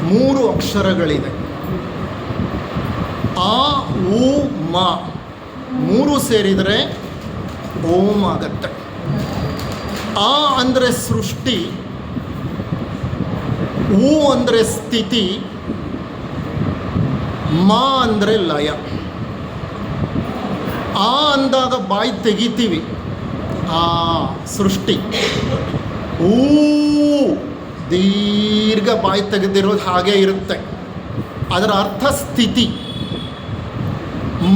3 ಅಕ್ಷರಗಳಿದೆ. ಆ ಉ ಮ 3 ಸೇರಿದರೆ ಓಂ ಆಗತ್ತೆ. ಆ ಅಂದರೆ ಸೃಷ್ಟಿ, ಉ ಅಂದರೆ ಸ್ಥಿತಿ, ಮ ಅಂದರೆ ಲಯ. ಆ ಅಂದಾಗ ಬಾಯಿ ತೆಗಿತೀವಿ, ಆ ಸೃಷ್ಟಿ. ಊ ದೀರ್ಘ ಬಾಯಿ ತೆಗೆದಿರೋದು ಹಾಗೇ ಇರುತ್ತೆ, ಅದರ ಅರ್ಥ ಸ್ಥಿತಿ.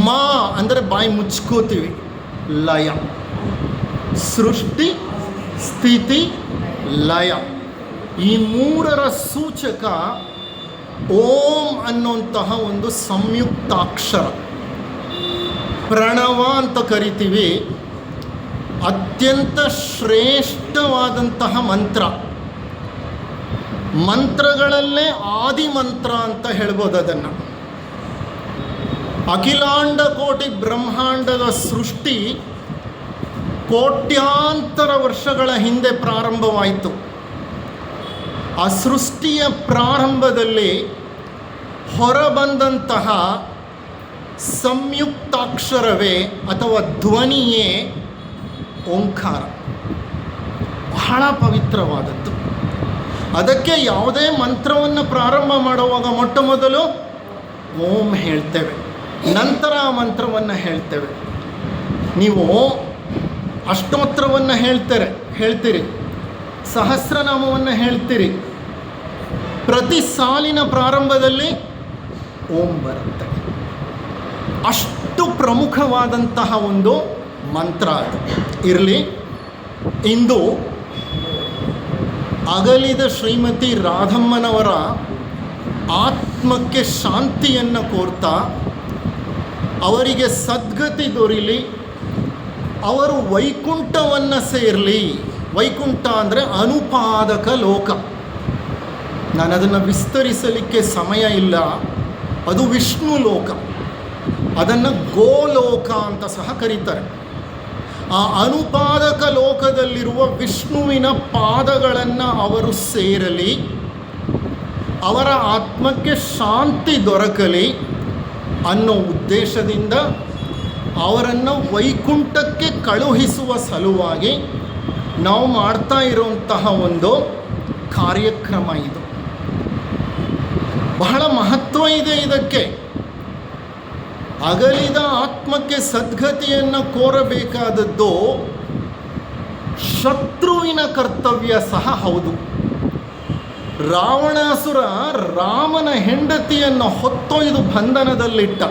ಮ ಅಂದರೆ ಬಾಯಿ ಮುಚ್ಕೋತೀವಿ, ಲಯ. ಸೃಷ್ಟಿ, ಸ್ಥಿತಿ, ಲಯ, ಈ 3ರ ಸೂಚಕ ಓಂ ಅನ್ನುವಂತಹ ಒಂದು ಸಂಯುಕ್ತಾಕ್ಷರ, ಪ್ರಣವ ಅಂತ ಕರಿತೀವಿ. ಅತ್ಯಂತ ಶ್ರೇಷ್ಠವಾದಂತಹ ಮಂತ್ರ, ಮಂತ್ರಗಳಲ್ಲೇ ಆದಿಮಂತ್ರ ಅಂತ ಹೇಳ್ಬೋದು ಅದನ್ನು. ಅಖಿಲಾಂಡ ಕೋಟಿ ಬ್ರಹ್ಮಾಂಡದ ಸೃಷ್ಟಿ ಕೋಟ್ಯಾಂತರ ವರ್ಷಗಳ ಹಿಂದೆ ಪ್ರಾರಂಭವಾಯಿತು. ಆ ಸೃಷ್ಟಿಯ ಪ್ರಾರಂಭದಲ್ಲಿ ಹೊರಬಂದಂತಹ ಸಂಯುಕ್ತಾಕ್ಷರವೇ ಅಥವಾ ಧ್ವನಿಯೇ ಓಂಕಾರ. ಬಹಳ ಪವಿತ್ರವಾದದ್ದು. ಅದಕ್ಕೆ ಯಾವುದೇ ಮಂತ್ರವನ್ನು ಪ್ರಾರಂಭ ಮಾಡುವಾಗ ಮೊಟ್ಟ ಮೊದಲು ಓಂ ಹೇಳ್ತೇವೆ, ನಂತರ ಆ ಮಂತ್ರವನ್ನು ಹೇಳ್ತೇವೆ. ನೀವು ಅಷ್ಟೋತ್ತರವನ್ನು ಹೇಳ್ತೀರಿ, ಸಹಸ್ರನಾಮವನ್ನು ಹೇಳ್ತೀರಿ, ಪ್ರತಿ ಸಾಲಿನ ಪ್ರಾರಂಭದಲ್ಲಿ ಓಂ ಬರುತ್ತೆ. ಅಷ್ಟು ಪ್ರಮುಖವಾದಂತಹ ಒಂದು ಮಂತ್ರ ಅದು. ಇರಲಿ, ಇಂದು ಅಗಲಿದ ಶ್ರೀಮತಿ ರಾಧಮ್ಮನವರ ಆತ್ಮಕ್ಕೆ ಶಾಂತಿಯನ್ನು ಕೋರ್ತಾ ಅವರಿಗೆ ಸದ್ಗತಿ ದೊರೀಲಿ, ಅವರು ವೈಕುಂಠವನ್ನು ಸೇರಲಿ. ವೈಕುಂಠ ಅಂದರೆ ಅನುಪಾದಕ ಲೋಕ. ನಾನು ಅದನ್ನು ವಿಸ್ತರಿಸಲಿಕ್ಕೆ ಸಮಯ ಇಲ್ಲ. ಅದು ವಿಷ್ಣು ಲೋಕ, ಅದನ್ನು ಗೋಲೋಕ ಅಂತ ಸಹ ಕರೀತಾರೆ. ಆ ಅನುಪಾದಕ ಲೋಕದಲ್ಲಿರುವ ವಿಷ್ಣುವಿನ ಪಾದಗಳನ್ನು ಅವರು ಸೇರಲಿ, ಅವರ ಆತ್ಮಕ್ಕೆ ಶಾಂತಿ ದೊರಕಲಿ ಅನ್ನೋ ಉದ್ದೇಶದಿಂದ ಅವರನ್ನು ವೈಕುಂಠಕ್ಕೆ ಕಳುಹಿಸುವ ಸಲುವಾಗಿ ನಾವು ಮಾಡ್ತಾ ಇರುವಂತಹ ಒಂದು ಕಾರ್ಯಕ್ರಮ ಇದು. ಬಹಳ ಮಹತ್ವ ಇದೆ ಇದಕ್ಕೆ. ಅಗಲಿದ ಆತ್ಮಕ್ಕೆ ಸದ್ಗತಿಯನ್ನು ಕೋರಬೇಕಾದದ್ದು ಶತ್ರುವಿನ ಕರ್ತವ್ಯ ಸಹ ಹೌದು. ರಾವಣಾಸುರ ರಾಮನ ಹೆಂಡತಿಯನ್ನು ಹೊತ್ತೊಯ್ದು ಬಂಧನದಲ್ಲಿಟ್ಟ.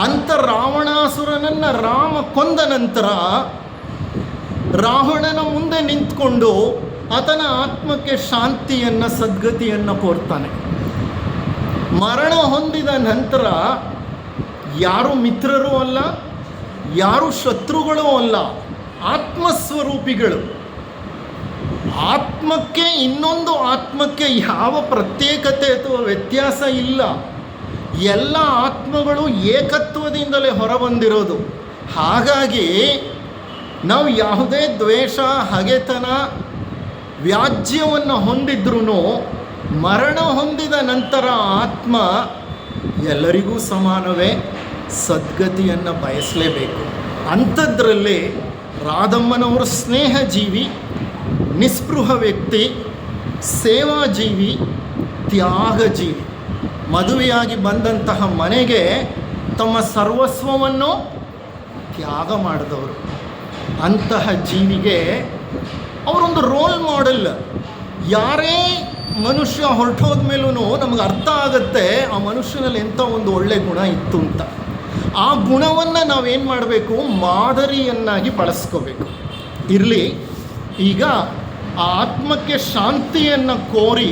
ಅಂಥ ರಾವಣಾಸುರನನ್ನು ರಾಮ ಕೊಂದ ನಂತರ ರಾವಣನ ಮುಂದೆ ನಿಂತ್ಕೊಂಡು ಆತನ ಆತ್ಮಕ್ಕೆ ಶಾಂತಿಯನ್ನು ಸದ್ಗತಿಯನ್ನು ಕೋರ್ತಾನೆ. ಮರಣ ಹೊಂದಿದ ನಂತರ ಯಾರು ಮಿತ್ರರೂ ಅಲ್ಲ, ಯಾರು ಶತ್ರುಗಳೂ ಅಲ್ಲ, ಆತ್ಮಸ್ವರೂಪಿಗಳು. ಆತ್ಮಕ್ಕೆ ಇನ್ನೊಂದು ಆತ್ಮಕ್ಕೆ ಯಾವ ಪ್ರತ್ಯೇಕತೆ ಅಥವಾ ವ್ಯತ್ಯಾಸ ಇಲ್ಲ. ಎಲ್ಲ ಆತ್ಮಗಳು ಏಕತ್ವದಿಂದಲೇ ಹೊರಬಂದಿರೋದು. ಹಾಗಾಗಿ ನಾವು ಯಾವುದೇ ದ್ವೇಷ, ಹಗೆತನ, ವ್ಯಾಜ್ಯವನ್ನು ಹೊಂದಿದ್ರೂ ಮರಣ ಹೊಂದಿದ ನಂತರ ಆತ್ಮ ಎಲ್ಲರಿಗೂ ಸಮಾನವೇ, ಸದ್ಗತಿಯನ್ನು ಬಯಸಲೇಬೇಕು. ಅಂಥದ್ರಲ್ಲಿ ರಾಧಮ್ಮನವರು ಸ್ನೇಹ ಜೀವಿ, ನಿಸ್ಪೃಹ ವ್ಯಕ್ತಿ, ಸೇವಾಜೀವಿ, ತ್ಯಾಗ ಜೀವಿ. ಮದುವೆಯಾಗಿ ಬಂದಂತಹ ಮನೆಗೆ ತಮ್ಮ ಸರ್ವಸ್ವವನ್ನು ತ್ಯಾಗ ಮಾಡಿದವರು. ಅಂತಹ ಜೀವಿಗೆ ಅವರೊಂದು ರೋಲ್ ಮಾಡೆಲ್. ಯಾರೇ ಮನುಷ್ಯ ಹೊರಟೋದ ಮೇಲೂ ನಮಗೆ ಅರ್ಥ ಆಗುತ್ತೆ ಆ ಮನುಷ್ಯನಲ್ಲಿ ಎಂಥ ಒಂದು ಒಳ್ಳೆಯ ಗುಣ ಇತ್ತು ಅಂತ. ಆ ಗುಣವನ್ನು ನಾವೇನು ಮಾಡಬೇಕು, ಮಾದರಿಯನ್ನಾಗಿ ಬಳಸ್ಕೋಬೇಕು. ಇರಲಿ, ಈಗ ಆ ಆತ್ಮಕ್ಕೆ ಶಾಂತಿಯನ್ನು ಕೋರಿ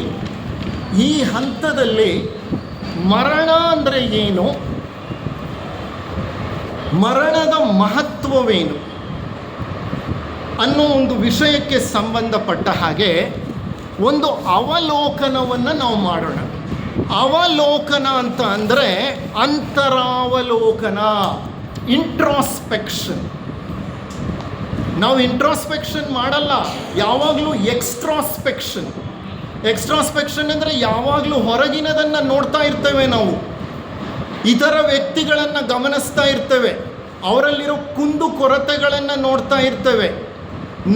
ಈ ಹಂತದಲ್ಲಿ ಮರಣ ಅಂದರೆ ಏನು, ಮರಣದ ಮಹತ್ವವೇನು ಅನ್ನೋ ಒಂದು ವಿಷಯಕ್ಕೆ ಸಂಬಂಧಪಟ್ಟ ಹಾಗೆ ಒಂದು ಅವಲೋಕನವನ್ನು ನಾವು ಮಾಡೋಣ. ಅವಲೋಕನ ಅಂತ ಅಂದರೆ ಅಂತರಾವಲೋಕನ, ಇಂಟ್ರಾಸ್ಪೆಕ್ಷನ್. ನಾವು ಇಂಟ್ರಾಸ್ಪೆಕ್ಷನ್ ಮಾಡಲ್ಲ, ಯಾವಾಗಲೂ ಎಕ್ಸ್ಟ್ರಾಸ್ಪೆಕ್ಷನ್. ಎಕ್ಸ್ಟ್ರಾಸ್ಪೆಕ್ಷನ್ ಅಂದರೆ ಯಾವಾಗಲೂ ಹೊರಗಿನದನ್ನು ನೋಡ್ತಾ ಇರ್ತೇವೆ ನಾವು, ಇತರ ವ್ಯಕ್ತಿಗಳನ್ನು ಗಮನಿಸ್ತಾ ಇರ್ತೇವೆ, ಅವರಲ್ಲಿರೋ ಕುಂದು ಕೊರತೆಗಳನ್ನು ನೋಡ್ತಾ ಇರ್ತೇವೆ.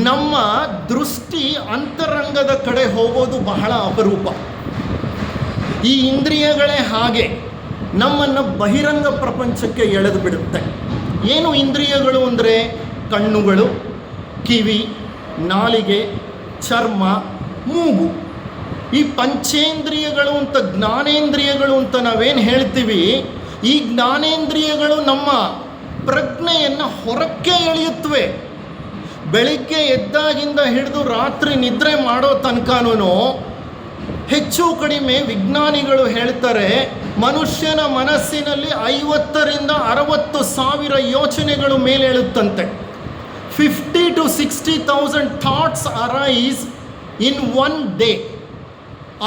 ನಮ್ಮ ದೃಷ್ಟಿ ಅಂತರಂಗದ ಕಡೆ ಹೋಗೋದು ಬಹಳ ಅಪರೂಪ. ಈ ಇಂದ್ರಿಯಗಳೇ ಹಾಗೆ ನಮ್ಮನ್ನು ಬಹಿರಂಗ ಪ್ರಪಂಚಕ್ಕೆ ಎಳೆದು ಬಿಡುತ್ತೆ. ಏನು ಇಂದ್ರಿಯಗಳು ಅಂದರೆ ಕಣ್ಣುಗಳು, ಕಿವಿ, ನಾಲಿಗೆ, ಚರ್ಮ, ಮೂಗು. ಈ ಪಂಚೇಂದ್ರಿಯಗಳು ಅಂತ, ಜ್ಞಾನೇಂದ್ರಿಯಗಳು ಅಂತ ನಾವೇನು ಹೇಳ್ತೀವಿ, ಈ ಜ್ಞಾನೇಂದ್ರಿಯಗಳು ನಮ್ಮ ಪ್ರಜ್ಞೆಯನ್ನು ಹೊರಕ್ಕೆ ಎಳೆಯುತ್ತವೆ. ಬೆಳಿಗ್ಗೆ ಎದ್ದಾಗಿಂದ ಹಿಡಿದು ರಾತ್ರಿ ನಿದ್ರೆ ಮಾಡೋ ತನಕನೂ ಹೆಚ್ಚು ಕಡಿಮೆ ವಿಜ್ಞಾನಿಗಳು ಹೇಳ್ತಾರೆ, ಮನುಷ್ಯನ ಮನಸ್ಸಿನಲ್ಲಿ 50,000 to 60,000 ಯೋಚನೆಗಳು ಮೇಲೇಳುತ್ತಂತೆ. 50 to 60,000 thoughts arise in one day.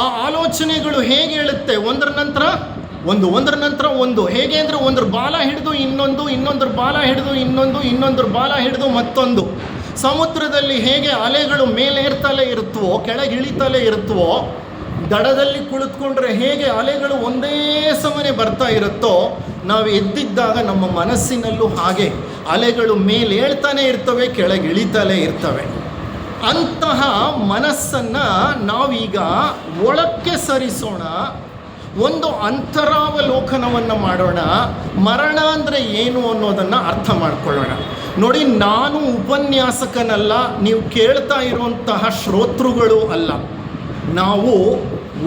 ಆ ಆಲೋಚನೆಗಳು ಹೇಗೆ ಹೇಳುತ್ತೆ, ಒಂದರ ನಂತರ ಒಂದು. ಹೇಗೆ ಅಂದರೆ ಒಂದ್ರ ಬಾಲ ಹಿಡಿದು ಇನ್ನೊಂದು, ಇನ್ನೊಂದ್ರ ಬಾಲ ಹಿಡಿದು ಇನ್ನೊಂದು, ಇನ್ನೊಂದ್ರ ಬಾಲ ಹಿಡಿದು ಮತ್ತೊಂದು. ಸಮುದ್ರದಲ್ಲಿ ಹೇಗೆ ಅಲೆಗಳು ಮೇಲೇರ್ತಲೇ ಇರುತ್ತವೋ, ಕೆಳಗಿಳಿತಲೇ ಇರುತ್ತವೋ, ದಡದಲ್ಲಿ ಕುಳಿತುಕೊಂಡ್ರೆ ಹೇಗೆ ಅಲೆಗಳು ಒಂದೇ ಸಮನೆ ಬರ್ತಾ ಇರುತ್ತೋ, ನಾವು ಎದ್ದಿದ್ದಾಗ ನಮ್ಮ ಮನಸ್ಸಿನಲ್ಲೂ ಹಾಗೆ ಅಲೆಗಳು ಮೇಲೇಳ್ತಾನೆ ಇರ್ತವೆ, ಕೆಳಗಿಳಿತಲೇ ಇರ್ತವೆ. ಅಂತಹ ಮನಸ್ಸನ್ನು ನಾವೀಗ ಒಳಕ್ಕೆ ಸರಿಸೋಣ, ಒಂದು ಅಂತರಾವಲೋಕನವನ್ನು ಮಾಡೋಣ. ಮರಣ ಅಂದರೆ ಏನು ಅನ್ನೋದನ್ನು ಅರ್ಥ ಮಾಡ್ಕೊಳ್ಳೋಣ. ನೋಡಿ, ನಾನು ಉಪನ್ಯಾಸಕನಲ್ಲ, ನೀವು ಕೇಳ್ತಾ ಇರುವಂತಹ ಶ್ರೋತೃಗಳು ಅಲ್ಲ. ನಾವು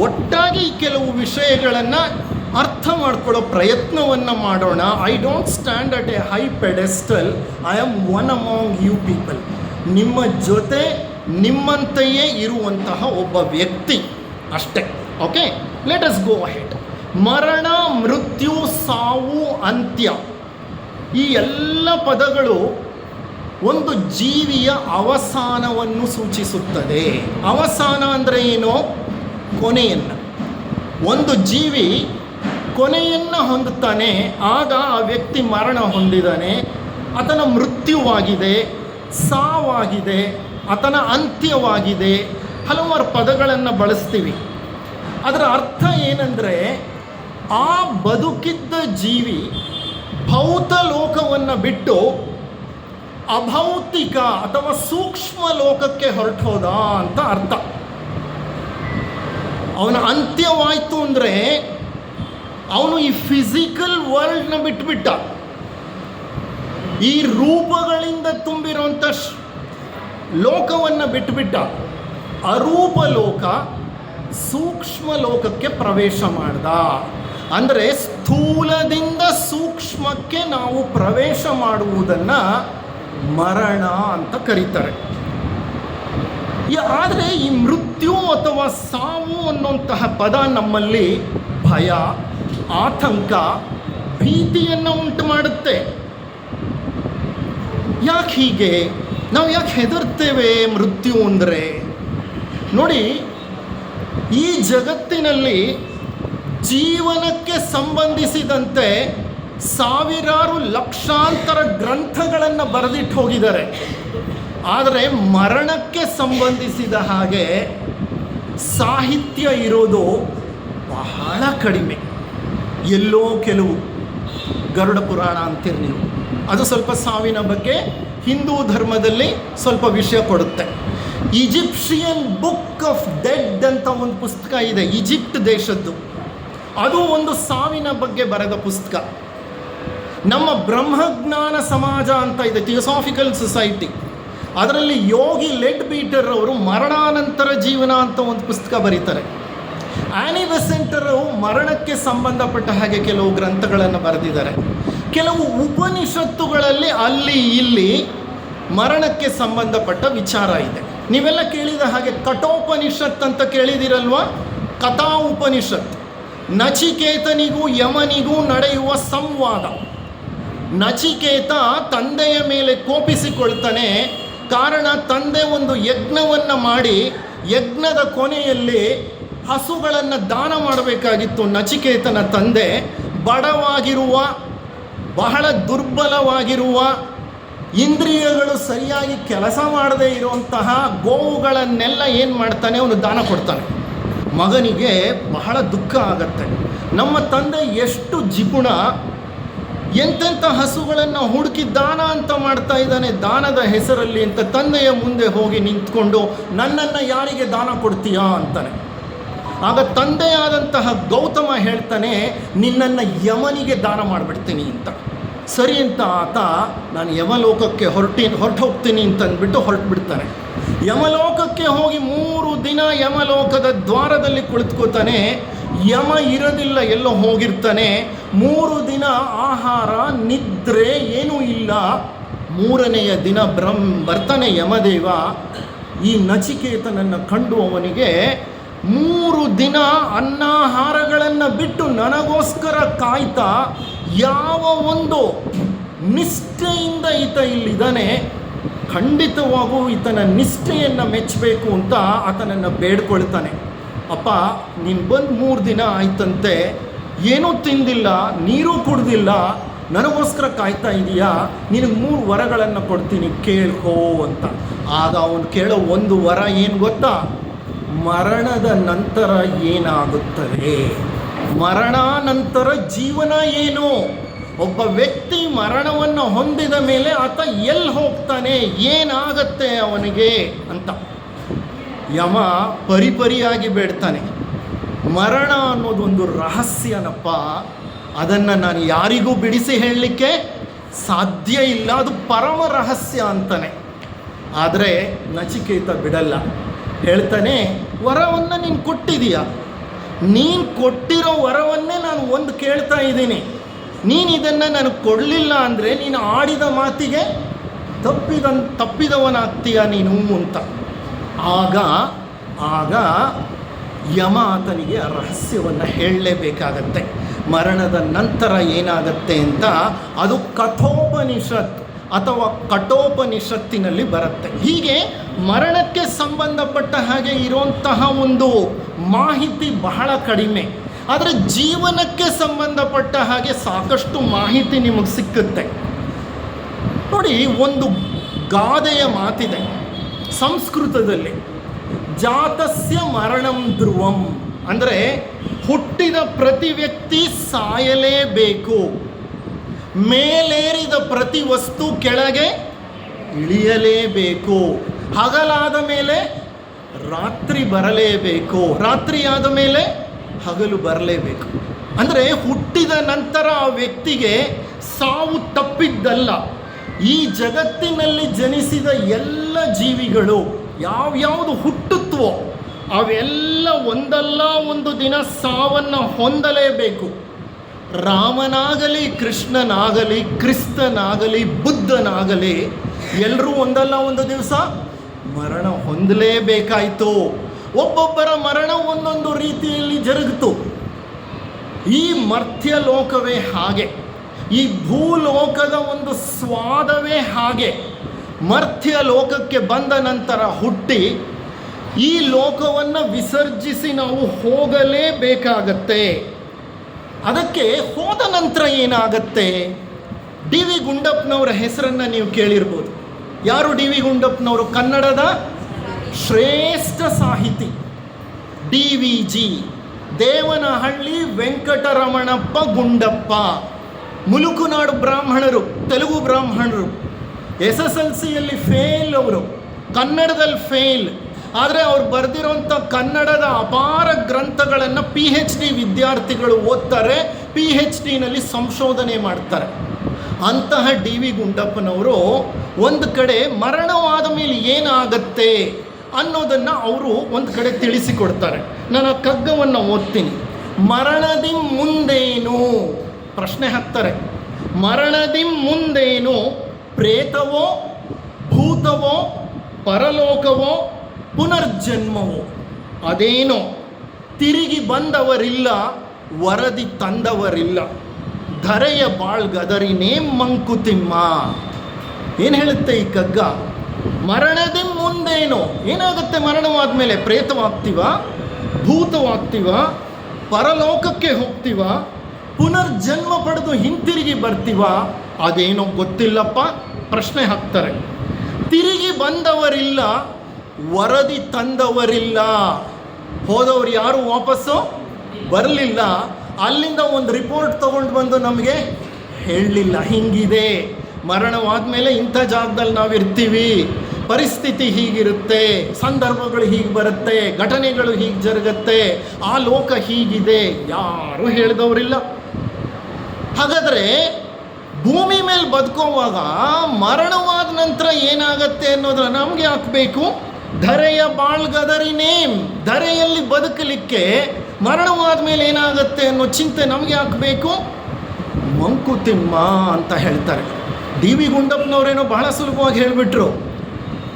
ಒಟ್ಟಾಗಿ ಕೆಲವು ವಿಷಯಗಳನ್ನು ಅರ್ಥ ಮಾಡ್ಕೊಳ್ಳೋ ಪ್ರಯತ್ನವನ್ನು ಮಾಡೋಣ. I don't stand at a high pedestal, I am one among you people. ನಿಮ್ಮ ಜೊತೆ ನಿಮ್ಮಂತೆಯೇ ಇರುವಂತಹ ಒಬ್ಬ ವ್ಯಕ್ತಿ ಅಷ್ಟೇ. Okay, let us go ahead. ಮರಣ, ಮೃತ್ಯು, ಸಾವು, ಅಂತ್ಯ, ಈ ಎಲ್ಲ ಪದಗಳು ಒಂದು ಜೀವಿಯ ಅವಸಾನವನ್ನು ಸೂಚಿಸುತ್ತದೆ. ಅವಸಾನ ಅಂದರೆ ಏನು? ಕೊನೆಯನ್ನು. ಒಂದು ಜೀವಿ ಕೊನೆಯನ್ನು ಹೊಂದುತ್ತಾನೆ, ಆಗ ಆ ವ್ಯಕ್ತಿ ಮರಣ ಹೊಂದಿದ್ದಾನೆ. ಆತನ ಮೃತ್ಯುವಾಗಿದೆ, ಸಾವಾಗಿದೆ, ಆತನ ಅಂತ್ಯವಾಗಿದೆ. ಹಲವಾರು ಪದಗಳನ್ನು ಬಳಸ್ತೀವಿ. ಅದರ ಅರ್ಥ ಏನಂದರೆ, ಆ ಬದುಕಿದ್ದ ಜೀವಿ ಭೌತ ಲೋಕವನ್ನು ಬಿಟ್ಟು ಅಭೌತಿಕ ಅಥವಾ ಸೂಕ್ಷ್ಮ ಲೋಕಕ್ಕೆ ಹೊರಟೋದ ಅಂತ ಅರ್ಥ. ಅವನ ಅಂತ್ಯವಾಯಿತು ಅಂದರೆ ಅವನು ಈ ಫಿಸಿಕಲ್ ವರ್ಲ್ಡ್ನ ಬಿಟ್ಬಿಟ್ಟ. ಈ ರೂಪಗಳಿಂದ ತುಂಬಿರುವಂಥ ಲೋಕವನ್ನು ಬಿಟ್ಟುಬಿಟ್ಟ. ಅರೂಪ ಲೋಕ, ಸೂಕ್ಷ್ಮ ಲೋಕಕ್ಕೆ ಪ್ರವೇಶ ಮಾಡ್ದ. ಅಂದರೆ ಸ್ಥೂಲದಿಂದ ಸೂಕ್ಷ್ಮಕ್ಕೆ ನಾವು ಪ್ರವೇಶ ಮಾಡುವುದನ್ನು ಮರಣ ಅಂತ ಕರೀತಾರೆ. ಆದರೆ ಈ ಮೃತ್ಯು ಅಥವಾ ಸಾವು ಅನ್ನುವಂತಹ ಪದ ನಮ್ಮಲ್ಲಿ ಭಯ, ಆತಂಕ, ಭೀತಿಯನ್ನು ಉಂಟು ಮಾಡುತ್ತೆ. ಯಾಕೆ ಹೀಗೆ? ನಾವು ಯಾಕೆ ಹೆದರ್ತೇವೆ ಮೃತ್ಯು ಅಂದರೆ? ನೋಡಿ, ಈ ಜಗತ್ತಿನಲ್ಲಿ ಜೀವನಕ್ಕೆ ಸಂಬಂಧಿಸಿದಂತೆ ಸಾವಿರಾರು ಲಕ್ಷಾಂತರ ಗ್ರಂಥಗಳನ್ನು ಬರೆದಿಟ್ಟು ಹೋಗಿದ್ದಾರೆ. ಆದರೆ ಮರಣಕ್ಕೆ ಸಂಬಂಧಿಸಿದ ಹಾಗೆ ಸಾಹಿತ್ಯ ಇರೋದು ಬಹಳ ಕಡಿಮೆ. ಎಲ್ಲೋ ಕೆಲವು, ಗರುಡ ಪುರಾಣ ಅಂತೀರಿ ನೀವು, ಅದು ಸ್ವಲ್ಪ ಸಾವಿನ ಬಗ್ಗೆ ಹಿಂದೂ ಧರ್ಮದಲ್ಲಿ ಸ್ವಲ್ಪ ವಿಷಯ ಕೊಡುತ್ತೆ. ಈಜಿಪ್ಷಿಯನ್ ಬುಕ್ ಆಫ್ ಡೆಡ್ ಅಂತ ಒಂದು ಪುಸ್ತಕ ಇದೆ, ಈಜಿಪ್ಟ್ ದೇಶದ್ದು. ಅದು ಒಂದು ಸಾವಿನ ಬಗ್ಗೆ ಬರೆದ ಪುಸ್ತಕ. ನಮ್ಮ ಬ್ರಹ್ಮಜ್ಞಾನ ಸಮಾಜ ಅಂತ ಇದೆ, ಥಿಯೋಸಾಫಿಕಲ್ ಸೊಸೈಟಿ, ಅದರಲ್ಲಿ ಯೋಗಿ ಲೆಡ್ ಬೀಟರ್ ಅವರು ಮರಣಾನಂತರ ಜೀವನ ಅಂತ ಒಂದು ಪುಸ್ತಕ ಬರೀತಾರೆ. ಆನಿ ಬೆಸೆಂಟರ್ ಮರಣಕ್ಕೆ ಸಂಬಂಧಪಟ್ಟ ಹಾಗೆ ಕೆಲವು ಗ್ರಂಥಗಳನ್ನು ಬರೆದಿದ್ದಾರೆ. ಕೆಲವು ಉಪನಿಷತ್ತುಗಳಲ್ಲಿ ಅಲ್ಲಿ ಇಲ್ಲಿ ಮರಣಕ್ಕೆ ಸಂಬಂಧಪಟ್ಟ ವಿಚಾರ ಇದೆ. ನೀವೆಲ್ಲ ಕೇಳಿದ ಹಾಗೆ ಕಠೋಪನಿಷತ್ ಅಂತ ಕೇಳಿದಿರಲ್ವಾ? ಕಥಾ ಉಪನಿಷತ್. ನಚಿಕೇತನಿಗೂ ಯಮನಿಗೂ ನಡೆಯುವ ಸಂವಾದ. ನಚಿಕೇತ ತಂದೆಯ ಮೇಲೆ ಕೋಪಿಸಿಕೊಳ್ತಾನೆ. ಕಾರಣ, ತಂದೆ ಒಂದು ಯಜ್ಞವನ್ನು ಮಾಡಿ ಯಜ್ಞದ ಕೊನೆಯಲ್ಲಿ ಹಸುಗಳನ್ನು ದಾನ ಮಾಡಬೇಕಾಗಿತ್ತು. ನಚಿಕೇತನ ತಂದೆ ಬಡವಾಗಿರುವ, ಬಹಳ ದುರ್ಬಲವಾಗಿರುವ, ಇಂದ್ರಿಯಗಳು ಸರಿಯಾಗಿ ಕೆಲಸ ಮಾಡದೇ ಇರುವಂತಹ ಗೋವುಗಳನ್ನೆಲ್ಲ ಏನು ಮಾಡ್ತಾನೆ, ಅವನು ದಾನ ಕೊಡ್ತಾನೆ. ಮಗನಿಗೆ ಬಹಳ ದುಃಖ ಆಗತ್ತೆ. ನಮ್ಮ ತಂದೆ ಎಷ್ಟು ಜಿಪುಣ, ಎಂತೆಂಥ ಹಸುಗಳನ್ನು ಹುಡುಕಿ ದಾನ ಅಂತ ಮಾಡ್ತಾ ಇದ್ದಾನೆ, ದಾನದ ಹೆಸರಲ್ಲಿ ಅಂತ ತಂದೆಯ ಮುಂದೆ ಹೋಗಿ ನಿಂತ್ಕೊಂಡು ನನ್ನನ್ನು ಯಾರಿಗೆ ದಾನ ಕೊಡ್ತೀಯಾ ಅಂತಾನೆ. ಆಗ ತಂದೆಯಾದಂತಹ ಗೌತಮ ಹೇಳ್ತಾನೆ, ನಿನ್ನನ್ನು ಯಮನಿಗೆ ದಾನ ಮಾಡಿಬಿಡ್ತೀನಿ ಅಂತ. ಸರಿ ಅಂತ ಆತ ನಾನು ಯಮಲೋಕಕ್ಕೆ ಹೊರಟು ಹೋಗ್ತೀನಿ ಅಂತ ಅಂದ್ಬಿಟ್ಟು ಹೊರಟುಬಿಡ್ತಾನೆ. ಯಮಲೋಕಕ್ಕೆ ಹೋಗಿ 3 ದಿನ ಯಮಲೋಕದ ದ್ವಾರದಲ್ಲಿ ಕುಳಿತುಕೋತಾನೆ. ಯಮ ಇರೋದಿಲ್ಲ, ಎಲ್ಲೋ ಹೋಗಿರ್ತಾನೆ. 3 ದಿನ ಆಹಾರ ನಿದ್ರೆ ಏನೂ ಇಲ್ಲ. 3ನೆಯ ದಿನ ಬರ್ತಾನೆ ಯಮದೇವ. ಈ ನಚಿಕೇತನನ್ನು ಕಂಡು ಅವನಿಗೆ 3 ದಿನ ಅನ್ನಾಹಾರಗಳನ್ನು ಬಿಟ್ಟು ನನಗೋಸ್ಕರ ಕಾಯ್ತಾ ಯಾವ ಒಂದು ನಿಷ್ಠೆಯಿಂದ ಈತ ಇಲ್ಲಿದ್ದಾನೆ, ಖಂಡಿತವಾಗೂ ಈತನ ನಿಷ್ಠೆಯನ್ನು ಮೆಚ್ಚಬೇಕು ಅಂತ ಆತನನ್ನು ಬೇಡ್ಕೊಳ್ತಾನೆ. ಅಪ್ಪ, ನೀನು ಬಂದು 3 ದಿನ ಆಯ್ತಂತೆ, ಏನೂ ತಿಂದಿಲ್ಲ, ನೀರೂ ಕುಡ್ದಿಲ್ಲ, ನನಗೋಸ್ಕರ ಕಾಯ್ತಾ ಇದೆಯಾ, ನಿನಗೆ 3 ವರಗಳನ್ನು ಕೊಡ್ತೀನಿ, ಕೇಳ್ಕೋ ಅಂತ. ಆಗ ಅವನು ಕೇಳೋ ಒಂದು ವರ ಏನು ಗೊತ್ತಾ? ಮರಣದ ನಂತರ ಏನಾಗುತ್ತದೆ, ಮರಣಾನಂತರ ಜೀವನ ಏನು, ಒಬ್ಬ ವ್ಯಕ್ತಿ ಮರಣವನ್ನು ಹೊಂದಿದ ಮೇಲೆ ಆತ ಎಲ್ಲಿ ಹೋಗ್ತಾನೆ, ಏನಾಗತ್ತೆ ಅವನಿಗೆ ಅಂತ ಯಮ ಪರಿಪರಿಯಾಗಿ ಬೇಡ್ತಾನೆ. ಮರಣ ಅನ್ನೋದೊಂದು ರಹಸ್ಯನಪ್ಪ, ಅದನ್ನು ನಾನು ಯಾರಿಗೂ ಬಿಡಿಸಿ ಹೇಳಲಿಕ್ಕೆ ಸಾಧ್ಯ ಇಲ್ಲ, ಅದು ಪರಮ ರಹಸ್ಯ ಅಂತಾನೆ. ಆದರೆ ನಚಿಕೇತ ಬಿಡಲ್ಲ, ಹೇಳ್ತಾನೆ, ವರವನ್ನು ನೀನು ಕೊಟ್ಟಿದೀಯ, ನೀನು ಕೊಟ್ಟಿರೋ ವರವನ್ನೇ ನಾನು ಒಂದು ಕೇಳ್ತಾ ಇದ್ದೀನಿ, ನೀನು ಇದನ್ನು ನನಗೆ ಕೊಡಲಿಲ್ಲ ಅಂದರೆ ನೀನು ಆಡಿದ ಮಾತಿಗೆ ತಪ್ಪಿದವನಾಗ್ತೀಯ ನೀನು ಅಂತ. ಆಗ ಯಮ ಆತನಿಗೆ ಆ ರಹಸ್ಯವನ್ನು ಹೇಳಲೇಬೇಕಾಗತ್ತೆ. ಮರಣದ ನಂತರ ಏನಾಗತ್ತೆ ಅಂತ ಅದು ಕಠೋಪನಿಷತ್ ಅಥವಾ ಕಠೋಪನಿಷತ್ತಿನಲ್ಲಿ ಬರುತ್ತೆ. ಹೀಗೆ ಮರಣಕ್ಕೆ ಸಂಬಂಧಪಟ್ಟ ಹಾಗೆ ಇರುವಂತಹ ಒಂದು ಮಾಹಿತಿ ಬಹಳ ಕಡಿಮೆ, ಆದರೆ ಜೀವನಕ್ಕೆ ಸಂಬಂಧಪಟ್ಟ ಹಾಗೆ ಸಾಕಷ್ಟು ಮಾಹಿತಿ ನಿಮಗೆ ಸಿಕ್ಕುತ್ತೆ. ನೋಡಿ, ಒಂದು ಗಾದೆಯ ಮಾತಿದೆ ಸಂಸ್ಕೃತದಲ್ಲಿ, ಜಾತಸ್ಯ ಮರಣಂ ಧ್ರುವಂ, ಅಂದರೆ ಹುಟ್ಟಿದ ಪ್ರತಿ ವ್ಯಕ್ತಿ ಸಾಯಲೇಬೇಕು, ಮೇಲೇರಿದ ಪ್ರತಿ ವಸ್ತು ಕೆಳಗೆ ಇಳಿಯಲೇಬೇಕು, ಹಗಲಾದ ಮೇಲೆ ರಾತ್ರಿ ಬರಲೇಬೇಕು, ರಾತ್ರಿಯಾದ ಮೇಲೆ ಹಗಲು ಬರಲೇಬೇಕು. ಅಂದರೆ ಹುಟ್ಟಿದ ನಂತರ ಆ ವ್ಯಕ್ತಿಗೆ ಸಾವು ತಪ್ಪಿದ್ದಲ್ಲ. ಈ ಜಗತ್ತಿನಲ್ಲಿ ಜನಿಸಿದ ಎಲ್ಲ ಜೀವಿಗಳು ಯಾವ್ಯಾವುದು ಹುಟ್ಟುತ್ತವೋ ಅವೆಲ್ಲ ಒಂದಲ್ಲ ಒಂದು ದಿನ ಸಾವನ್ನು ಹೊಂದಲೇಬೇಕು. ರಾಮನಾಗಲಿ, ಕೃಷ್ಣನಾಗಲಿ, ಕ್ರಿಸ್ತನಾಗಲಿ, ಬುದ್ಧನಾಗಲಿ, ಎಲ್ಲರೂ ಒಂದಲ್ಲ ಒಂದು ದಿವಸ ಮರಣ ಹೊಂದಲೇಬೇಕಾಯಿತು. ಒಬ್ಬೊಬ್ಬರ ಮರಣ ಒಂದೊಂದು ರೀತಿಯಲ್ಲಿ ಜರುಗಿತು. ಈ ಮರ್ತ್ಯ ಲೋಕವೇ ಹಾಗೆ, ಈ ಭೂಲೋಕದ ಒಂದು ಸ್ವಾದವೇ ಹಾಗೆ. ಮರ್ತ್ಯ ಲೋಕಕ್ಕೆ ಬಂದ ನಂತರ ಹುಟ್ಟಿ ಈ ಲೋಕವನ್ನು ವಿಸರ್ಜಿಸಿ ನಾವು ಹೋಗಲೇಬೇಕಾಗತ್ತೆ. ಅದಕ್ಕೆ ಹೋದ ನಂತರ ಏನಾಗತ್ತೆ? ಡಿ ವಿ ಗುಂಡಪ್ಪನವರ ಹೆಸರನ್ನು ನೀವು ಕೇಳಿರ್ಬೋದು. ಯಾರು ಡಿ ವಿ ಗುಂಡಪ್ಪನವರು? ಕನ್ನಡದ ಶ್ರೇಷ್ಠ ಸಾಹಿತಿ D V G, Devanahalli Venkataramanappa Gundappa. ಮುಲುಕುನಾಡು ಬ್ರಾಹ್ಮಣರು, ತೆಲುಗು ಬ್ರಾಹ್ಮಣರು. SSLCಯಲ್ಲಿ ಫೇಲ್, ಅವರು ಕನ್ನಡದಲ್ಲಿ ಫೇಲ್. ಆದರೆ ಅವ್ರು ಬರೆದಿರೋಂಥ ಕನ್ನಡದ ಅಪಾರ ಗ್ರಂಥಗಳನ್ನು PhD ವಿದ್ಯಾರ್ಥಿಗಳು ಓದ್ತಾರೆ, PhDನಲ್ಲಿ ಸಂಶೋಧನೆ ಮಾಡ್ತಾರೆ. ಅಂತಹ ಡಿ ವಿ ಗುಂಡಪ್ಪನವರು ಒಂದು ಕಡೆ ಮರಣವಾದ ಮೇಲೆ ಏನಾಗತ್ತೆ ಅನ್ನೋದನ್ನು ಅವರು ಒಂದು ಕಡೆ ತಿಳಿಸಿಕೊಡ್ತಾರೆ. ನಾನು ಆ ಕಗ್ಗವನ್ನು ಓದ್ತೀನಿ. ಮರಣದಿ ಮುಂದೇನು ಪ್ರಶ್ನೆ ಹಾಕ್ತಾರೆ. ಮರಣದಿ ಮುಂದೇನು, ಪ್ರೇತವೋ, ಭೂತವೋ, ಪರಲೋಕವೋ, ಪುನರ್ಜನ್ಮವೋ? ಅದೇನೋ ತಿರುಗಿ ಬಂದವರಿಲ್ಲ, ವರದಿ ತಂದವರಿಲ್ಲ. ಧರೆಯ ಬಾಳ್ಗದರಿನೇ ಮಂಕುತಿಮ್ಮ. ಏನು ಹೇಳುತ್ತೆ ಈ ಕಗ್ಗ? ಮರಣದಿ ಮುಂದೇನು, ಏನಾಗುತ್ತೆ ಮರಣವಾದ ಮೇಲೆ? ಪ್ರೇತವಾಗ್ತೀವ, ಭೂತವಾಗ್ತೀವ, ಪರಲೋಕಕ್ಕೆ ಹೋಗ್ತೀವ, ಪುನರ್ಜನ್ಮ ಪಡೆದು ಹಿಂತಿರುಗಿ ಬರ್ತೀವ? ಅದೇನೋ ಗೊತ್ತಿಲ್ಲಪ್ಪ. ಪ್ರಶ್ನೆ ಹಾಕ್ತಾರೆ. ತಿರುಗಿ ಬಂದವರಿಲ್ಲ, ವರದಿ ತಂದವರಿಲ್ಲ. ಹೋದವ್ರು ಯಾರು ವಾಪಸ್ಸು ಬರಲಿಲ್ಲ. ಅಲ್ಲಿಂದ ಒಂದು ರಿಪೋರ್ಟ್ ತಗೊಂಡು ಬಂದು ನಮಗೆ ಹೇಳಲಿಲ್ಲ, ಹಿಂಗಿದೆ, ಮರಣವಾದ ಮೇಲೆ ಇಂಥ ಜಾಗದಲ್ಲಿ ನಾವು ಇರ್ತೀವಿ, ಪರಿಸ್ಥಿತಿ ಹೀಗಿರುತ್ತೆ, ಸಂದರ್ಭಗಳು ಹೀಗೆ ಬರುತ್ತೆ, ಘಟನೆಗಳು ಹೀಗೆ ಜರುಗತ್ತೆ, ಆ ಲೋಕ ಹೀಗಿದೆ, ಯಾರೂ ಹೇಳಿದವರಿಲ್ಲ. ಹಾಗಾದರೆ ಭೂಮಿ ಮೇಲೆ ಬದುಕೋವಾಗ ಮರಣವಾದ ನಂತರ ಏನಾಗತ್ತೆ ಅನ್ನೋದ್ರ ನಮಗೆ ಹಾಕಬೇಕು. ಧರೆಯ ಬಾಳ್ಗದರಿ ನೇಮ್, ಧರೆಯಲ್ಲಿ ಬದುಕಲಿಕ್ಕೆ ಮರಣವಾದ ಮೇಲೆ ಏನಾಗತ್ತೆ ಅನ್ನೋ ಚಿಂತೆ ನಮಗೆ ಹಾಕಬೇಕು. ಮಂಕುತಿಮ್ಮ ಅಂತ ಹೇಳ್ತಾರೆ. ಡಿ ವಿ ಗುಂಡಪ್ಪನವರೇನೋ ಬಹಳ ಸುಲಭವಾಗಿ ಹೇಳಿಬಿಟ್ರು,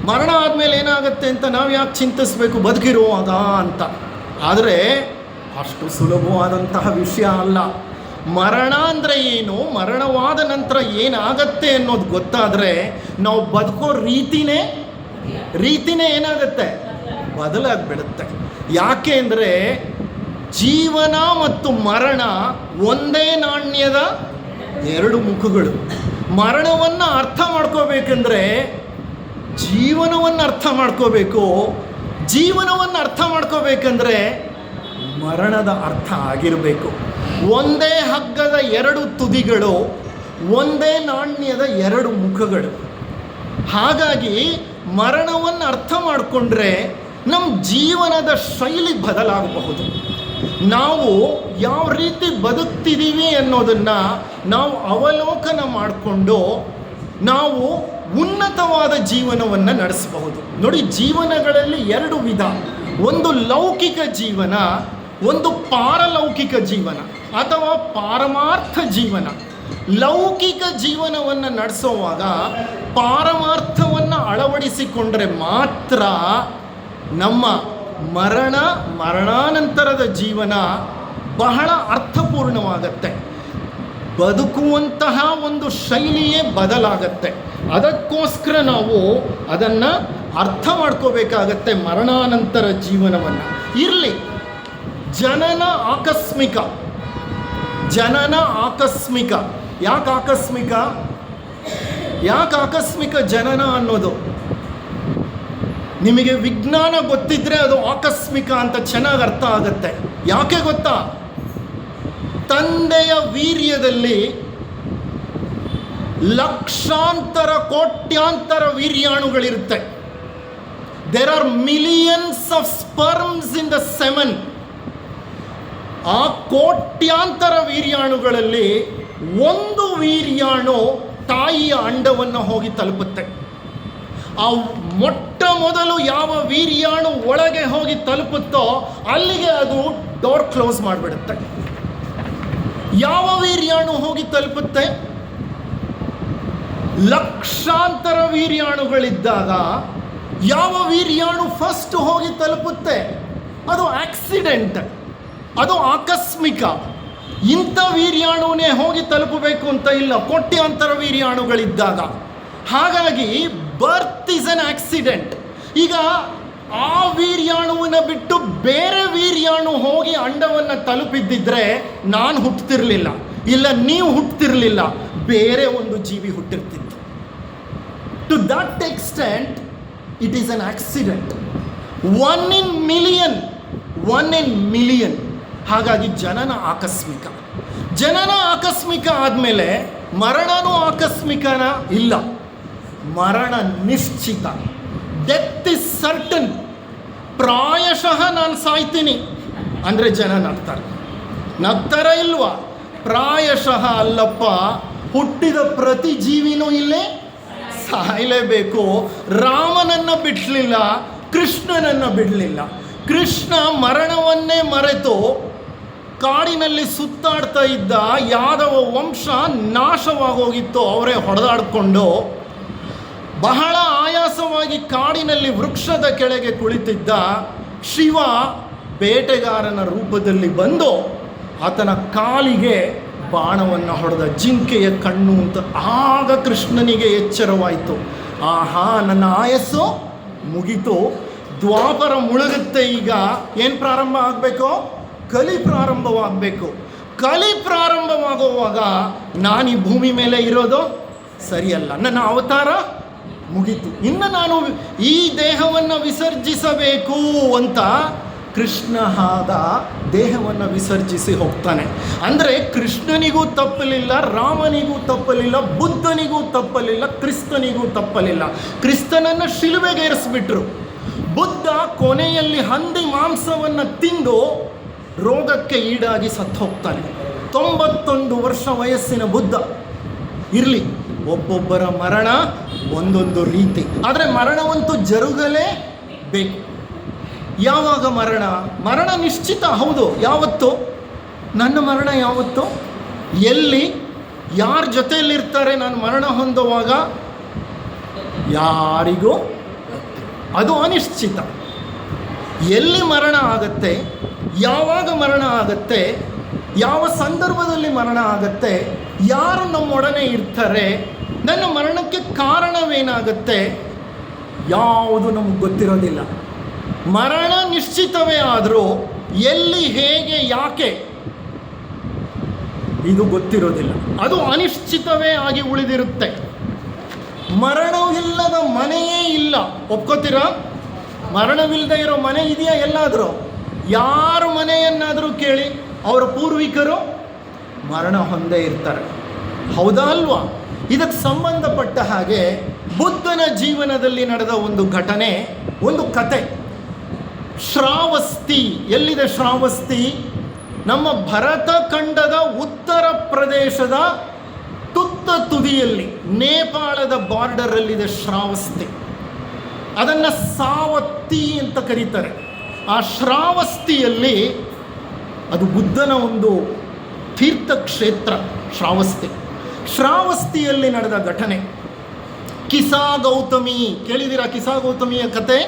ಮರಣ ಆದಮೇಲೆ ಏನಾಗುತ್ತೆ ಅಂತ ನಾವು ಯಾಕೆ ಚಿಂತಿಸಬೇಕು ಬದುಕಿರುವಾಗ ಅಂತ. ಆದರೆ ಅಷ್ಟು ಸುಲಭವಾದಂತಹ ವಿಷಯ ಅಲ್ಲ. ಮರಣ ಅಂದರೆ ಏನು, ಮರಣವಾದ ನಂತರ ಏನಾಗತ್ತೆ ಅನ್ನೋದು ಗೊತ್ತಾದರೆ ನಾವು ಬದುಕೋ ರೀತಿನೇ ಏನಾಗುತ್ತೆ, ಬದಲಾಗಿಬಿಡುತ್ತೆ. ಯಾಕೆ ಅಂದರೆ ಜೀವನ ಮತ್ತು ಮರಣ ಒಂದೇ ನಾಣ್ಯದ ಎರಡು ಮುಖಗಳು. ಮರಣವನ್ನು ಅರ್ಥ ಮಾಡ್ಕೋಬೇಕಂದ್ರೆ ಜೀವನವನ್ನು ಅರ್ಥ ಮಾಡ್ಕೋಬೇಕು, ಜೀವನವನ್ನು ಅರ್ಥ ಮಾಡ್ಕೋಬೇಕಂದ್ರೆ ಮರಣದ ಅರ್ಥ ಆಗಿರಬೇಕು. ಒಂದೇ ಹಗ್ಗದ ಎರಡು ತುದಿಗಳು, ಒಂದೇ ನಾಣ್ಯದ ಎರಡು ಮುಖಗಳು. ಹಾಗಾಗಿ ಮರಣವನ್ನು ಅರ್ಥ ಮಾಡಿಕೊಂಡ್ರೆ ನಮ್ಮ ಜೀವನದ ಶೈಲಿ ಬದಲಾಗಬಹುದು. ನಾವು ಯಾವ ರೀತಿ ಬದುಕ್ತಿದ್ದೀವಿ ಅನ್ನೋದನ್ನು ನಾವು ಅವಲೋಕನ ಮಾಡಿಕೊಂಡು ನಾವು ಉನ್ನತವಾದ ಜೀವನವನ್ನು ನಡೆಸಬಹುದು. ನೋಡಿ, ಜೀವನಗಳಲ್ಲಿ ಎರಡು ವಿಧ, ಒಂದು ಲೌಕಿಕ ಜೀವನ, ಒಂದು ಪಾರಲೌಕಿಕ ಜೀವನ ಅಥವಾ ಪಾರಮಾರ್ಥ ಜೀವನ. ಲೌಕಿಕ ಜೀವನವನ್ನು ನಡೆಸೋವಾಗ ಪಾರಮಾರ್ಥವನ್ನು ಅಳವಡಿಸಿಕೊಂಡ್ರೆ ಮಾತ್ರ ನಮ್ಮ ಮರಣಾನಂತರದ ಜೀವನ ಬಹಳ ಅರ್ಥಪೂರ್ಣವಾಗತ್ತೆ. ಬದುಕುವಂತಹ ಒಂದು ಶೈಲಿಯೇ ಬದಲಾಗತ್ತೆ. ಅದಕ್ಕೋಸ್ಕರ ನಾವು ಅದನ್ನು ಅರ್ಥ ಮಾಡ್ಕೋಬೇಕಾಗತ್ತೆ, ಮರಣಾನಂತರ ಜೀವನವನ್ನು. ಇರಲಿ, ಜನನ ಆಕಸ್ಮಿಕ. ಯಾಕೆ ಆಕಸ್ಮಿಕ ಜನನ ಅನ್ನೋದು? ನಿಮಗೆ ವಿಜ್ಞಾನ ಗೊತ್ತಿದ್ರೆ ಅದು ಆಕಸ್ಮಿಕ ಅಂತ ಚೆನ್ನಾಗಿ ಅರ್ಥ ಆಗುತ್ತೆ. ಯಾಕೆ ಗೊತ್ತಾ? ತಂದೆಯ ವೀರ್ಯದಲ್ಲಿ ಲಕ್ಷಾಂತರ ಕೋಟ್ಯಾಂತರ ವೀರ್ಯಾಣುಗಳಿರುತ್ತೆ. There are millions of sperms in the ಸೆಮನ್. ಆ ಕೋಟ್ಯಾಂತರ ವೀರ್ಯಾಣುಗಳಲ್ಲಿ ಒಂದು ವೀರ್ಯಾಣು ತಾಯಿಯ ಅಂಡವನ್ನು ಹೋಗಿ ತಲುಪುತ್ತೆ. ಆ ಮೊಟ್ಟ ಮೊದಲು ಯಾವ ವೀರ್ಯಾಣು ಒಳಗೆ ಹೋಗಿ ತಲುಪುತ್ತೋ ಅಲ್ಲಿಗೆ ಅದು ಡೋರ್ ಕ್ಲೋಸ್ ಮಾಡಿಬಿಡುತ್ತೆ. ಯಾವ ವೀರ್ಯಾಣು ಹೋಗಿ ತಲುಪುತ್ತೆ? ಲಕ್ಷಾಂತರ ವೀರ್ಯಾಣುಗಳಿದ್ದಾಗ ಯಾವ ವೀರ್ಯಾಣು ಫಸ್ಟ್ ಹೋಗಿ ತಲುಪುತ್ತೆ? ಅದು ಆಕ್ಸಿಡೆಂಟ್, ಅದು ಆಕಸ್ಮಿಕ. ಇಂಥ ವೀರ್ಯಾಣುನೇ ಹೋಗಿ ತಲುಪಬೇಕು ಅಂತ ಇಲ್ಲ, ಕೋಟ್ಯಾಂತರ ವೀರ್ಯಾಣುಗಳಿದ್ದಾಗ. ಹಾಗಾಗಿ ಬರ್ತ್ ಇಸ್ ಅನ್ ಆಕ್ಸಿಡೆಂಟ್. ಈಗ ಆ ವೀರ್ಯಾಣುವಿನ ಬಿಟ್ಟು ಬೇರೆ ವೀರ್ಯಾಣು ಹೋಗಿ ಅಂಡವನ್ನು ತಲುಪಿದ್ದಿದ್ರೆ ನಾನು ಹುಟ್ಟುತ್ತಿರಲಿಲ್ಲ, ಇಲ್ಲ ನೀವು ಹುಟ್ಟುತ್ತಿರಲಿಲ್ಲ, ಬೇರೆ ಒಂದು ಜೀವಿ ಹುಟ್ಟಿರ್ತಿತ್ತು. To that extent it is an accident. One in million. ಹಾಗಾಗಿ ಜನನ ಆಕಸ್ಮಿಕ ಆದಮೇಲೆ ಮರಣನೂ ಆಕಸ್ಮಿಕನ ಇಲ್ಲ, ಮರಣ ನಿಶ್ಚಿತ. Death is certain. ಪ್ರಾಯಶಃ ನಾನು ಸಾಯ್ತೀನಿ ಅಂದರೆ ಜನ ನಗ್ತಾರ ಇಲ್ವಾ? ಪ್ರಾಯಶಃ ಅಲ್ಲಪ್ಪ, ಹುಟ್ಟಿದ ಪ್ರತಿ ಜೀವಿನೂ ಇಲ್ಲೇ ಸಾಯಲೇಬೇಕು. ರಾಮನನ್ನು ಬಿಡಲಿಲ್ಲ, ಕೃಷ್ಣನನ್ನು ಬಿಡಲಿಲ್ಲ. ಕೃಷ್ಣ ಮರಣವನ್ನೇ ಮರೆತು ಕಾಡಿನಲ್ಲಿ ಸುತ್ತಾಡ್ತಾ ಇದ್ದ. ಯಾದವ ವಂಶ ನಾಶವಾಗೋಗಿತ್ತು, ಅವರೇ ಹೊಡೆದಾಡಿಕೊಂಡು. ಬಹಳ ಆಯಾಸವಾಗಿ ಕಾಡಿನಲ್ಲಿ ವೃಕ್ಷದ ಕೆಳಗೆ ಕುಳಿತಿದ್ದ ಶಿವ ಬೇಟೆಗಾರನ ರೂಪದಲ್ಲಿ ಬಂದು ಆತನ ಕಾಲಿಗೆ ಬಾಣವನ್ನು ಹೊಡೆದ. ಜಿಂಕೆಯ ಕಣ್ಣು ಅಂತ. ಆಗ ಕೃಷ್ಣನಿಗೆ ಎಚ್ಚರವಾಯಿತು, ಆಹಾ, ನನ್ನ ಆಯಸ್ಸು ಮುಗಿತು, ದ್ವಾಪರ ಮುಳುಗುತ್ತೆ. ಈಗ ಏನು ಪ್ರಾರಂಭ ಆಗಬೇಕು? ಕಲಿ ಪ್ರಾರಂಭವಾಗಬೇಕು. ಕಲಿ ಪ್ರಾರಂಭವಾಗುವಾಗ ನಾನು ಈ ಭೂಮಿ ಮೇಲೆ ಇರೋದು ಸರಿಯಲ್ಲ, ನನ್ನ ಅವತಾರ ಮುಗೀತು, ಇನ್ನು ನಾನು ಈ ದೇಹವನ್ನು ವಿಸರ್ಜಿಸಬೇಕು ಅಂತ ಕೃಷ್ಣ ಆದ ದೇಹವನ್ನು ವಿಸರ್ಜಿಸಿ ಹೋಗ್ತಾನೆ. ಅಂದರೆ ಕೃಷ್ಣನಿಗೂ ತಪ್ಪಲಿಲ್ಲ, ರಾಮನಿಗೂ ತಪ್ಪಲಿಲ್ಲ, ಬುದ್ಧನಿಗೂ ತಪ್ಪಲಿಲ್ಲ, ಕ್ರಿಸ್ತನಿಗೂ ತಪ್ಪಲಿಲ್ಲ. ಕ್ರಿಸ್ತನನ್ನು ಶಿಲುಬೆಗೇರಿಸ್ಬಿಟ್ರು. ಬುದ್ಧ ಕೊನೆಯಲ್ಲಿ ಹಂದಿ ಮಾಂಸವನ್ನು ತಿಂದು ರೋಗಕ್ಕೆ ಈಡಾಗಿ ಸತ್ತು ಹೋಗ್ತಾನೆ. 91 ವರ್ಷ ವಯಸ್ಸಿನ ಬುದ್ಧ. ಇರಲಿ, ಒಬ್ಬೊಬ್ಬರ ಮರಣ ಒಂದೊಂದು ರೀತಿ, ಆದರೆ ಮರಣವಂತೂ ಜರುಗಲೇ ಬೇಕು. ಯಾವಾಗ ಮರಣ ನಿಶ್ಚಿತ, ಹೌದು. ಯಾವತ್ತು ನನ್ನ ಮರಣ? ಯಾವತ್ತು, ಎಲ್ಲಿ, ಯಾರ ಜೊತೆಯಲ್ಲಿರ್ತಾರೆ ನಾನು ಮರಣ ಹೊಂದುವಾಗ? ಯಾರಿಗೂ ಅದು ಅನಿಶ್ಚಿತ. ಎಲ್ಲಿ ಮರಣ ಆಗತ್ತೆ, ಯಾವಾಗ ಮರಣ ಆಗತ್ತೆ, ಯಾವ ಸಂದರ್ಭದಲ್ಲಿ ಮರಣ ಆಗತ್ತೆ, ಯಾರು ನಮ್ಮೊಡನೆ ಇರ್ತಾರೆ, ನನ್ನ ಮರಣಕ್ಕೆ ಕಾರಣವೇನಾಗತ್ತೆ, ಯಾವುದು ನಮಗೆ ಗೊತ್ತಿರೋದಿಲ್ಲ. ಮರಣ ನಿಶ್ಚಿತವೇ ಆದರೂ ಎಲ್ಲಿ, ಹೇಗೆ, ಯಾಕೆ ಇದು ಗೊತ್ತಿರೋದಿಲ್ಲ. ಅದು ಅನಿಶ್ಚಿತವೇ ಆಗಿ ಉಳಿದಿರುತ್ತೆ. ಮರಣವಿಲ್ಲದ ಮನೆಯೇ ಇಲ್ಲ, ಒಪ್ಕೋತೀರಾ? ಮರಣವಿಲ್ಲದೆ ಇರೋ ಮನೆ ಇದೆಯಾ ಎಲ್ಲಾದರೂ? ಯಾರ ಮನೆಯನ್ನಾದರೂ ಕೇಳಿ, ಅವರ ಪೂರ್ವಿಕರು ಮರಣ ಹೊಂದೇ ಇರ್ತಾರೆ. ಹೌದಾ ಅಲ್ವಾ? ಇದಕ್ಕೆ ಸಂಬಂಧಪಟ್ಟ ಹಾಗೆ ಬುದ್ಧನ ಜೀವನದಲ್ಲಿ ನಡೆದ ಒಂದು ಘಟನೆ, ಒಂದು ಕತೆ. ಶ್ರಾವಸ್ತಿ. ಎಲ್ಲಿದೆ ಶ್ರಾವಸ್ತಿ? ನಮ್ಮ ಭರತ ಖಂಡದ ಉತ್ತರ ಪ್ರದೇಶದ ತುತ್ತ ತುದಿಯಲ್ಲಿ, ನೇಪಾಳದ ಬಾರ್ಡರಲ್ಲಿದೆ ಶ್ರಾವಸ್ತಿ. ಅದನ್ನು ಸಾವತ್ತಿ ಅಂತ ಕರೀತಾರೆ. ಆ ಶ್ರಾವಸ್ತಿಯಲ್ಲಿ, ಅದು ಬುದ್ಧನ ಒಂದು ತೀರ್ಥಕ್ಷೇತ್ರ ಶ್ರಾವಸ್ತಿ. ಶ್ರಾವಸ್ತಿಯಲ್ಲಿ ನಡೆದ ಘಟನೆ ಕಿಸಾ ಗೌತಮಿ. ಕೇಳಿದಿರಾ ಕಿಸಾ ಗೌತಮಿಯ ಕತೆ?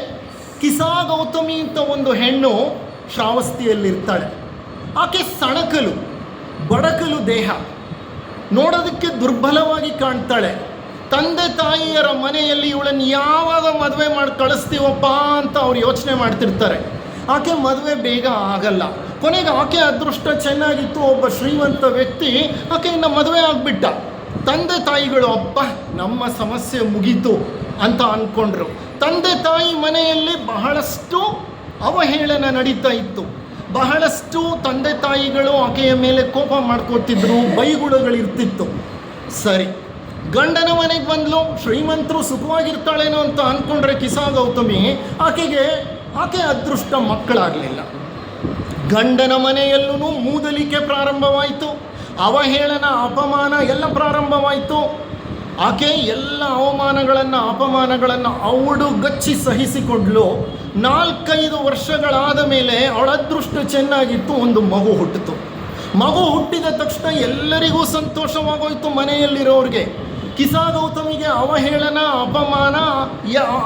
ಕಿಸಾ ಗೌತಮಿ ಅಂತ ಒಂದು ಹೆಣ್ಣು ಶ್ರಾವಸ್ತಿಯಲ್ಲಿರ್ತಾಳೆ. ಆಕೆ ಸಣಕಲು, ಬಡಕಲು ದೇಹ, ನೋಡೋದಕ್ಕೆ ದುರ್ಬಲವಾಗಿ ಕಾಣ್ತಾಳೆ. ತಂದೆ ತಾಯಿಯರ ಮನೆಯಲ್ಲಿ ಇವಳನ್ನು ಯಾವಾಗ ಮದುವೆ ಮಾಡಿ ಕಳಿಸ್ತೀವಪ್ಪ ಅಂತ ಅವ್ರು ಯೋಚನೆ ಮಾಡ್ತಿರ್ತಾರೆ. ಆಕೆ ಮದುವೆ ಬೇಗ ಆಗಲ್ಲ. ಕೊನೆಗೆ ಆಕೆ ಅದೃಷ್ಟ ಚೆನ್ನಾಗಿತ್ತು, ಒಬ್ಬ ಶ್ರೀಮಂತ ವ್ಯಕ್ತಿ ಆಕೆಯನ್ನು ಮದುವೆ ಆಗಿಬಿಟ್ಟ. ತಂದೆ ತಾಯಿಗಳು ಅಪ್ಪ ನಮ್ಮ ಸಮಸ್ಯೆ ಮುಗೀತು ಅಂತ ಅಂದ್ಕೊಂಡ್ರು. ತಂದೆ ತಾಯಿ ಮನೆಯಲ್ಲಿ ಬಹಳಷ್ಟು ಅವಹೇಳನ ನಡೀತಾ ಇತ್ತು. ಬಹಳಷ್ಟು ತಂದೆ ತಾಯಿಗಳು ಆಕೆಯ ಮೇಲೆ ಕೋಪ ಮಾಡ್ಕೋತಿದ್ರು, ಬೈಗುಳಗಳಿರ್ತಿತ್ತು. ಸರಿ, ಗಂಡನ ಮನೆಗೆ ಬಂದ್ಲು. ಶ್ರೀಮಂತರು ಸುಖವಾಗಿರ್ತಾಳೇನೋ ಅಂತ ಅಂದ್ಕೊಂಡ್ರೆ ಕಿಸಾ ಗೌತಮಿ, ಆಕೆ ಅದೃಷ್ಟ ಮಕ್ಕಳಾಗಲಿಲ್ಲ. ಗಂಡನ ಮನೆಯಲ್ಲೂ ಮೂದಲಿಕೆ ಪ್ರಾರಂಭವಾಯಿತು, ಅವಹೇಳನ, ಅಪಮಾನ ಎಲ್ಲ ಪ್ರಾರಂಭವಾಯಿತು. ಆಕೆ ಎಲ್ಲ ಅಪಮಾನಗಳನ್ನು ಅವಳು ಗಚ್ಚಿ ಸಹಿಸಿಕೊಂಡ್ಲು. 4-5 ವರ್ಷಗಳಾದ ಮೇಲೆ ಅವಳ ಅದೃಷ್ಟ ಚೆನ್ನಾಗಿತ್ತು, ಒಂದು ಮಗು ಹುಟ್ಟಿತು. ಮಗು ಹುಟ್ಟಿದ ತಕ್ಷಣ ಎಲ್ಲರಿಗೂ ಸಂತೋಷವಾಗೋಯ್ತು ಮನೆಯಲ್ಲಿರೋರಿಗೆ. ಕಿಸಾ ಗೌತಮಿಗೆ ಅವಹೇಳನ, ಅಪಮಾನ,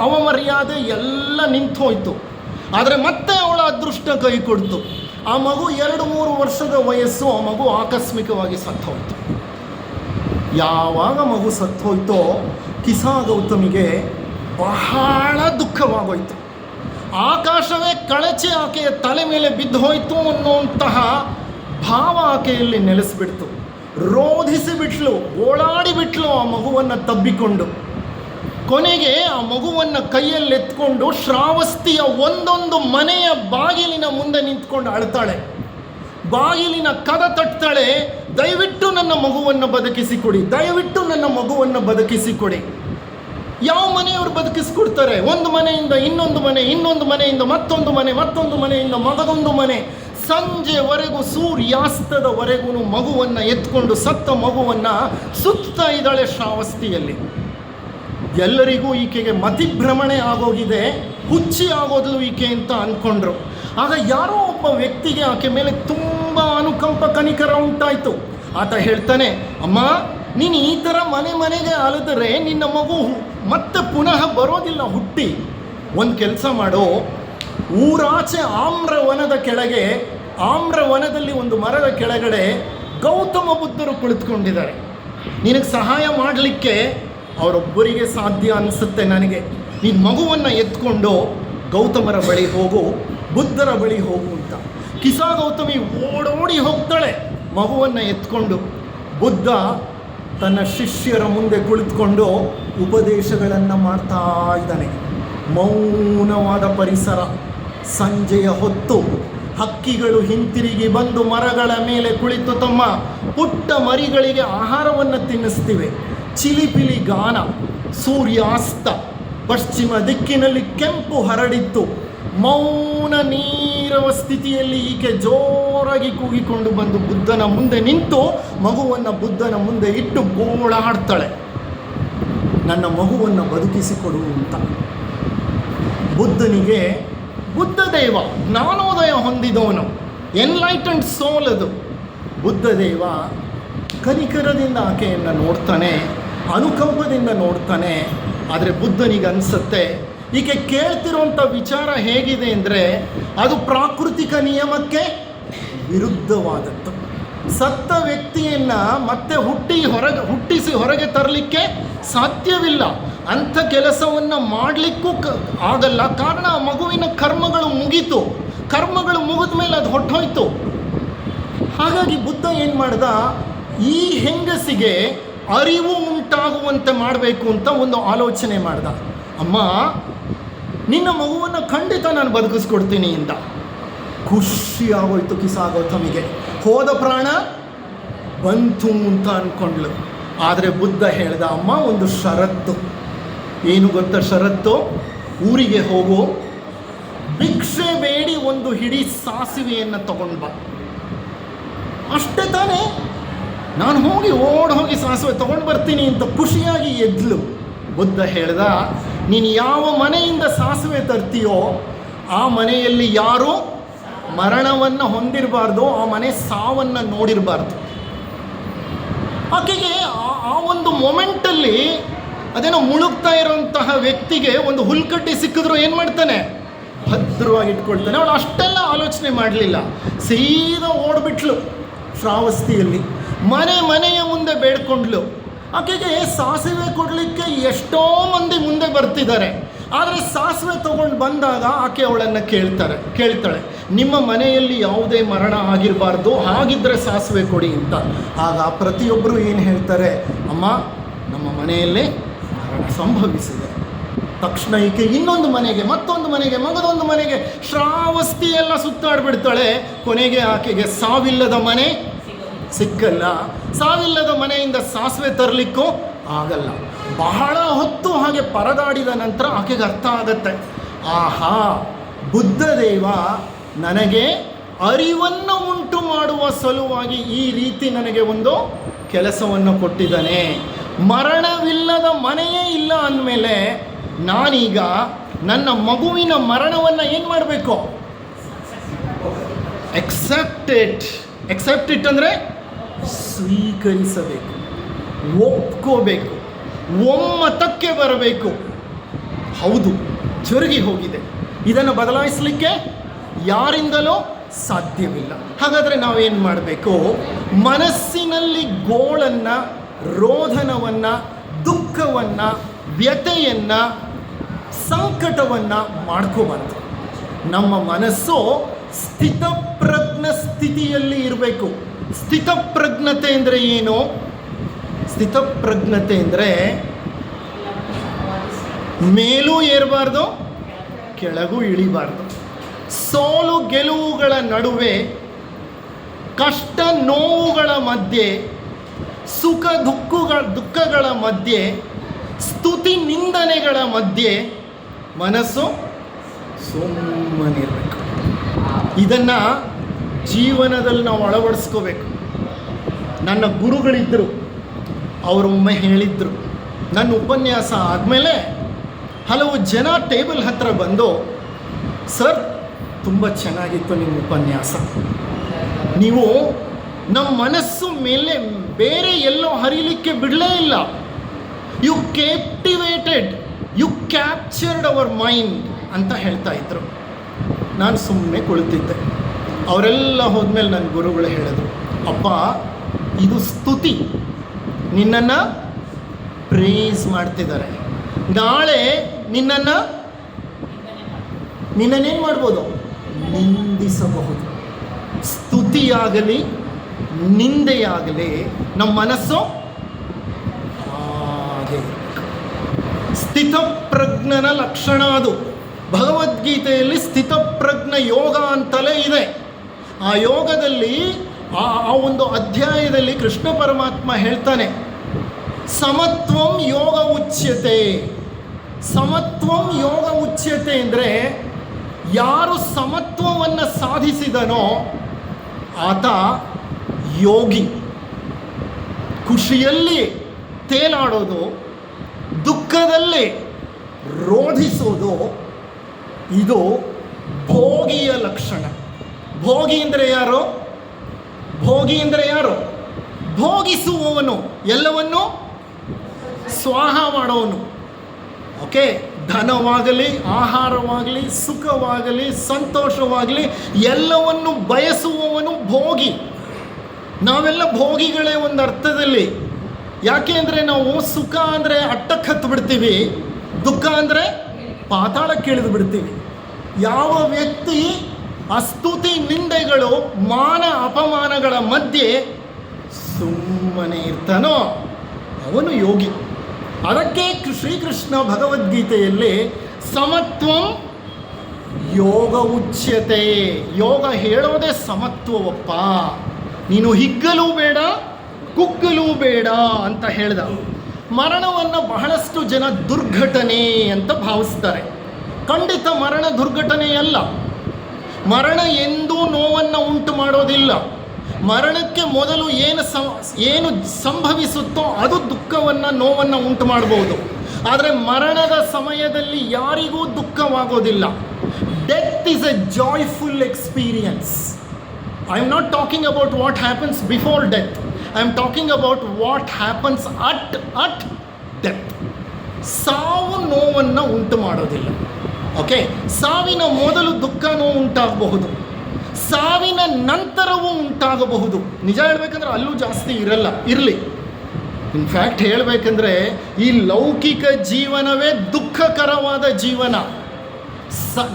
ಅವಮರ್ಯಾದೆ ಎಲ್ಲ ನಿಂತೋಯ್ತು. ಆದರೆ ಮತ್ತೆ ಅವಳ ಅದೃಷ್ಟ ಕೈ ಕೊಡ್ತು. ಆ ಮಗು 2-3 ವರ್ಷದ ವಯಸ್ಸು. ಆ ಮಗು ಆಕಸ್ಮಿಕವಾಗಿ ಸತ್ತೋಯ್ತು. ಯಾವಾಗ ಮಗು ಸತ್ತೋಯ್ತೋ ಕಿಸಾ ಗೌತಮಿಗೆ ಬಹಳ ದುಃಖವಾಗೋಯ್ತು. ಆಕಾಶವೇ ಕಳಚಿ ಆಕೆಯ ತಲೆ ಮೇಲೆ ಬಿದ್ದು ಹೋಯಿತು ಅನ್ನುವಂತಹ ಭಾವ ಆಕೆಯಲ್ಲಿ ನೆಲೆಸಿಬಿಡ್ತು. ರೋಧಿಸಿಬಿಟ್ಲು, ಓಡಾಡಿಬಿಟ್ಲು ಆ ಮಗುವನ್ನು ತಬ್ಬಿಕೊಂಡು. ಕೊನೆಗೆ ಆ ಮಗುವನ್ನು ಕೈಯಲ್ಲೆತ್ಕೊಂಡು ಶ್ರಾವಸ್ತಿಯ ಒಂದೊಂದು ಮನೆಯ ಬಾಗಿಲಿನ ಮುಂದೆ ನಿಂತ್ಕೊಂಡು ಅಳ್ತಾಳೆ. ಬಾಗಿಲಿನ ಕದ ತಟ್ತಾಳೆ, ದಯವಿಟ್ಟು ನನ್ನ ಮಗುವನ್ನು ಬದುಕಿಸಿಕೊಡಿ, ದಯವಿಟ್ಟು ನನ್ನ ಮಗುವನ್ನು ಬದುಕಿಸಿಕೊಡಿ. ಯಾವ ಮನೆಯವರು ಬದುಕಿಸ್ಕೊಡ್ತಾರೆ? ಒಂದು ಮನೆಯಿಂದ ಇನ್ನೊಂದು ಮನೆ, ಇನ್ನೊಂದು ಮನೆಯಿಂದ ಮತ್ತೊಂದು ಮನೆ, ಮತ್ತೊಂದು ಮನೆಯಿಂದ ಮಗದೊಂದು ಮನೆ. ಸಂಜೆವರೆಗೂ, ಸೂರ್ಯಾಸ್ತದವರೆಗೂ ಮಗುವನ್ನು ಎತ್ಕೊಂಡು, ಸತ್ತ ಮಗುವನ್ನು ಸುತ್ತಾ ಇದ್ದಾಳೆ ಶ್ರಾವಸ್ತಿಯಲ್ಲಿ. ಎಲ್ಲರಿಗೂ ಈಕೆಗೆ ಮತಿಭ್ರಮಣೆ ಆಗೋಗಿದೆ, ಹುಚ್ಚಿ ಆಗೋದ್ಲು ಈಕೆ ಅಂತ ಅಂದ್ಕೊಂಡ್ರು. ಆಗ ಯಾರೋ ಒಬ್ಬ ವ್ಯಕ್ತಿಗೆ ಆಕೆ ಮೇಲೆ ತುಂಬ ಅನುಕಂಪ, ಕನಿಕರ ಉಂಟಾಯಿತು. ಆತ ಹೇಳ್ತಾನೆ, ಅಮ್ಮ, ನೀನು ಈ ಥರ ಮನೆಗೆ ಅಲೆದರೆ ನಿನ್ನ ಮಗು ಮತ್ತೆ ಪುನಃ ಬರೋದಿಲ್ಲ ಹುಟ್ಟಿ. ಒಂದು ಕೆಲಸ ಮಾಡೋ, ಊರಾಚೆ ಆಮ್ರವನದ ಕೆಳಗೆ, ಆಮ್ರವನದಲ್ಲಿ ಒಂದು ಮರದ ಕೆಳಗಡೆ ಗೌತಮ ಬುದ್ಧರು ಕುಳಿತುಕೊಂಡಿದ್ದಾರೆ. ನಿನಗೆ ಸಹಾಯ ಮಾಡಲಿಕ್ಕೆ ಅವರೊಬ್ಬರಿಗೆ ಸಾಧ್ಯ ಅನಿಸುತ್ತೆ ನನಗೆ. ನೀನು ಮಗುವನ್ನು ಎತ್ಕೊಂಡು ಗೌತಮರ ಬಳಿ ಹೋಗು, ಬುದ್ಧರ ಬಳಿ ಹೋಗು ಅಂತ. ಕಿಸಾ ಗೌತಮಿ ಓಡೋಡಿ ಹೋಗ್ತಾಳೆ ಮಗುವನ್ನು ಎತ್ಕೊಂಡು. ಬುದ್ಧ ತನ್ನ ಶಿಷ್ಯರ ಮುಂದೆ ಕುಳಿತುಕೊಂಡು ಉಪದೇಶಗಳನ್ನು ಮಾಡ್ತಾ ಇದ್ದಾನೆ. ಮೌನವಾದ ಪರಿಸರ, ಸಂಜೆಯ ಹೊತ್ತು ಹಕ್ಕಿಗಳು ಹಿಂತಿರುಗಿ ಬಂದು ಮರಗಳ ಮೇಲೆ ಕುಳಿತು ತಮ್ಮ ಪುಟ್ಟ ಮರಿಗಳಿಗೆ ಆಹಾರವನ್ನು ತಿನ್ನಿಸ್ತಿವೆ. ಚಿಲಿಪಿಲಿ ಗಾನ, ಸೂರ್ಯಾಸ್ತ, ಪಶ್ಚಿಮ ದಿಕ್ಕಿನಲ್ಲಿ ಕೆಂಪು ಹರಡಿತ್ತು. ಮೌನ ನೀರವ ಸ್ಥಿತಿಯಲ್ಲಿ ಈಕೆ ಜೋರಾಗಿ ಕೂಗಿಕೊಂಡು ಬಂದು ಬುದ್ಧನ ಮುಂದೆ ನಿಂತು ಮಗುವನ್ನು ಬುದ್ಧನ ಮುಂದೆ ಇಟ್ಟು ಗೋಳಾಡ್ತಾಳೆ, ನನ್ನ ಮಗುವನ್ನು ಬದುಕಿಸಿಕೊಡು ಅಂತ. ಬುದ್ಧನಿಗೆ, ಬುದ್ಧದೇವ ಜ್ಞಾನೋದಯ ಹೊಂದಿದವನು, ಎನ್ಲೈಟೆಂಡ್ ಸೋಲ್ ಅದು. ಬುದ್ಧದೇವ ಕನಿಕರದಿಂದ ಆಕೆಯನ್ನು ನೋಡ್ತಾನೆ, ಅನುಕಂಪದಿಂದ ನೋಡ್ತಾನೆ. ಆದರೆ ಬುದ್ಧನಿಗೆ ಅನಿಸುತ್ತೆ ಈಕೆ ಕೇಳ್ತಿರುವಂಥ ವಿಚಾರ ಹೇಗಿದೆ ಅಂದರೆ ಅದು ಪ್ರಾಕೃತಿಕ ನಿಯಮಕ್ಕೆ ವಿರುದ್ಧವಾದದ್ದು. ಸತ್ತ ವ್ಯಕ್ತಿಯನ್ನು ಮತ್ತೆ ಹುಟ್ಟಿಸಿ ಹೊರಗೆ ತರಲಿಕ್ಕೆ ಸಾಧ್ಯವಿಲ್ಲ. ಅಂಥ ಕೆಲಸವನ್ನು ಮಾಡಲಿಕ್ಕೂ ಆಗಲ್ಲ. ಕಾರಣ ಆ ಮಗುವಿನ ಕರ್ಮಗಳು ಮುಗೀತು. ಕರ್ಮಗಳು ಮುಗಿದ ಮೇಲೆ ಅದು ಹೊಟ್ಟೋಯ್ತು. ಹಾಗಾಗಿ ಬುದ್ಧ ಏನು ಮಾಡ್ದ, ಈ ಹೆಂಗಸಿಗೆ ಅರಿವು ಉಂಟಾಗುವಂತೆ ಮಾಡಬೇಕು ಅಂತ ಒಂದು ಆಲೋಚನೆ ಮಾಡ್ದ. ಅಮ್ಮ, ನಿನ್ನ ಮಗುವನ್ನು ಖಂಡಿತ ನಾನು ಬದುಕಿಸ್ಕೊಡ್ತೀನಿ ಅಂತ. ಖುಷಿ ಆಗೋಯ್ತು ಕಿಸಾಗೌತಮಿಗೆ. ಹೋದ ಪ್ರಾಣ ಬಂತು ಅಂತ ಅಂದ್ಕೊಂಡ್ಳು. ಆದರೆ ಬುದ್ಧ ಹೇಳ್ದ, ಅಮ್ಮ ಒಂದು ಷರತ್ತು. ಏನು ಗೊತ್ತಾ ಷರತ್ತು? ಊರಿಗೆ ಹೋಗು, ಭಿಕ್ಷೆ ಬೇಡಿ ಒಂದು ಹಿಡಿ ಸಾಸಿವೆಯನ್ನು ತಗೊಂಡು ಬಾ. ಅಷ್ಟೇ ತಾನೇ? ನಾನು ಹೋಗಿ ಸಾಸಿವೆ ತಗೊಂಡು ಬರ್ತೀನಿ ಅಂತ ಖುಷಿಯಾಗಿ ಎದ್ಲು. ಬುದ್ಧ ಹೇಳ್ದ, ನೀನು ಯಾವ ಮನೆಯಿಂದ ಸಾಸಿವೆ ತರ್ತೀಯೋ ಆ ಮನೆಯಲ್ಲಿ ಯಾರೂ ಮರಣವನ್ನು ಹೊಂದಿರಬಾರ್ದು, ಆ ಮನೆ ಸಾವನ್ನು ನೋಡಿರಬಾರ್ದು. ಆಕೆಗೆ ಆ ಒಂದು ಮೊಮೆಂಟಲ್ಲಿ ಅದೇನೋ ಮುಳುಗ್ತಾ ಇರೋಂತಹ ವ್ಯಕ್ತಿಗೆ ಒಂದು ಹುಲ್ಕಡ್ಡಿ ಸಿಕ್ಕಿದ್ರು ಏನು ಮಾಡ್ತಾನೆ? ಭದ್ರವಾಗಿ ಇಟ್ಕೊಳ್ತಾನೆ. ಅವಳು ಅಷ್ಟೆಲ್ಲ ಆಲೋಚನೆ ಮಾಡಲಿಲ್ಲ, ಸೀದಾ ಓಡ್ಬಿಟ್ಲು. ಶ್ರಾವಸ್ತಿಯಲ್ಲಿ ಮನೆಯ ಮುಂದೆ ಬೇಡ್ಕೊಂಡ್ಲು. ಆಕೆಗೆ ಸಾಸಿವೆ ಕೊಡಲಿಕ್ಕೆ ಎಷ್ಟೋ ಮಂದಿ ಮುಂದೆ ಬರ್ತಿದ್ದಾರೆ. ಆದರೆ ಸಾಸಿವೆ ತಗೊಂಡು ಬಂದಾಗ ಆಕೆ ಅವಳನ್ನು ಕೇಳ್ತಾಳೆ, ನಿಮ್ಮ ಮನೆಯಲ್ಲಿ ಯಾವುದೇ ಮರಣ ಆಗಿರಬಾರ್ದು, ಹಾಗಿದ್ದರೆ ಸಾಸಿವೆ ಕೊಡಿ ಅಂತ. ಆಗ ಪ್ರತಿಯೊಬ್ಬರು ಏನು ಹೇಳ್ತಾರೆ, ಅಮ್ಮ ನಮ್ಮ ಮನೆಯಲ್ಲೇ ಮರಣ ಸಂಭವಿಸಿದೆ. ತಕ್ಷಣ ಈಕೆ ಇನ್ನೊಂದು ಮನೆಗೆ, ಮತ್ತೊಂದು ಮನೆಗೆ, ಮಗದೊಂದು ಮನೆಗೆ, ಶ್ರಾವಸ್ತಿ ಎಲ್ಲ ಸುತ್ತಾಡ್ಬಿಡ್ತಾಳೆ. ಕೊನೆಗೆ ಆಕೆಗೆ ಸಾವಿಲ್ಲದ ಮನೆ ಸಿಕ್ಕಲ್ಲ. ಸಾವಿಲ್ಲದ ಮನೆಯಿಂದ ಸಾಸಿವೆ ತರಲಿಕ್ಕೂ ಆಗಲ್ಲ. ಬಹಳ ಹೊತ್ತು ಹಾಗೆ ಪರದಾಡಿದ ನಂತರ ಆಕೆಗೆ ಅರ್ಥ ಆಗತ್ತೆ, ಆಹಾ, ಬುದ್ಧದೇವ ನನಗೆ ಅರಿವನ್ನು ಉಂಟು ಮಾಡುವ ಸಲುವಾಗಿ ಈ ರೀತಿ ನನಗೆ ಒಂದು ಕೆಲಸವನ್ನು ಕೊಟ್ಟಿದ್ದಾನೆ. ಮರಣವಿಲ್ಲದ ಮನೆಯೇ ಇಲ್ಲ ಅಂದಮೇಲೆ ನಾನೀಗ ನನ್ನ ಮಗುವಿನ ಮರಣವನ್ನು ಏನು ಮಾಡಬೇಕು? ಎಕ್ಸೆಪ್ಟ್ ಇಟ್ ಅಂದರೆ ಸ್ವೀಕರಿಸಬೇಕು, ಒಪ್ಕೋಬೇಕು, ಒಮ್ಮತಕ್ಕೆ ಬರಬೇಕು. ಹೌದು, ಜರುಗಿ ಹೋಗಿದೆ, ಇದನ್ನು ಬದಲಾಯಿಸಲಿಕ್ಕೆ ಯಾರಿಂದಲೂ ಸಾಧ್ಯವಿಲ್ಲ. ಹಾಗಾದರೆ ನಾವೇನು ಮಾಡಬೇಕು? ಮನಸ್ಸಿನಲ್ಲಿ ಗೋಳನ್ನು, ರೋಧನವನ್ನು, ದುಃಖವನ್ನು, ವ್ಯಥೆಯನ್ನು, ಸಂಕಟವನ್ನು ಮಾಡ್ಕೋಬಾರ್ದು. ನಮ್ಮ ಮನಸ್ಸು ಸ್ಥಿತಪ್ರಜ್ಞ ಸ್ಥಿತಿಯಲ್ಲಿ ಇರಬೇಕು. ಸ್ಥಿತಪ್ರಜ್ಞತೆ ಅಂದರೆ ಏನು? ಸ್ಥಿತಪ್ರಜ್ಞತೆ ಅಂದರೆ ಮೇಲೂ ಏರಬಾರ್ದು, ಕೆಳಗೂ ಇಳಿಬಾರ್ದು. ಸೋಲು ಗೆಲುವುಗಳ ನಡುವೆ, ಕಷ್ಟ ನೋವುಗಳ ಮಧ್ಯೆ, ಸುಖ ದುಃಖಗಳ ಮಧ್ಯೆ, ಸ್ತುತಿ ನಿಂದನೆಗಳ ಮಧ್ಯೆ ಮನಸ್ಸು ಸುಮ್ಮನಿರಬೇಕು. ಇದನ್ನು ಜೀವನದಲ್ಲಿ ನಾವು ಅಳವಡಿಸ್ಕೋಬೇಕು. ನನ್ನ ಗುರುಗಳಿದ್ದರು, ಅವರೊಮ್ಮೆ ಹೇಳಿದ್ರು, ನನ್ನ ಉಪನ್ಯಾಸ ಆದಮೇಲೆ ಹಲವು ಜನ ಟೇಬಲ್ ಹತ್ರ ಬಂದು, ಸರ್ ತುಂಬ ಚೆನ್ನಾಗಿತ್ತು ನಿಮ್ಮ ಉಪನ್ಯಾಸ, ನೀವು ನಮ್ಮ ಮನಸ್ಸು ಮೇಲೆ ಬೇರೆ ಎಲ್ಲೋ ಹರಿಲಿಕ್ಕೆ ಬಿಡಲೇ ಇಲ್ಲ, ಯು ಕ್ಯಾಪ್ಚರ್ಡ್ ಅವರ್ ಮೈಂಡ್ ಅಂತ ಹೇಳ್ತಾ ಇದ್ರು. ನಾನು ಸುಮ್ಮನೆ ಕುಳಿತಿದ್ದೆ. ಅವರೆಲ್ಲ ಹೋದ್ಮೇಲೆ ನನ್ನ ಗುರುಗಳು ಹೇಳಿದ್ರು, ಅಪ್ಪ ಇದು ಸ್ತುತಿ, ನಿನ್ನನ್ನು ಪ್ರೇಸ್ ಮಾಡ್ತಿದ್ದಾರೆ. ನಾಳೆ ನಿನ್ನನ್ನೇನು ಮಾಡ್ಬೋದು? ನಿಂದಿಸಬಹುದು. ಸ್ತುತಿಯಾಗಲಿ ನಿಂದೆಯಾಗಲಿ ನಮ್ಮ ಮನಸ್ಸು ಹಾಗೆ. ಸ್ಥಿತಪ್ರಜ್ಞನ ಲಕ್ಷಣ ಅದು. ಭಗವದ್ಗೀತೆಯಲ್ಲಿ ಸ್ಥಿತಪ್ರಜ್ಞ ಯೋಗ ಅಂತಲೇ ಇದೆ. ಆ ಯೋಗದಲ್ಲಿ ಆ ಒಂದು ಅಧ್ಯಾಯದಲ್ಲಿ ಕೃಷ್ಣ ಪರಮಾತ್ಮ ಹೇಳ್ತಾನೆ, ಸಮತ್ವಂ ಯೋಗ ಉಚ್ಯತೆ. ಸಮತ್ವಂ ಯೋಗ ಉಚ್ಯತೆ ಅಂದರೆ ಯಾರು ಸಮತ್ವವನ್ನು ಸಾಧಿಸಿದನೋ ಆತ ಯೋಗಿ. ಖುಷಿಯಲ್ಲಿ ತೇಲಾಡೋದು, ದುಃಖದಲ್ಲಿ ರೋಧಿಸೋದು, ಇದು ಭೋಗಿಯ ಲಕ್ಷಣ. ಭೋಗಿ ಅಂದರೆ ಯಾರು? ಭೋಗಿ ಅಂದರೆ ಯಾರು? ಭೋಗಿಸುವವನು, ಎಲ್ಲವನ್ನು ಸ್ವಾಹ ಮಾಡೋವನು. ಓಕೆ, ಧನವಾಗಲಿ, ಆಹಾರವಾಗಲಿ, ಸುಖವಾಗಲಿ, ಸಂತೋಷವಾಗಲಿ ಎಲ್ಲವನ್ನು ಬಯಸುವವನು ಭೋಗಿ. ನಾವೆಲ್ಲ ಭೋಗಿಗಳೇ ಒಂದು ಅರ್ಥದಲ್ಲಿ. ಯಾಕೆ ಅಂದರೆ ನಾವು ಸುಖ ಅಂದರೆ ಅಟ್ಟಕ್ಕೆ ಹತ್ತು ಬಿಡ್ತೀವಿ, ದುಃಖ ಅಂದರೆ ಪಾತಾಳಕ್ಕೆ ಇಳಿದು ಬಿಡ್ತೀವಿ. ಯಾವ ವ್ಯಕ್ತಿ ಅಸ್ತುತಿ ನಿಂದೆಗಳು ಮಾನ ಅಪಮಾನಗಳ ಮಧ್ಯೆ ಸುಮ್ಮನೆ ಇರ್ತಾನೋ ಅವನು ಯೋಗಿ. ಅದಕ್ಕೆ ಶ್ರೀಕೃಷ್ಣ ಭಗವದ್ಗೀತೆಯಲ್ಲಿ ಸಮತ್ವಂ ಯೋಗ ಉಚ್ಯತೆ. ಯೋಗ ಹೇಳೋದೇ ಸಮತ್ವವಪ್ಪ, ನೀನು ಹಿಗ್ಗಲೂ ಬೇಡ ಕುಗ್ಗಲೂ ಬೇಡ ಅಂತ ಹೇಳ್ದ. ಮರಣವನ್ನು ಬಹಳಷ್ಟು ಜನ ದುರ್ಘಟನೆ ಅಂತ ಭಾವಿಸ್ತಾರೆ. ಖಂಡಿತ ಮರಣ ದುರ್ಘಟನೆಯಲ್ಲ. ಮರಣ ಎಂದೂ ನೋವನ್ನು ಉಂಟು ಮಾಡೋದಿಲ್ಲ. ಮರಣಕ್ಕೆ ಮೊದಲು ಏನು ಸಂಭವಿಸುತ್ತೋ ಅದು ದುಃಖವನ್ನು, ನೋವನ್ನು ಉಂಟು ಮಾಡಬಹುದು. ಆದರೆ ಮರಣದ ಸಮಯದಲ್ಲಿ ಯಾರಿಗೂ ದುಃಖವಾಗೋದಿಲ್ಲ. Death is A joyful experience. I am not talking about what happens before death. I am talking about what happens at death. ಸಾವು ನೋವನ್ನು ಉಂಟು ಮಾಡೋದಿಲ್ಲ. ಓಕೆ, ಸಾವಿನ ಮೊದಲು ದುಃಖ ನೋವು ಉಂಟಾಗಬಹುದು, ಸಾವಿನ ನಂತರವೂ ಉಂಟಾಗಬಹುದು. ನಿಜ ಹೇಳ್ಬೇಕಂದ್ರೆ ಅಲ್ಲೂ ಜಾಸ್ತಿ ಇರಲಿ. ಇನ್ಫ್ಯಾಕ್ಟ್ ಹೇಳಬೇಕಂದ್ರೆ ಈ ಲೌಕಿಕ ಜೀವನವೇ ದುಃಖಕರವಾದ ಜೀವನ.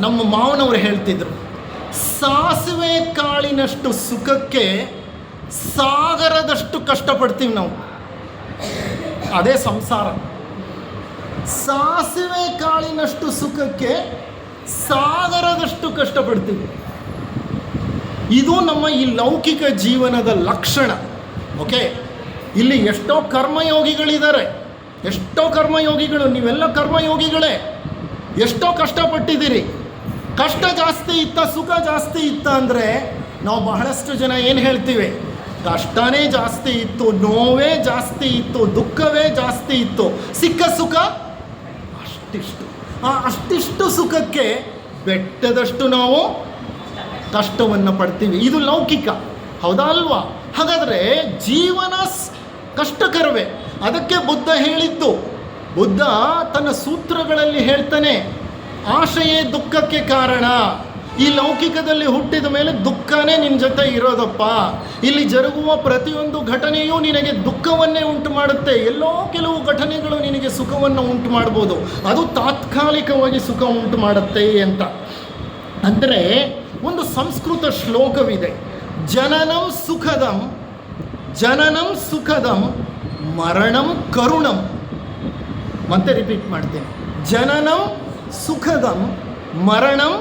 ನಮ್ಮ ಮಾವನವರು ಹೇಳ್ತಿದ್ರು, ಸಾಸಿವೆ ಕಾಳಿನಷ್ಟು ಸುಖಕ್ಕೆ ಸಾಗರದಷ್ಟು ಕಷ್ಟಪಡ್ತೀವಿ ನಾವು. ಅದೇ ಸಂಸಾರ. ಸಾಸಿವೆ ಕಾಳಿನಷ್ಟು ಸುಖಕ್ಕೆ ಸಾಗರದಷ್ಟು ಕಷ್ಟಪಡ್ತೀವಿ. ಇದು ನಮ್ಮ ಈ ಲೌಕಿಕ ಜೀವನದ ಲಕ್ಷಣ. ಓಕೆ, ಇಲ್ಲಿ ಎಷ್ಟೋ ಕರ್ಮಯೋಗಿಗಳಿದ್ದಾರೆ, ಎಷ್ಟೋ ಕರ್ಮಯೋಗಿಗಳು. ನೀವೆಲ್ಲ ಕರ್ಮಯೋಗಿಗಳೇ. ಎಷ್ಟೋ ಕಷ್ಟಪಟ್ಟಿದ್ದೀರಿ. ಕಷ್ಟ ಜಾಸ್ತಿ ಇತ್ತ, ಸುಖ ಜಾಸ್ತಿ ಇತ್ತ ಅಂದರೆ ನಾವು ಬಹಳಷ್ಟು ಜನ ಏನು ಹೇಳ್ತೀವಿ? ಕಷ್ಟನೇ ಜಾಸ್ತಿ ಇತ್ತು, ನೋವೇ ಜಾಸ್ತಿ ಇತ್ತು, ದುಃಖವೇ ಜಾಸ್ತಿ ಇತ್ತು, ಸಿಕ್ಕ ಸುಖ ಅಷ್ಟಿಷ್ಟು. ಆ ಅಷ್ಟಿಷ್ಟು ಸುಖಕ್ಕೆ ಬೆಟ್ಟದಷ್ಟು ನಾವು ಕಷ್ಟವನ್ನು ಪಡ್ತೀವಿ. ಇದು ಲೌಕಿಕ, ಹೌದಾ ಅಲ್ವಾ? ಹಾಗಾದರೆ ಜೀವನ ಕಷ್ಟಕರವೇ. ಅದಕ್ಕೆ ಬುದ್ಧ ಹೇಳಿದ್ದು. ಬುದ್ಧ ತನ್ನ ಸೂತ್ರಗಳಲ್ಲಿ ಹೇಳ್ತಾನೆ, ಆಶೆಯೇ ದುಃಖಕ್ಕೆ ಕಾರಣ. ಈ ಲೌಕಿಕದಲ್ಲಿ ಹುಟ್ಟಿದ ಮೇಲೆ ದುಃಖನೇ ನಿನ್ನ ಜೊತೆ ಇರೋದಪ್ಪ. ಇಲ್ಲಿ ಜರುಗುವ ಪ್ರತಿಯೊಂದು ಘಟನೆಯೂ ನಿನಗೆ ದುಃಖವನ್ನೇ ಉಂಟು ಮಾಡುತ್ತೆ. ಎಲ್ಲೋ ಕೆಲವು ಘಟನೆಗಳು ನಿನಗೆ ಸುಖವನ್ನು ಉಂಟು ಮಾಡ್ಬೋದು, ಅದು ತಾತ್ಕಾಲಿಕವಾಗಿ ಸುಖ ಉಂಟು ಮಾಡುತ್ತೆ ಅಂತ. ಅಂದರೆ ಒಂದು ಸಂಸ್ಕೃತ ಶ್ಲೋಕವಿದೆ, ಜನನಂ ಸುಖದಂ ಮರಣಂ ಕರುಣಂ. ಮತ್ತೆ ರಿಪೀಟ್ ಮಾಡ್ತೇನೆ, ಜನನಂ ಸುಖದಂ ಮರಣಂ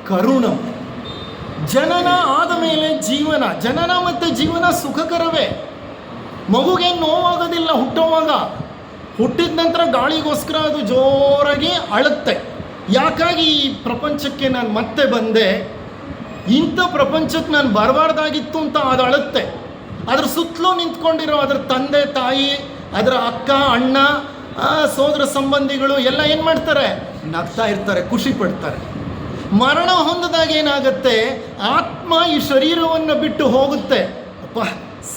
ಕರುಣಂ. ಜನನ ಆದ ಮೇಲೆ ಜೀವನ, ಜನನ ಮತ್ತು ಜೀವನ ಸುಖಕರವೇ. ಮಗುಗೆ ನೋವಾಗೋದಿಲ್ಲ ಹುಟ್ಟುವಾಗ. ಹುಟ್ಟಿದ ನಂತರ ಗಾಳಿಗೋಸ್ಕರ ಅದು ಜೋರಾಗಿ ಅಳುತ್ತೆ. ಯಾಕಾಗಿ ಈ ಪ್ರಪಂಚಕ್ಕೆ ನಾನು ಮತ್ತೆ ಬಂದೆ, ಇಂಥ ಪ್ರಪಂಚಕ್ಕೆ ನಾನು ಬರಬಾರ್ದಾಗಿತ್ತು ಅಂತ ಅದು ಅಳುತ್ತೆ. ಅದ್ರ ಸುತ್ತಲೂ ನಿಂತ್ಕೊಂಡಿರೋ ಅದರ ತಂದೆ ತಾಯಿ, ಅದರ ಅಕ್ಕ ಅಣ್ಣ ಸೋದರ ಸಂಬಂಧಿಗಳು ಎಲ್ಲ ಏನು ಮಾಡ್ತಾರೆ? ನಗ್ತಾ ಇರ್ತಾರೆ, ಖುಷಿ ಪಡ್ತಾರೆ. ಮರಣ ಹೊಂದಿದಾಗ ಏನಾಗುತ್ತೆ? ಆತ್ಮ ಈ ಶರೀರವನ್ನು ಬಿಟ್ಟು ಹೋಗುತ್ತೆ. ಅಪ್ಪ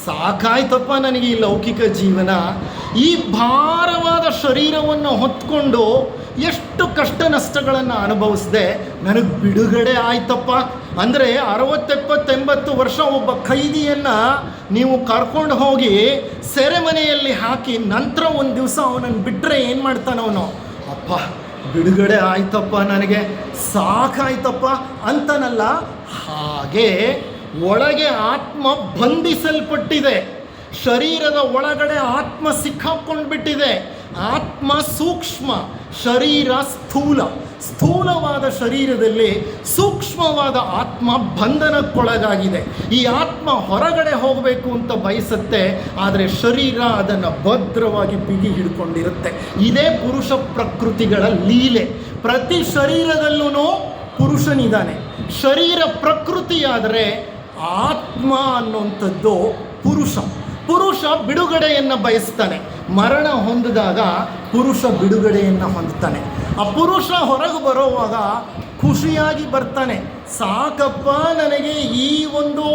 ಸಾಕಾಯ್ತಪ್ಪ ನನಗೆ ಈ ಲೌಕಿಕ ಜೀವನ, ಈ ಭಾರವಾದ ಶರೀರವನ್ನು ಹೊತ್ಕೊಂಡು ಎಷ್ಟು ಕಷ್ಟ ನಷ್ಟಗಳನ್ನು ಅನುಭವಿಸಿದೆ, ನನಗೆ ಬಿಡುಗಡೆ ಆಯ್ತಪ್ಪ. ಅಂದರೆ 60-70-80 ವರ್ಷ ಒಬ್ಬ ಖೈದಿಯನ್ನು ನೀವು ಕರ್ಕೊಂಡು ಹೋಗಿ ಸೆರೆಮನೆಯಲ್ಲಿ ಹಾಕಿ ನಂತರ ಒಂದು ದಿವಸ ಅವನನ್ನು ಬಿಟ್ಟರೆ ಏನು ಮಾಡ್ತಾನೆ ಅವನು? ಅಪ್ಪ ಬಿಡುಗಡೆ ಆಯ್ತಪ್ಪ, ನನಗೆ ಸಾಕಾಯ್ತಪ್ಪ ಅಂತನಲ್ಲ. ಹಾಗೆ ಒಳಗೆ ಆತ್ಮ ಬಂಧಿಸಲ್ಪಟ್ಟಿದೆ. ಶರೀರದ ಒಳಗಡೆ ಆತ್ಮ ಸಿಕ್ಕಾಕೊಂಡು ಬಿಟ್ಟಿದೆ. ಆತ್ಮ ಸೂಕ್ಷ್ಮ, ಶರೀರ ಸ್ಥೂಲ. ಸ್ಥೂಲವಾದ ಶರೀರದಲ್ಲಿ ಸೂಕ್ಷ್ಮವಾದ ಆತ್ಮ ಬಂಧನಕ್ಕೊಳಗಾಗಿದೆ. ಈ ಆತ್ಮ ಹೊರಗಡೆ ಹೋಗಬೇಕು ಅಂತ ಬಯಸುತ್ತೆ, ಆದರೆ ಶರೀರ ಅದನ್ನು ಭದ್ರವಾಗಿ ಬಿಗಿ ಹಿಡ್ಕೊಂಡಿರುತ್ತೆ. ಇದೇ ಪುರುಷ ಪ್ರಕೃತಿಗಳ ಲೀಲೆ. ಪ್ರತಿ ಶರೀರದಲ್ಲೂ ಪುರುಷನಿದ್ದಾನೆ. ಶರೀರ ಪ್ರಕೃತಿಯಾದರೆ ಆತ್ಮ ಅನ್ನುವಂಥದ್ದು ಪುರುಷ ಬಿಡುಗಡೆಯನ್ನು ಬಯಸ್ತಾನೆ. ಮರಣ ಹೊಂದಿದಾಗ ಪುರುಷ ಬಿಡುಗಡೆಯನ್ನು ಹೊಂದುತ್ತಾನೆ. ಆ ಪುರುಷ ಹೊರಗೆ ಬರೋವಾಗ ಖುಷಿಯಾಗಿ ಬರ್ತಾನೆ. ಸಾಕಪ್ಪ, ನನಗೆ ಈ ಒಂದು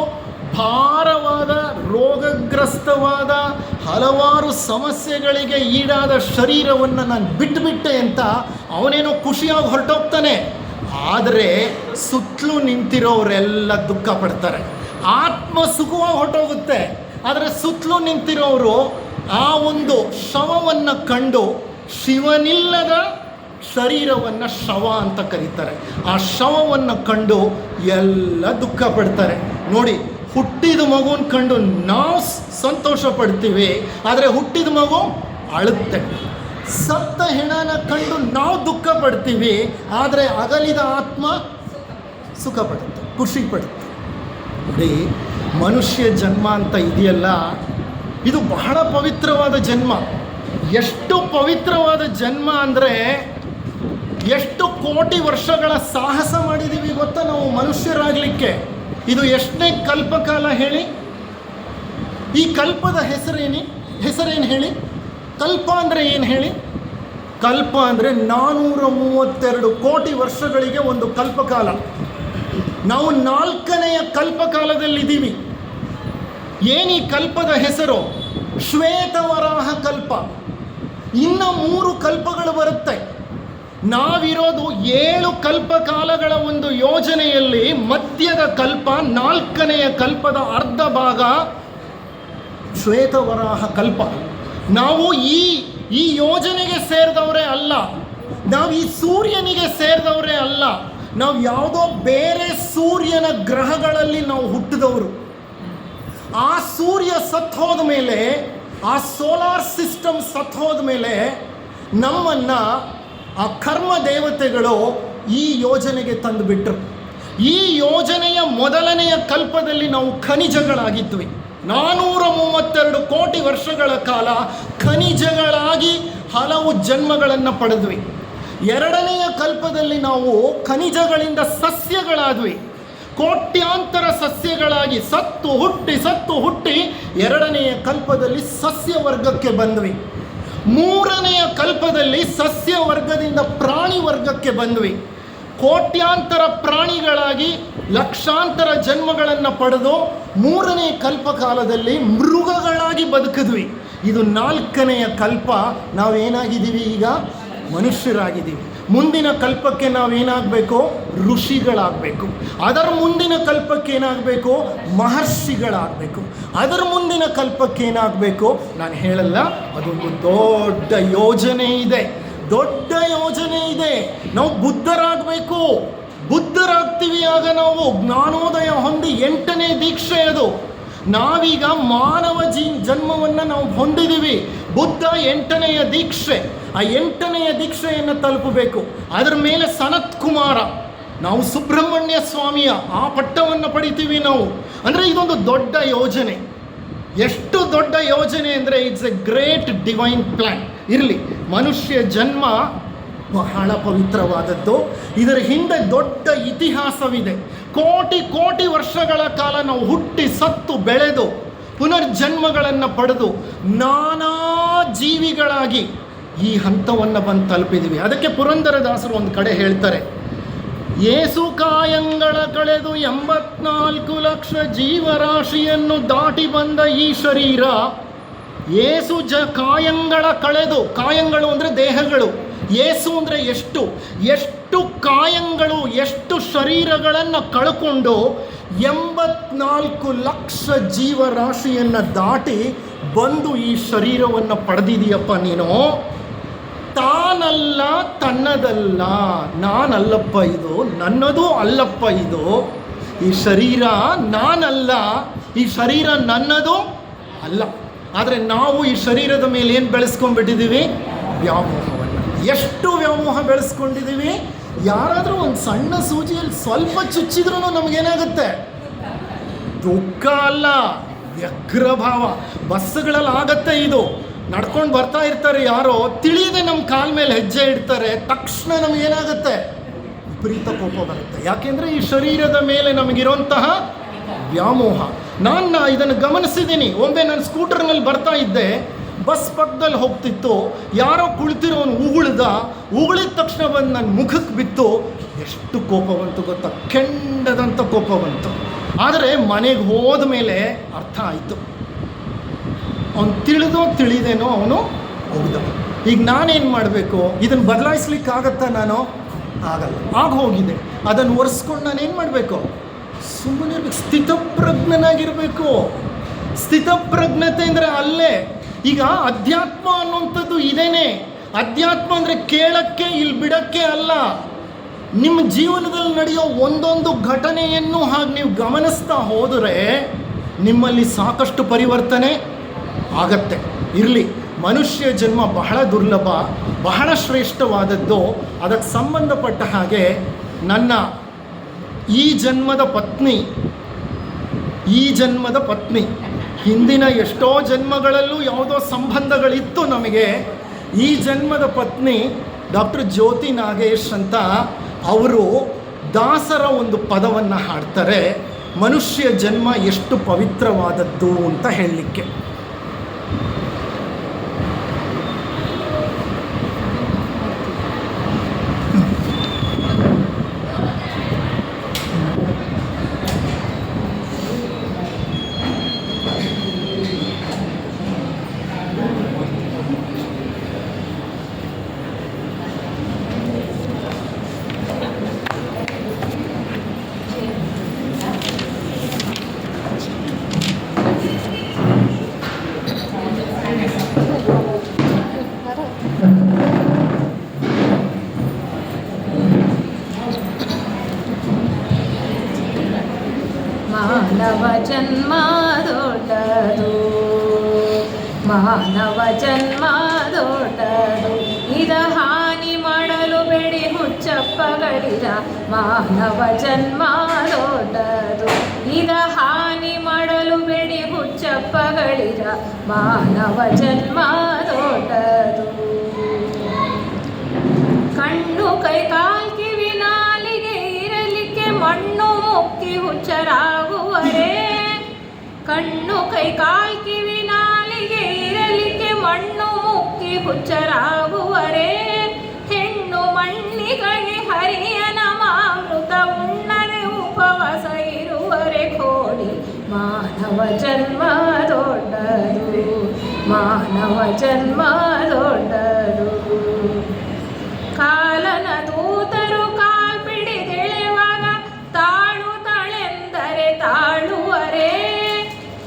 ಭಾರವಾದ ರೋಗಗ್ರಸ್ತವಾದ ಹಲವಾರು ಸಮಸ್ಯೆಗಳಿಗೆ ಈಡಾದ ಶರೀರವನ್ನು ನಾನು ಬಿಟ್ಟುಬಿಟ್ಟೆ ಅಂತ ಅವನೇನೋ ಖುಷಿಯಾಗಿ ಹೊರಟೋಗ್ತಾನೆ. ಆದರೆ ಸುತ್ತಲೂ ನಿಂತಿರೋರೆಲ್ಲ ದುಃಖ ಪಡ್ತಾರೆ. ಆತ್ಮ ಸುಖವಾಗಿ ಹೊರಟೋಗುತ್ತೆ, ಆದರೆ ಸುತ್ತಲೂ ನಿಂತಿರೋರು ಆ ಒಂದು ಶವವನ್ನು ಕಂಡು ಶಿವನಿಲ್ಲದ ಶರೀರವನ್ನು ಶವ ಅಂತ ಕರೀತಾರೆ. ಆ ಶವವನ್ನು ಕಂಡು ಎಲ್ಲ ದುಃಖ ಪಡ್ತಾರೆ. ನೋಡಿ, ಹುಟ್ಟಿದ ಮಗುವನ್ನು ಕಂಡು ನಾವು ಸಂತೋಷ ಪಡ್ತೀವಿ, ಆದರೆ ಹುಟ್ಟಿದ ಮಗು ಅಳುತ್ತೆ. ಸತ್ತ ಹೆಣನ ಕಂಡು ನಾವು ದುಃಖ ಪಡ್ತೀವಿ, ಆದರೆ ಅಗಲಿದ ಆತ್ಮ ಸುಖ ಪಡುತ್ತೆ, ಖುಷಿ ಪಡುತ್ತೆ. ನೋಡಿ, ಮನುಷ್ಯ ಜನ್ಮ ಅಂತ ಇದೆಯಲ್ಲ, ಇದು ಬಹಳ ಪವಿತ್ರವಾದ ಜನ್ಮ. ಎಷ್ಟು ಪವಿತ್ರವಾದ ಜನ್ಮ ಅಂದರೆ, ಎಷ್ಟು ಕೋಟಿ ವರ್ಷಗಳ ಸಾಹಸ ಮಾಡಿದ್ದೀವಿ ಗೊತ್ತಾ ನಾವು ಮನುಷ್ಯರಾಗಲಿಕ್ಕೆ. ಇದು ಎಷ್ಟನೇ ಕಲ್ಪಕಾಲ ಹೇಳಿ? ಈ ಕಲ್ಪದ ಹೆಸರೇನು ಹೇಳಿ? ಕಲ್ಪ ಅಂದರೆ ಏನು ಹೇಳಿ? ಕಲ್ಪ ಅಂದರೆ 432 ಕೋಟಿ ವರ್ಷಗಳಿಗೆ ಒಂದು ಕಲ್ಪಕಾಲ. ನಾವು 4ನೆಯ ಕಲ್ಪಕಾಲದಲ್ಲಿದ್ದೀವಿ. ಏನೀ ಕಲ್ಪದ ಹೆಸರು? ಶ್ವೇತವರಾಹ ಕಲ್ಪ. ಇನ್ನು 3 ಕಲ್ಪಗಳು ಬರುತ್ತೆ. ನಾವಿರೋದು 7 ಕಲ್ಪಕಾಲಗಳ ಒಂದು ಯೋಜನೆಯಲ್ಲಿ. ಮಧ್ಯದ ಕಲ್ಪ, 4ನೆಯ ಕಲ್ಪದ ಅರ್ಧ ಭಾಗ ಶ್ವೇತವರಾಹ ಕಲ್ಪ. ನಾವು ಈ ಯೋಜನೆಗೆ ಸೇರಿದವರೇ ಅಲ್ಲ, ನಾವು ಈ ಸೂರ್ಯನಿಗೆ ಸೇರಿದವರೇ ಅಲ್ಲ. ನಾವು ಯಾವುದೋ ಬೇರೆ ಸೂರ್ಯನ ಗ್ರಹಗಳಲ್ಲಿ ನಾವು ಹುಟ್ಟಿದವರು. ಆ ಸೂರ್ಯ ಸತ್ತೋದ ಮೇಲೆ, ಆ ಸೋಲಾರ್ ಸಿಸ್ಟಮ್ ಸತ್ತೋದ ಮೇಲೆ ನಮ್ಮನ್ನು ಆ ಕರ್ಮ ದೇವತೆಗಳು ಈ ಯೋಜನೆಗೆ ತಂದುಬಿಟ್ರು. ಈ ಯೋಜನೆಯ ಮೊದಲನೆಯ ಕಲ್ಪದಲ್ಲಿ ನಾವು ಖನಿಜಗಳಾಗಿದ್ವಿ. 432 ಕೋಟಿ ವರ್ಷಗಳ ಕಾಲ ಖನಿಜಗಳಾಗಿ ಹಲವು ಜನ್ಮಗಳನ್ನು ಪಡೆದ್ವಿ. 2ನೆಯ ಕಲ್ಪದಲ್ಲಿ ನಾವು ಖನಿಜಗಳಿಂದ ಸಸ್ಯಗಳಾದ್ವಿ. ಕೋಟ್ಯಾಂತರ ಸಸ್ಯಗಳಾಗಿ ಸತ್ತು ಹುಟ್ಟಿ 2ನೆಯ ಕಲ್ಪದಲ್ಲಿ ಸಸ್ಯ ವರ್ಗಕ್ಕೆ ಬಂದ್ವಿ. 3ನೆಯ ಕಲ್ಪದಲ್ಲಿ ಸಸ್ಯ ವರ್ಗದಿಂದ ಪ್ರಾಣಿ ವರ್ಗಕ್ಕೆ ಬಂದ್ವಿ. ಕೋಟ್ಯಾಂತರ ಪ್ರಾಣಿಗಳಾಗಿ ಲಕ್ಷಾಂತರ ಜನ್ಮಗಳನ್ನು ಪಡೆದು 3ನೇ ಕಲ್ಪಕಾಲದಲ್ಲಿ ಮೃಗಗಳಾಗಿ ಬದುಕಿದ್ವಿ. ಇದು 4ನೆಯ ಕಲ್ಪ. ನಾವೇನಾಗಿದ್ದೀವಿ? ಈಗ ಮನುಷ್ಯರಾಗಿದ್ದೀವಿ. ಮುಂದಿನ ಕಲ್ಪಕ್ಕೆ ನಾವೇನಾಗಬೇಕು? ಋಷಿಗಳಾಗಬೇಕು. ಅದರ ಮುಂದಿನ ಕಲ್ಪಕ್ಕೆ ಏನಾಗಬೇಕು? ಮಹರ್ಷಿಗಳಾಗಬೇಕು. ಅದರ ಮುಂದಿನ ಕಲ್ಪಕ್ಕೆ ಏನಾಗಬೇಕು? ನಾನು ಹೇಳಲ್ಲ, ಅದೊಂದು ದೊಡ್ಡ ಯೋಜನೆ ಇದೆ. ನಾವು ಬುದ್ಧರಾಗ್ತೀವಿ. ಆಗ ನಾವು ಜ್ಞಾನೋದಯ ಹೊಂದಿ 8ನೇ ದೀಕ್ಷೆ ಅದು. ನಾವೀಗ ಮಾನವ ಜನ್ಮವನ್ನು ನಾವು ಹೊಂದಿದ್ದೀವಿ. ಬುದ್ಧ 8ನೆಯ ದೀಕ್ಷೆ. ಆ 8ನೆಯ ದೀಕ್ಷೆಯನ್ನು ತಲುಪಬೇಕು. ಅದರ ಮೇಲೆ ಸನತ್ ಕುಮಾರ, ನಾವು ಸುಬ್ರಹ್ಮಣ್ಯ ಸ್ವಾಮಿಯ ಆ ಪಟ್ಟವನ್ನು ಪಡಿತೀವಿ ನಾವು. ಅಂದರೆ ಇದೊಂದು ದೊಡ್ಡ ಯೋಜನೆ. ಎಷ್ಟು ದೊಡ್ಡ ಯೋಜನೆ ಅಂದರೆ it's A great divine plan. ಇರಲಿ, ಮನುಷ್ಯ ಜನ್ಮ ಬಹಳ ಪವಿತ್ರವಾದದ್ದು. ಇದರ ಹಿಂದೆ ದೊಡ್ಡ ಇತಿಹಾಸವಿದೆ. ಕೋಟಿ ವರ್ಷಗಳ ಕಾಲ ನಾವು ಹುಟ್ಟಿ ಸತ್ತು ಬೆಳೆದು ಪುನರ್ಜನ್ಮಗಳನ್ನು ಪಡೆದು ನಾನಾ ಜೀವಿಗಳಾಗಿ ಈ ಹಂತವನ್ನು ಬಂದು ತಲುಪಿದ್ದೀವಿ. ಅದಕ್ಕೆ ಪುರಂದರದಾಸರು ಒಂದು ಕಡೆ ಹೇಳ್ತಾರೆ, ಏಸು ಕಾಯಂಗಳ ಕಳೆದು 84 ಲಕ್ಷ ಜೀವರಾಶಿಯನ್ನು ದಾಟಿ ಬಂದ ಈ ಶರೀರ, ಏಸು ಕಾಯಂಗಳ ಕಳೆದು, ಕಾಯಂಗಳು ಅಂದರೆ ದೇಹಗಳು, ಏಸು ಅಂದರೆ ಎಷ್ಟು ಕಾಯಂಗಳು, ಎಷ್ಟು ಶರೀರಗಳನ್ನು ಕಳ್ಕೊಂಡು 84 ಲಕ್ಷ ಜೀವರಾಶಿಯನ್ನು ದಾಟಿ ಬಂದು ಈ ಶರೀರವನ್ನು ಪಡೆದಿದೆಯಪ್ಪ ನೀನು. ತಾನಲ್ಲ, ತನ್ನದಲ್ಲ, ನಾನಲ್ಲಪ್ಪ ಇದು, ನನ್ನದು ಅಲ್ಲಪ್ಪ ಇದು. ಈ ಶರೀರ ನಾನಲ್ಲ, ಈ ಶರೀರ ನನ್ನದು ಅಲ್ಲ. ಆದರೆ ನಾವು ಈ ಶರೀರದ ಮೇಲೆ ಏನು ಬೆಳೆಸ್ಕೊಂಡ್ಬಿಟ್ಟಿದ್ದೀವಿ? ವ್ಯಾಮೋಹವನ್ನು. ಎಷ್ಟು ವ್ಯಾಮೋಹ ಬೆಳೆಸ್ಕೊಂಡಿದ್ದೀವಿ? ಯಾರಾದರೂ ಒಂದು ಸಣ್ಣ ಸೂಜಿಯಲ್ಲಿ ಸ್ವಲ್ಪ ಚುಚ್ಚಿದ್ರೂ ನಮಗೇನಾಗುತ್ತೆ? ದುಃಖ ಅಲ್ಲ, ವ್ಯಗ್ರಭಾವ. ಬಸ್ಗಳಲ್ಲಿ ಆಗತ್ತೆ ಇದು. ನಡ್ಕೊಂಡು ಬರ್ತಾ ಇರ್ತಾರೆ ಯಾರೋ, ತಿಳಿಯದೆ ನಮ್ಮ ಕಾಲ ಮೇಲೆ ಹೆಜ್ಜೆ ಇಡ್ತಾರೆ, ತಕ್ಷಣ ನಮಗೇನಾಗುತ್ತೆ? ವಿಪರೀತ ಕೋಪ ಬರುತ್ತೆ. ಯಾಕೆಂದರೆ ಈ ಶರೀರದ ಮೇಲೆ ನಮಗಿರುವಂತಹ ವ್ಯಾಮೋಹ. ನಾನು ಇದನ್ನು ಗಮನಿಸಿದ್ದೀನಿ. ಒಮ್ಮೆ ನಾನು ಸ್ಕೂಟರ್ನಲ್ಲಿ ಬರ್ತಾ ಇದ್ದೆ, ಬಸ್ ಪಕ್ಕದಲ್ಲಿ ಹೋಗ್ತಿತ್ತು, ಯಾರೋ ಕುಳಿತಿರೋನು ಉಗುಳಿದ ತಕ್ಷಣ ಬಂದು ನನ್ನ ಮುಖಕ್ಕೆ ಬಿತ್ತು. ಎಷ್ಟು ಕೋಪ ಬಂತು ಗೊತ್ತಾ? ಕೆಂಡದಂಥ ಕೋಪ ಬಂತು. ಆದರೆ ಮನೆಗೆ ಹೋದ ಮೇಲೆ ಅರ್ಥ ಆಯಿತು, ಅವನು ತಿಳಿದೇನೋ ಅವನು ಹೋಗ್ದ. ಈಗ ನಾನೇನು ಮಾಡಬೇಕು? ಇದನ್ನು ಬದಲಾಯಿಸ್ಲಿಕ್ಕಾಗತ್ತಾ? ನಾನು ಆಗಲ್ಲ, ಹೋಗಿದೆ. ಅದನ್ನು ಒರೆಸ್ಕೊಂಡು ನಾನೇನು ಮಾಡಬೇಕು? ಸುಮ್ಮನೆ ಇರಬೇಕು, ಸ್ಥಿತಪ್ರಜ್ಞನಾಗಿರಬೇಕು. ಸ್ಥಿತಪ್ರಜ್ಞತೆ ಅಂದರೆ ಅಲ್ಲೇ. ಈಗ ಅಧ್ಯಾತ್ಮ ಅನ್ನುವಂಥದ್ದು ಇದೇನೆ. ಅಧ್ಯಾತ್ಮ ಅಂದರೆ ಕೇಳಕ್ಕೆ, ಇಲ್ಲಿ ಬಿಡಕ್ಕೆ ಅಲ್ಲ. ನಿಮ್ಮ ಜೀವನದಲ್ಲಿ ನಡೆಯೋ ಒಂದೊಂದು ಘಟನೆಯನ್ನು ಹಾಗೆ ನೀವು ಗಮನಿಸ್ತಾ ಹೋದರೆ ನಿಮ್ಮಲ್ಲಿ ಸಾಕಷ್ಟು ಪರಿವರ್ತನೆ ಆಗತ್ತೆ. ಇರಲಿ, ಮನುಷ್ಯ ಜನ್ಮ ಬಹಳ ದುರ್ಲಭ, ಬಹಳ ಶ್ರೇಷ್ಠವಾದದ್ದು. ಅದಕ್ಕೆ ಸಂಬಂಧಪಟ್ಟ ಹಾಗೆ ನನ್ನ ಈ ಜನ್ಮದ ಪತ್ನಿ ಹಿಂದಿನ ಎಷ್ಟೋ ಜನ್ಮಗಳಲ್ಲೂ ಯಾವುದೋ ಸಂಬಂಧಗಳಿತ್ತು ನಮಗೆ. ಈ ಜನ್ಮದ ಪತ್ನಿ ಡಾಕ್ಟರ್ ಜ್ಯೋತಿ ನಾಗೇಶ್ ಅಂತ ಅವರು ದಾಸರ ಒಂದು ಪದವನ್ನು ಹಾಡ್ತಾರೆ, ಮನುಷ್ಯ ಜನ್ಮ ಎಷ್ಟು ಪವಿತ್ರವಾದದ್ದು ಅಂತ ಹೇಳಲಿಕ್ಕೆ. ಮಾನವ ಜನ್ಮ ದೊಡ್ಡದು, ಮಾನವ ಜನ್ಮ ದೊಡ್ಡದು, ಇದ ಹಾನಿ ಮಾಡಲು ಬೇಡಿ ಹುಚ್ಚಪ್ಪಗಳಿರ. ಮಾನವ ಜನ್ಮ ದೊಡ್ಡದು, ಇದ ಹಾನಿ ಮಾಡಲು ಬೇಡಿ ಹುಚ್ಚಪ್ಪಗಳಿರ. ಮಾನವ ಜನ್ಮ ದೊಡ್ಡದು. ಕಣ್ಣು ಕೈ ಕಾಲ್ ಕಿವಿ ನಾಲಿಗೆ ಇರಲಿಕ್ಕೆ ಮಣ್ಣು ಮುಕ್ಕಿ ಹುಚ್ಚರಾಗುವರೇ. ಕಣ್ಣು ಕೈ ಕಾಲ್ ಕಿವಿ ನಾಲಿಗೆ ಇರಲಿಕ್ಕೆ ಮಣ್ಣು ಮುಕ್ಕಿ ಹುಚ್ಚರಾಗುವರೇ. ಹೆಣ್ಣು ಮಣ್ಣಿಗಾಗಿ ಹರಿಯ ನಮಾಮೃತ ಉಣ್ಣದೆ ಉಪವಾಸ ಇರುವರೆ ಕೋಡಿ. ಮಾನವ ಜನ್ಮ ದೊಡ್ಡದು, ಮಾನವ ಜನ್ಮ ದೊಡ್ಡದು. ಕಾಲನ ದೂತರು ಕಾಲ್ ಪಿಡಿದೆಳೆವಾಗ ತಾಳುತ್ತಳೆಂದರೆ ತಾಳುವರೇ.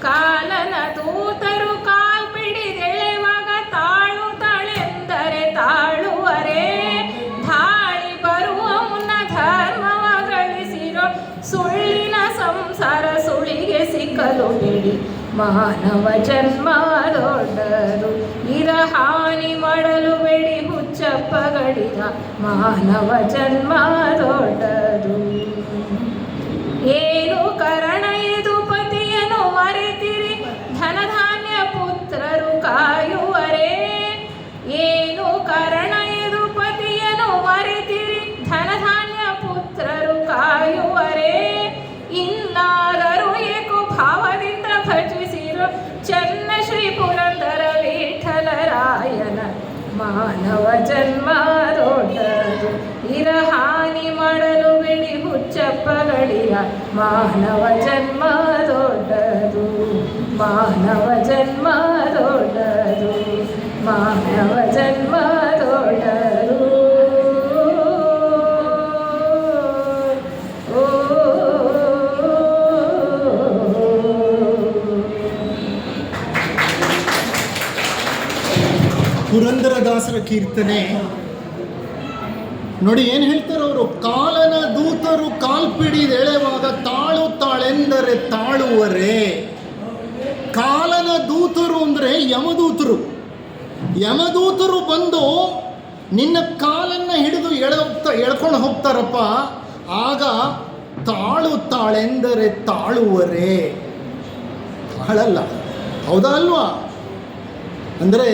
ಕಾಲನ ದೂತರು ಕಾಲ್ ಪಿಡಿದೆಳೆವಾಗ ತಾಳುತ್ತಳೆಂದರೆ ತಾಳುವರೇ. ಧಾಳಿ ಬರುವ ಮುನ್ನ ಧರ್ಮವ ಗಳಿಸಿರೋ ಸುಳ್ಳಿನ ಸಂಸಾರ ಸುಳಿಗೆ ಸಿಕ್ಕಲು ಬಿಡಿ. ಮಾನವ ಜನ್ಮ ದೊಡ್ಡದು, ಇದ ಹಾನಿ ಮಾಡಲು ಬೇಡಿ ಹುಚ್ಚಪ್ಪಗಳಿದ. ಮಾನವ ಜನ್ಮ ದೊಡ್ಡದು. ಏನು ಕರಣ ಇದು ಪತಿಯನ್ನು ಮರೆತಿರಿ, ಧನಧಾನ್ಯ ಪುತ್ರರು ಕಾಯುವರೇ. ಏನು ಕರಣ ಇದು ಪತಿಯನ್ನು ಮರೆತಿರಿ, ಧನಧಾನ್ಯ ಪುತ್ರರು ಕಾಯುವರೇ. ಇನ್ನಾದರೂ ಏಕೋ ಭಾವದಿಂದ ಭಜಿಸಿರೋ ಚನ್ನ ಶ್ರೀ ಪುರಂದರ ವಿಠಲರಾಯನ. ಮಾನವ ಜನ್ಮ ದೊಡ್ಡದು, ಇರ ಹಾನಿ ಮಾಡಲು ಬಿಡಿ ಹುಚ್ಚಪ್ಪಗಳಿರ. ಮಾನವ ಜನ್ಮ ದೊಡ್ಡದು, ಮಾನವ ಜನ್ಮ ದೊಡ್ಡದು, ಮಾನವ ಜನ್ಮ ದೊಡ್ಡದು. ಪುರಂದರದಾಸರ ಕೀರ್ತನೆ ನೋಡಿ ಏನು ಹೇಳ್ತಾರೆ ಅವರು. ಕಾಲನ ದೂತರು ಕಾಲ್ಪಿಡಿದೆಳೆವಾಗ ತಾಳುತ್ತಾಳೆಂದರೆ ತಾಳುವರೇ. ಕಾಲನ ದೂತರು ಅಂದರೆ ಯಮದೂತರು. ಯಮದೂತರು ಬಂದು ನಿನ್ನ ಕಾಲನ್ನು ಹಿಡಿದು ಎಳ್ಕೊಂಡು ಹೋಗ್ತಾರಪ್ಪ, ಆಗ ತಾಳೆಂದರೆ ತಾಳುವರೆ, ತಾಳಲ್ಲ. ಹೌದಾ ಅಲ್ವಾ? ಅಂದರೆ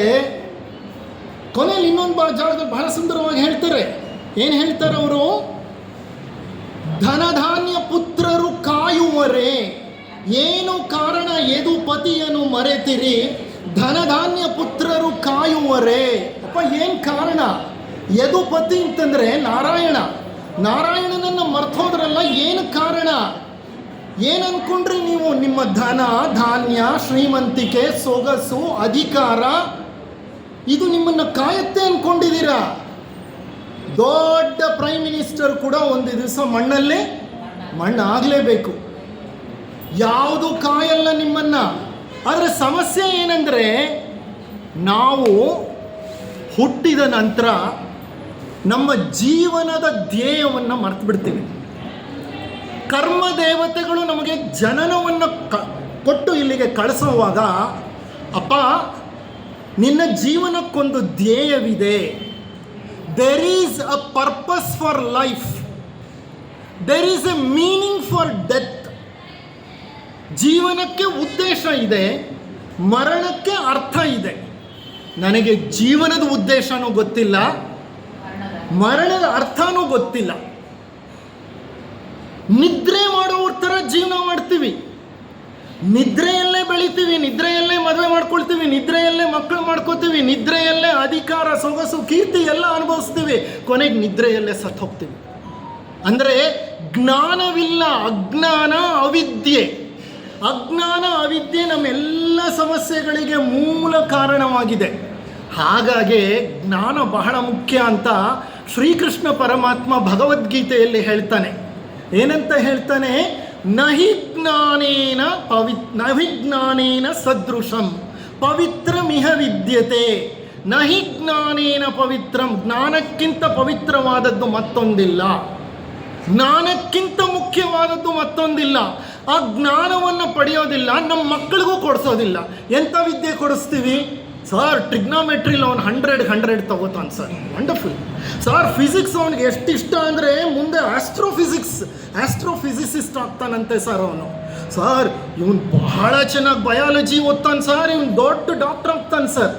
ಕೊನೆಯಲ್ಲಿ ಇನ್ನೊಂದು ಜಾಗದಲ್ಲಿ ಬಹಳ ಸುಂದರವಾಗಿ ಹೇಳ್ತಾರೆ. ಏನು ಹೇಳ್ತಾರೆ ಅವರು? ಧನಧಾನ್ಯ ಪುತ್ರರು ಕಾಯುವರೆ. ಏನು ಕಾರಣ ಯದುಪತಿಯನ್ನು ಮರೆತಿರಿ, ಧನಧಾನ್ಯ ಪುತ್ರರು ಕಾಯುವರೆ. ಅಪ್ಪ ಏನು ಕಾರಣ? ಯದುಪತಿ ಅಂತಂದರೆ ನಾರಾಯಣನನ್ನು ಮರ್ತೋದ್ರಲ್ಲ, ಏನು ಕಾರಣ? ಏನು ಅನ್ಕೊಂಡ್ರಿ ನೀವು? ನಿಮ್ಮ ಧನ ಧಾನ್ಯ, ಶ್ರೀಮಂತಿಕೆ, ಸೊಗಸು, ಅಧಿಕಾರ ಇದು ನಿಮ್ಮನ್ನು ಕಾಯುತ್ತೆ ಅನ್ಕೊಂಡಿದ್ದೀರಾ? ದೊಡ್ಡ ಪ್ರೈಮ್ ಮಿನಿಸ್ಟರ್ ಕೂಡ ಒಂದು ದಿವಸ ಮಣ್ಣಾಗಲೇಬೇಕು. ಯಾವುದು ಕಾಯಲ್ಲ ನಿಮ್ಮನ್ನ. ಆದರೆ ಸಮಸ್ಯೆ ಏನಂದರೆ, ನಾವು ಹುಟ್ಟಿದ ನಂತರ ನಮ್ಮ ಜೀವನದ ಧ್ಯೇಯವನ್ನು ಮರ್ತು ಬಿಡ್ತೀವಿ. ಕರ್ಮ ದೇವತೆಗಳು ನಮಗೆ ಜನನವನ್ನು ಕೊಟ್ಟು ಇಲ್ಲಿಗೆ ಕಳಿಸುವಾಗ, ಅಪ್ಪ ನಿನ್ನ ಜೀವನಕ್ಕೊಂದು ಧ್ಯೇಯವಿದೆ. There is a purpose for life, there is A meaning for death. ಜೀವನಕ್ಕೆ ಉದ್ದೇಶ ಇದೆ, ಮರಣಕ್ಕೆ ಅರ್ಥ ಇದೆ. ನನಗೆ ಜೀವನದ ಉದ್ದೇಶನೂ ಗೊತ್ತಿಲ್ಲ, ಮರಣದ ಅರ್ಥನೂ ಗೊತ್ತಿಲ್ಲ. ನಿದ್ರೆ ಮಾಡೋರ ಥರ ಜೀವನ ಮಾಡ್ತೀವಿ, ನಿದ್ರೆಯಲ್ಲೇ ಬೆಳಿತೀವಿ, ನಿದ್ರೆಯಲ್ಲೇ ಮದುವೆ ಮಾಡ್ಕೊಳ್ತೀವಿ, ನಿದ್ರೆಯಲ್ಲೇ ಮಕ್ಕಳು ಮಾಡ್ಕೋತೀವಿ, ನಿದ್ರೆಯಲ್ಲೇ ಅಧಿಕಾರ, ಸೊಗಸು, ಕೀರ್ತಿ ಎಲ್ಲ ಅನುಭವಿಸ್ತೀವಿ, ಕೊನೆಗೆ ನಿದ್ರೆಯಲ್ಲೇ ಸತ್ತು ಹೋಗ್ತೀವಿ. ಅಂದರೆ ಜ್ಞಾನವಿಲ್ಲ, ಅಜ್ಞಾನ, ಅವಿದ್ಯೆ ನಮ್ಮೆಲ್ಲ ಸಮಸ್ಯೆಗಳಿಗೆ ಮೂಲ ಕಾರಣವಾಗಿದೆ. ಹಾಗಾಗಿ ಜ್ಞಾನ ಬಹಳ ಮುಖ್ಯ ಅಂತ ಶ್ರೀಕೃಷ್ಣ ಪರಮಾತ್ಮ ಭಗವದ್ಗೀತೆಯಲ್ಲಿ ಹೇಳ್ತಾನೆ. ಏನಂತ ಹೇಳ್ತಾನೆ? ನಹಿ ಜ್ಞಾನೇನ ಸದೃಶಂ ಪವಿತ್ರಮಿಹ ವಿದ್ಯತೆ. ನಹಿ ಜ್ಞಾನೇನ ಪವಿತ್ರಂ, ಜ್ಞಾನಕ್ಕಿಂತ ಪವಿತ್ರವಾದದ್ದು ಮತ್ತೊಂದಿಲ್ಲ, ಜ್ಞಾನಕ್ಕಿಂತ ಮುಖ್ಯವಾದದ್ದು ಮತ್ತೊಂದಿಲ್ಲ. ಆ ಜ್ಞಾನವನ್ನು ಪಡೆಯೋದಿಲ್ಲ, ನಮ್ಮ ಮಕ್ಕಳಿಗೂ ಕೊಡಿಸೋದಿಲ್ಲ. ಎಂಥ ವಿದ್ಯೆ ಕೊಡಿಸ್ತೀವಿ? ಸರ್ ಟ್ರಿಗ್ನಾಮೆಟ್ರಿಲಿ ಅವ್ನು 100 ತಗೋತಾನೆ ಸರ್, ವಂಡರ್ಫುಲ್. ಸರ್ ಫಿಸಿಕ್ಸ್ ಅವನಿಗೆ ಎಷ್ಟು ಇಷ್ಟ ಅಂದರೆ ಮುಂದೆ ಆಸ್ಟ್ರೋಫಿಸಿಸಿಸ್ಟ್ ಆಗ್ತಾನಂತೆ ಸರ್ ಅವನು. ಸರ್ ಇವನು ಬಹಳ ಚೆನ್ನಾಗಿ ಬಯಾಲಜಿ ಓದ್ತಾನೆ ಸರ್, ಇವನು ದೊಡ್ಡ ಡಾಕ್ಟರ್ ಆಗ್ತಾನೆ sir.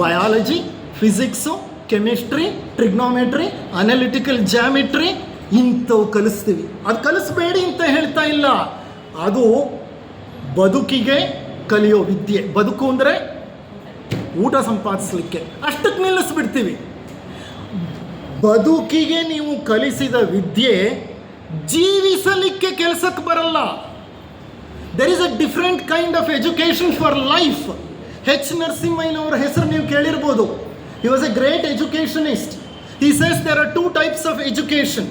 Biology, physics, chemistry, trigonometry, analytical geometry ಇಂಥವು ಕಲಿಸ್ತೀವಿ. ಅದು ಕಲಿಸ್ಬೇಡಿ ಅಂತ ಹೇಳ್ತಾ ಇಲ್ಲ, ಅದು ಬದುಕಿಗೆ ಕಲಿಯೋ ವಿದ್ಯೆ. ಬದುಕು ಅಂದರೆ ಊಟ ಸಂಪಾದಿಸಲಿಕ್ಕೆ, ಅಷ್ಟಕ್ಕೆ ನಿಲ್ಲಿಸ್ಬಿಡ್ತೀವಿ. ಬದುಕಿಗೆ ನೀವು ಕಲಿಸಿದ ವಿದ್ಯೆ ಜೀವಿಸಲಿಕ್ಕೆ ಕೆಲಸಕ್ಕೆ ಬರಲ್ಲ. There is a different kind of education for life. H ನರಸಿಂಹಯ್ಯನವರ ಹೆಸರು ನೀವು ಕೇಳಿರ್ಬೋದು. He was A great educationist. He says there are 2 types of education.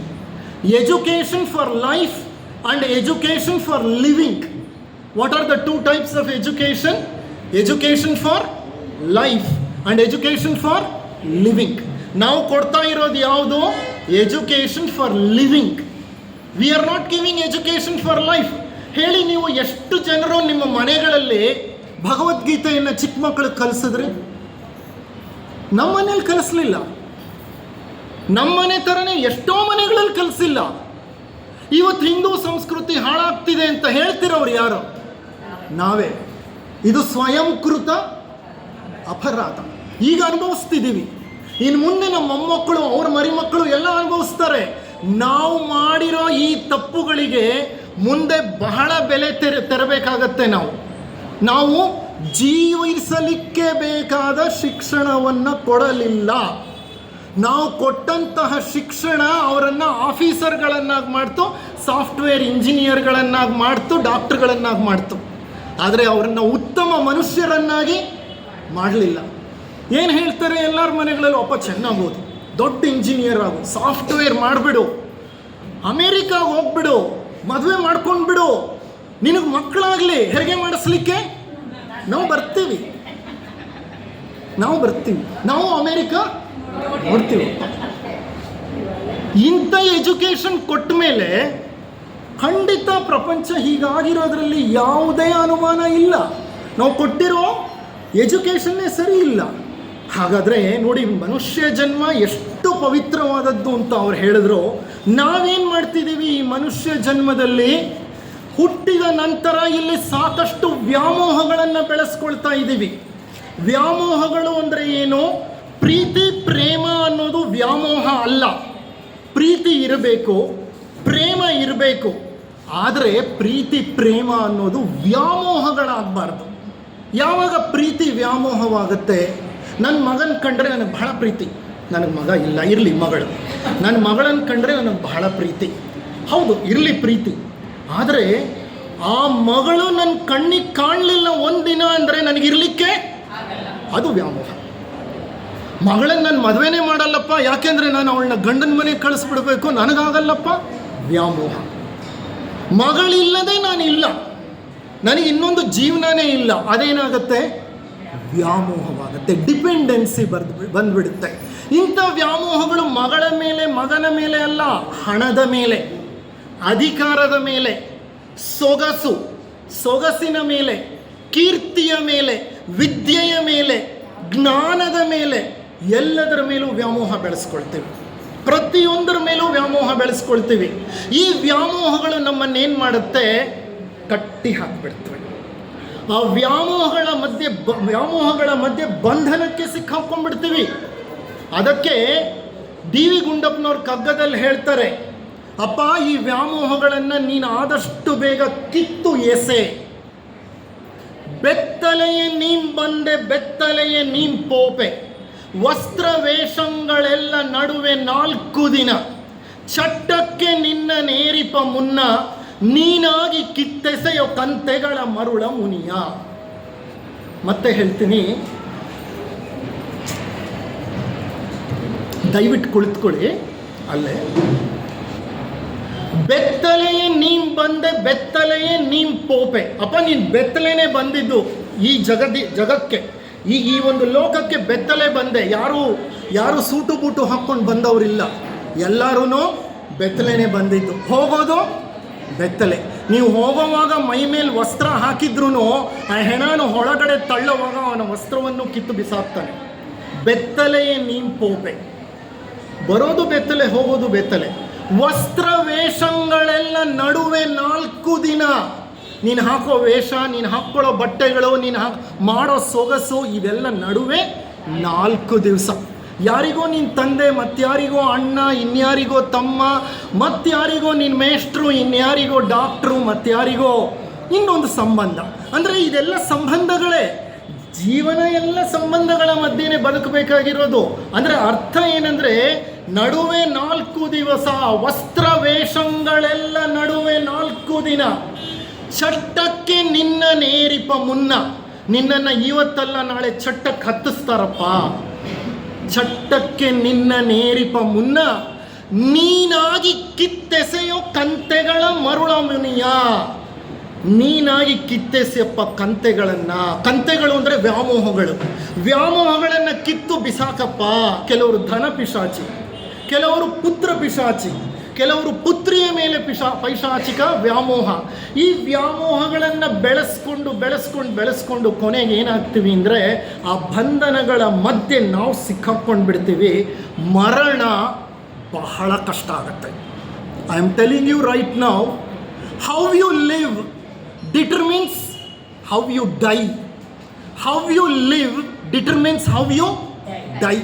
Education for life and education for living. What are the 2 types of education? Education for life and education for living. ನಾವು ಕೊಡ್ತಾ ಇರೋದು ಯಾವುದು? Education for living. We are not giving education for life. ಹೇಳಿ, ನೀವು ಎಷ್ಟು ಜನರು ನಿಮ್ಮ ಮನೆಗಳಲ್ಲಿ ಭಗವದ್ಗೀತೆಯನ್ನು ಚಿಕ್ಕ ಮಕ್ಕಳಿಗೆ ಕಲಿಸಿದ್ರಿ? ನಮ್ಮ ಮನೇಲಿ ಕಲಿಸ್ಲಿಲ್ಲ. ನಮ್ಮ ಮನೆ ಥರನೇ ಎಷ್ಟೋ ಮನೆಗಳಲ್ಲಿ ಕಲಿಸಿಲ್ಲ. ಇವತ್ತು ಹಿಂದೂ ಸಂಸ್ಕೃತಿ ಹಾಳಾಗ್ತಿದೆ ಅಂತ ಹೇಳ್ತಿರೋರು ಯಾರು? ನಾವೇ. ಇದು ಸ್ವಯಂಕೃತ ಅಪರಾಧ. ಈಗ ಅನುಭವಿಸ್ತಿದ್ದೀವಿ, ಇನ್ನು ಮುಂದೆ ನಮ್ಮ ಮೊಮ್ಮಕ್ಕಳು, ಅವ್ರ ಮರಿಮಕ್ಕಳು ಎಲ್ಲ ಅನುಭವಿಸ್ತಾರೆ. ನಾವು ಮಾಡಿರೋ ಈ ತಪ್ಪುಗಳಿಗೆ ಮುಂದೆ ಬಹಳ ಬೆಲೆ ತೆರಬೇಕಾಗತ್ತೆ. ನಾವು ಜೀವಿಸಲಿಕ್ಕೆ ಬೇಕಾದ ಶಿಕ್ಷಣವನ್ನು ಕೊಡಲಿಲ್ಲ. ನಾವು ಕೊಟ್ಟಂತಹ ಶಿಕ್ಷಣ ಅವರನ್ನು ಆಫೀಸರ್ಗಳನ್ನಾಗಿ ಮಾಡ್ತು, ಸಾಫ್ಟ್ವೇರ್ ಇಂಜಿನಿಯರ್ಗಳನ್ನಾಗಿ ಮಾಡ್ತು, ಡಾಕ್ಟರ್ಗಳನ್ನಾಗಿ ಮಾಡ್ತು. ಆದರೆ ಅವರನ್ನು ಉತ್ತಮ ಮನುಷ್ಯರನ್ನಾಗಿ ಮಾಡಲಿಲ್ಲ. ಏನು ಹೇಳ್ತಾರೆ ಎಲ್ಲರ ಮನೆಗಳಲ್ಲಿ? ಒಬ್ಬ ಚೆನ್ನಾಗಿ ಓದು, ದೊಡ್ಡ ಇಂಜಿನಿಯರ್ ಆಗು, ಸಾಫ್ಟ್ವೇರ್ ಮಾಡಿಬಿಡು, ಅಮೇರಿಕಾಗೆ ಹೋಗ್ಬಿಡು, ಮದುವೆ ಮಾಡ್ಕೊಂಡ್ಬಿಡು, ನಿನಗೆ ಮಕ್ಕಳಾಗಲಿ, ಹೆರಿಗೆ ಮಾಡಿಸ್ಲಿಕ್ಕೆ ನಾವು ಬರ್ತೀವಿ, ನಾವು ಅಮೇರಿಕಾ ನೋಡ್ತೀವಿ. ಇಂಥ ಎಜುಕೇಷನ್ ಕೊಟ್ಟ ಮೇಲೆ ಖಂಡಿತ ಪ್ರಪಂಚ ಹೀಗಾಗಿರೋದ್ರಲ್ಲಿ ಯಾವುದೇ ಅನುಮಾನ ಇಲ್ಲ. ನಾವು ಕೊಟ್ಟಿರೋ ಎಜುಕೇಷನ್ನೇ ಸರಿ ಇಲ್ಲ. ಹಾಗಾದರೆ ನೋಡಿ, ಮನುಷ್ಯ ಜನ್ಮ ಎಷ್ಟು ಪವಿತ್ರವಾದದ್ದು ಅಂತ ಅವ್ರು ಹೇಳಿದ್ರು. ನಾವೇನು ಮಾಡ್ತಿದ್ದೀವಿ ಈ ಮನುಷ್ಯ ಜನ್ಮದಲ್ಲಿ? ಹುಟ್ಟಿದ ನಂತರ ಇಲ್ಲಿ ಸಾಕಷ್ಟು ವ್ಯಾಮೋಹಗಳನ್ನು ಬೆಳೆಸ್ಕೊಳ್ತಾ ಇದ್ದೀವಿ. ವ್ಯಾಮೋಹಗಳು ಅಂದರೆ ಏನು? ಪ್ರೀತಿ ಪ್ರೇಮ ಅನ್ನೋದು ವ್ಯಾಮೋಹ ಅಲ್ಲ. ಪ್ರೀತಿ ಇರಬೇಕು, ಪ್ರೇಮ ಇರಬೇಕು, ಆದರೆ ಪ್ರೀತಿ ಪ್ರೇಮ ಅನ್ನೋದು ವ್ಯಾಮೋಹಗಳಾಗಬಾರ್ದು. ಯಾವಾಗ ಪ್ರೀತಿ ವ್ಯಾಮೋಹವಾಗುತ್ತೆ? ನನ್ನ ಮಗನ ಕಂಡ್ರೆ ನನಗೆ ಬಹಳ ಪ್ರೀತಿ, ನನಗೆ ಮಗ ಇಲ್ಲ, ಇರಲಿ ಮಗಳು, ನನ್ನ ಮಗಳನ್ನು ಕಂಡ್ರೆ ನನಗೆ ಬಹಳ ಪ್ರೀತಿ. ಹೌದು, ಇರಲಿ ಪ್ರೀತಿ, ಆದರೆ ಆ ಮಗಳು ನನ್ನ ಕಣ್ಣಿಗೆ ಕಾಣಲಿಲ್ಲ ಒಂದಿನ ಅಂದರೆ ನನಗಿರಲಿಕ್ಕೆ ಅದು ವ್ಯಾಮೋಹ. ಮಗಳನ್ನ ನಾನು ಮದುವೆನೇ ಮಾಡಲ್ಲಪ್ಪ, ಯಾಕೆಂದರೆ ನಾನು ಅವಳನ್ನ ಗಂಡನ ಮನೆಗೆ ಕಳಿಸ್ಬಿಡ್ಬೇಕು, ನನಗಾಗಲ್ಲಪ್ಪ, ವ್ಯಾಮೋಹ. ಮಗಳಿಲ್ಲದೆ ನಾನಿಲ್ಲ, ನನಗೆ ಇನ್ನೊಂದು ಜೀವನನೇ ಇಲ್ಲ, ಅದೇನಾಗುತ್ತೆ? ವ್ಯಾಮೋಹವಾಗುತ್ತೆ, ಡಿಪೆಂಡೆನ್ಸಿ ಬಂದ್ಬಿಡುತ್ತೆ. ಇಂಥ ವ್ಯಾಮೋಹಗಳು ಮಗಳ ಮೇಲೆ, ಮಗನ ಮೇಲೆ ಅಲ್ಲ, ಹಣದ ಮೇಲೆ, ಅಧಿಕಾರದ ಮೇಲೆ, ಸೊಗಸಿನ ಮೇಲೆ, ಕೀರ್ತಿಯ ಮೇಲೆ, ವಿದ್ಯೆಯ ಮೇಲೆ, ಜ್ಞಾನದ ಮೇಲೆ, ಎಲ್ಲದರ ಮೇಲೂ ವ್ಯಾಮೋಹ ಬೆಳೆಸ್ಕೊಳ್ತೀವಿ. ಪ್ರತಿಯೊಂದರ ಮೇಲೂ ವ್ಯಾಮೋಹ ಬೆಳೆಸ್ಕೊಳ್ತೀವಿ. ಈ ವ್ಯಾಮೋಹಗಳು ನಮ್ಮನ್ನೇನು ಮಾಡುತ್ತೆ? ಕಟ್ಟಿ ಹಾಕಿಬಿಡ್ತವೆ. ಆ ವ್ಯಾಮೋಹಗಳ ಮಧ್ಯೆ ಬಂಧನಕ್ಕೆ ಸಿಕ್ಕಾಕೊಂಡ್ಬಿಡ್ತೀವಿ. ಅದಕ್ಕೆ ಡಿ ವಿ ಗುಂಡಪ್ಪನವ್ರ ಕಗ್ಗದಲ್ಲಿ ಹೇಳ್ತಾರೆ, ಅಪ್ಪ, ಈ ವ್ಯಾಮೋಹಗಳನ್ನು ನೀನು ಆದಷ್ಟು ಬೇಗ ಕಿತ್ತು ಎಸೆ. ಬೆತ್ತಲೆಯೇ ನೀನ್ ಬಂದೆ, ಬೆತ್ತಲೆಯೇ ನೀನ್ ಪೋಪೆ, ವಸ್ತ್ರ ವೇಷಗಳೆಲ್ಲ ನಡುವೆ 4 ದಿನ, ಚಟ್ಟಕ್ಕೆ ನಿನ್ನ ನೇರಿಪ ಮುನ್ನ, ನೀನಾಗಿ ಕಿತ್ತೆಸೆಯೋ ಕಂತೆಗಳ ಮರುಳ ಮುನಿಯ. ಮತ್ತೆ ಹೇಳ್ತೀನಿ, ದಯವಿಟ್ಟು ಕುಳಿತುಕೊಳ್ಳಿ ಅಲ್ಲೇ. ಬೆತ್ತಲೆಯೇ ನೀನ್ ಬಂದೆ, ಬೆತ್ತಲೆಯೇ ನೀನ್ ಪೋಪೆ. ಅಪ್ಪ, ನೀನು ಬೆತ್ತಲೆನೇ ಬಂದಿದ್ದು ಈ ಜಗಕ್ಕೆ, ಈ ಒಂದು ಲೋಕಕ್ಕೆ ಬೆತ್ತಲೆ ಬಂದೆ. ಯಾರು ಸೂಟು ಬೂಟು ಹಾಕ್ಕೊಂಡು ಬಂದವರಿಲ್ಲ, ಎಲ್ಲರೂ ಬೆತ್ತಲೆನೇ ಬಂದಿದ್ದು. ಹೋಗೋದು ಬೆತ್ತಲೆ. ನೀವು ಹೋಗುವಾಗ ಮೈ ಮೇಲೆ ವಸ್ತ್ರ ಹಾಕಿದ್ರೂ ಆ ಹೆಣನು ಹೊರಗಡೆ ತಳ್ಳುವಾಗ ಅವನ ವಸ್ತ್ರವನ್ನು ಕಿತ್ತು ಬಿಸಾಕ್ತಾನೆ. ಬೆತ್ತಲೆಯೇ ನೀನ್ ಪೋಪೆ. ಬರೋದು ಬೆತ್ತಲೆ, ಹೋಗೋದು ಬೆತ್ತಲೆ. ವಸ್ತ್ರ ವೇಷಗಳೆಲ್ಲ ನಡುವೆ 4 ದಿನ. ನೀನು ಹಾಕೋ ವೇಷ, ನೀನು ಹಾಕ್ಕೊಳ್ಳೋ ಬಟ್ಟೆಗಳು, ನೀನು ಮಾಡೋ ಸೊಗಸು, ಇವೆಲ್ಲ ನಡುವೆ 4 ದಿವಸ. ಯಾರಿಗೋ ನಿನ್ನ ತಂದೆ, ಮತ್ತಾರಿಗೋ ಅಣ್ಣ, ಇನ್ಯಾರಿಗೋ ತಮ್ಮ, ಮತ್ತಾರಿಗೋ ನಿನ್ನ ಮೇಷ್ಟ್ರು, ಇನ್ಯಾರಿಗೋ ಡಾಕ್ಟ್ರು, ಮತ್ತಾರಿಗೋ ಇನ್ನೊಂದು ಸಂಬಂಧ. ಅಂದರೆ ಇದೆಲ್ಲ ಸಂಬಂಧಗಳೇ. ಜೀವನ ಎಲ್ಲ ಸಂಬಂಧಗಳ ಮಧ್ಯೆನೇ ಬದುಕಬೇಕಾಗಿರೋದು. ಅಂದರೆ ಅರ್ಥ ಏನಂದರೆ, ನಡುವೆ 4 ದಿವಸ, ವಸ್ತ್ರ ವೇಷಗಳೆಲ್ಲ ನಡುವೆ 4 ದಿನ, ಚಟ್ಟಕ್ಕೆ ನಿನ್ನ ನೇರಿಪ ಮುನ್ನ. ನಿನ್ನನ್ನು ಇವತ್ತಲ್ಲ ನಾಳೆ ಚಟ್ಟಕ್ಕೆ ಹತ್ತಿಸ್ತಾರಪ್ಪ. ಚಟ್ಟಕ್ಕೆ ನಿನ್ನ ನೇರಿಪ ಮುನ್ನ, ನೀನಾಗಿ ಕಿತ್ತೆಸೆಯೋ ಕಂತೆಗಳ ಮರುಳ ಮುನಿಯ. ನೀನಾಗಿ ಕಿತ್ತೆಸೆಯಪ್ಪ ಕಂತೆಗಳನ್ನು. ಕಂತೆಗಳು ಅಂದರೆ ವ್ಯಾಮೋಹಗಳನ್ನು ಕಿತ್ತು ಬಿಸಾಕಪ್ಪ. ಕೆಲವರು ಧನ ಪಿಶಾಚಿ, ಕೆಲವರು ಪುತ್ರ ಪಿಶಾಚಿ, ಕೆಲವರು ಪುತ್ರಿಯ ಮೇಲೆ ಪೈಶಾಚಿಕ ವ್ಯಾಮೋಹ. ಈ ವ್ಯಾಮೋಹಗಳನ್ನು ಬೆಳೆಸ್ಕೊಂಡು ಕೊನೆಗೆ ಏನಾಗ್ತೀವಿ ಅಂದರೆ, ಆ ಬಂಧನಗಳ ಮಧ್ಯೆ ನಾವು ಸಿಕ್ಕಾಕೊಂಡು ಬಿಡ್ತೀವಿ. ಮರಣ ಬಹಳ ಕಷ್ಟ ಆಗುತ್ತೆ. I am telling you right now, how you live determines how you die. How you live determines how you die.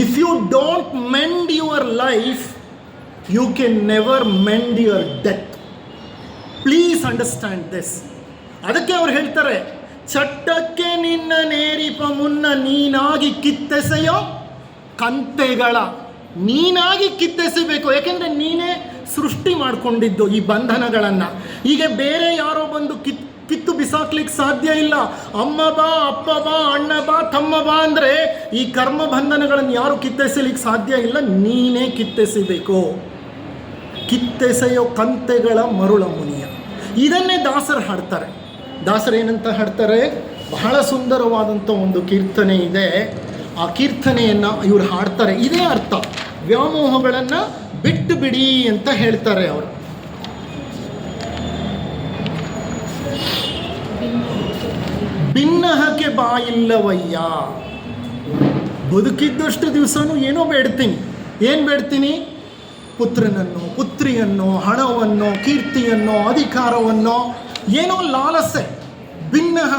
If you don't mend your life, you can never mend your death. Please understand this. ಅದಕ್ಕೆ ಅವ್ರು ಹೇಳ್ತಾರೆ, ಚಟ್ಟಕ್ಕೆ ನಿನ್ನ ನೇರಿಪ ಮುನ್ನ, ನೀನಾಗಿ ಕಿತ್ತೆಸೆಯೋ ಕಂತೆಗಳ. ನೀನಾಗಿ ಕಿತ್ತೆಸಬೇಕು, ಯಾಕೆಂದರೆ ನೀನೇ ಸೃಷ್ಟಿ ಮಾಡಿಕೊಂಡಿದ್ದು ಈ ಬಂಧನಗಳನ್ನು. ಈಗ ಬೇರೆ ಯಾರೋ ಬಂದು ಕಿತ್ತು ಬಿಸಾಕ್ಲಿಕ್ಕೆ ಸಾಧ್ಯ ಇಲ್ಲ. ಅಮ್ಮ ಬಾ, ಅಪ್ಪ ಬಾ, ಅಣ್ಣ ಬಾ, ತಮ್ಮ ಬಾ ಅಂದರೆ ಈ ಕರ್ಮ ಬಂಧನಗಳನ್ನು ಯಾರು ಕಿತ್ತೆಸಲಿಕ್ಕೆ ಸಾಧ್ಯ ಇಲ್ಲ. ನೀನೇ ಕಿತ್ತೆಸಬೇಕು. ಕಿತ್ತೆಸೆಯೋ ಕಂತೆಗಳ ಮರುಳ ಮುನಿಯ. ಇದನ್ನೇ ದಾಸರು ಹಾಡ್ತಾರೆ. ದಾಸರು ಏನಂತ ಹಾಡ್ತಾರೆ? ಬಹಳ ಸುಂದರವಾದಂಥ ಒಂದು ಕೀರ್ತನೆ ಇದೆ. ಆ ಕೀರ್ತನೆಯನ್ನು ಇವರು ಹಾಡ್ತಾರೆ. ಇದೇ ಅರ್ಥ, ವ್ಯಾಮೋಹಗಳನ್ನು ಬಿಟ್ಟು ಬಿಡಿ ಅಂತ ಹೇಳ್ತಾರೆ ಅವರು. ಭಿನ್ನಹಕ್ಕೆ ಬಾಯಿಲ್ಲವಯ್ಯ. ಬದುಕಿದ್ದಷ್ಟು ದಿವಸನೂ ಏನೋ ಬೇಡ್ತೀನಿ. ಏನು ಬೇಡ್ತೀನಿ? ಪುತ್ರನನ್ನು, ಪುತ್ರಿಯನ್ನು, ಹಣವನ್ನು, ಕೀರ್ತಿಯನ್ನು, ಅಧಿಕಾರವನ್ನು, ಏನೋ ಲಾಲಸೆ. ಭಿನ್ನಹ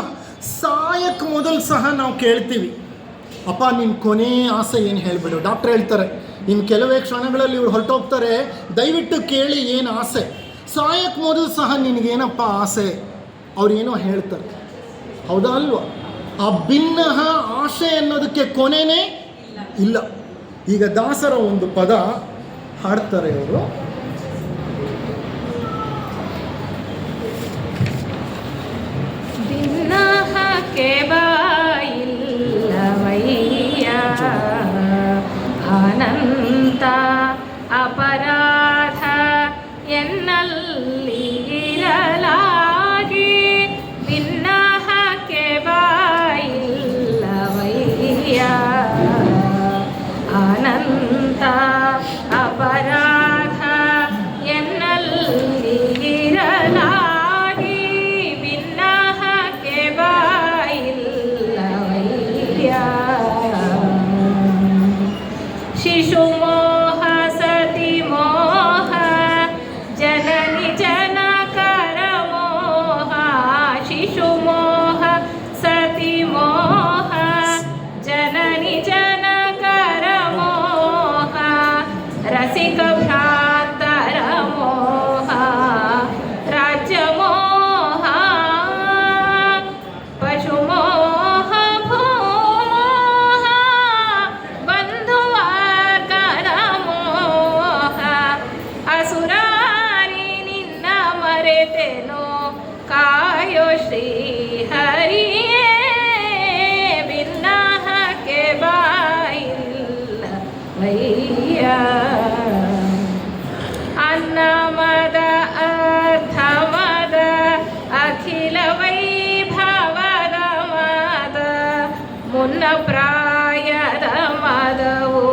ಸಾಯಕ್ಕೆ ಮೊದಲು ಸಹ ನಾವು ಕೇಳ್ತೀವಿ, ಅಪ್ಪ ನಿನ್ನ ಕೊನೆ ಆಸೆ ಏನು ಹೇಳಿಬಿಡು. ಡಾಕ್ಟ್ರ್ ಹೇಳ್ತಾರೆ, ಇನ್ನು ಕೆಲವೇ ಕ್ಷಣಗಳಲ್ಲಿ ಇವ್ರು ಹೊರಟೋಗ್ತಾರೆ, ದಯವಿಟ್ಟು ಕೇಳಿ ಏನು ಆಸೆ. ಸಾಯಕ್ಕೆ ಮೊದಲು ಸಹ ನಿನಗೇನಪ್ಪ ಆಸೆ? ಅವ್ರೇನೋ ಹೇಳ್ತಾರೆ, ಹೌದಾ ಅಲ್ವಾ? ಆ ಭಿನ್ನಹ ಆಶೆ ಅನ್ನೋದಕ್ಕೆ ಕೊನೆನೇ ಇಲ್ಲ. ಈಗ ದಾಸರ ಒಂದು ಪದ ಹಾಡ್ತಾರೆ ಅವರು. ಭಿನ್ನಹಕ್ಕೆ ಬಾಯಿಲ್ಲವಯ್ಯ, ಅನಂತ ಅಪರಾಧ ಎನ್ನಲ್ಲಿ ಇರಲಾಗಿ. ಭಿನ್ನಹಕ್ಕೆ ಬಾಯಿಲ್ಲವಯ್ಯ, ಅನಂತ ಅಪರಾಧ ಎನ್ನಲ್ಲಿ ಇರಲಾಗಿ. ಭಿನ್ನಹಕ್ಕೆ ಬಾಯಿಲ್ಲವಯ್ಯ, ಶಿಶುಮೋಹ ಸತಿ ಮೋಹ ಜನನಿ ಜನಕರ ಮೋಹ. ಶಿಶುಮೋಹ ಸತಿ ಮೋಹ ಜನನಿ ಜನಕರ ಮೋಹ. ರಸಿಕ ಭ್ರಾಂತರ ಮೋಹ ರಾಜ್ಯ ಮೋಹ. ಪಶುಮೋಹ ಭೂಮೋಹ ಬಂಧುವರ್ಗರ ಮೋಹ. ಅಸುರಾರಿ ನಿನ್ನ ಮರೆತೆನೋ ಕಾಯೋ ಶ್ರೀ ಹರಿಯೇ. ಭಿನ್ನಹಕ್ಕೆ ಬಾಯಿಲ್ಲವಯ್ಯ, ಅನ್ನಮದ ಅರ್ಧಮದ ಅಖಿಲ ವೈಭವದ ಮದ. ಮುನ್ನ ಪ್ರಾಯದ ಮದವು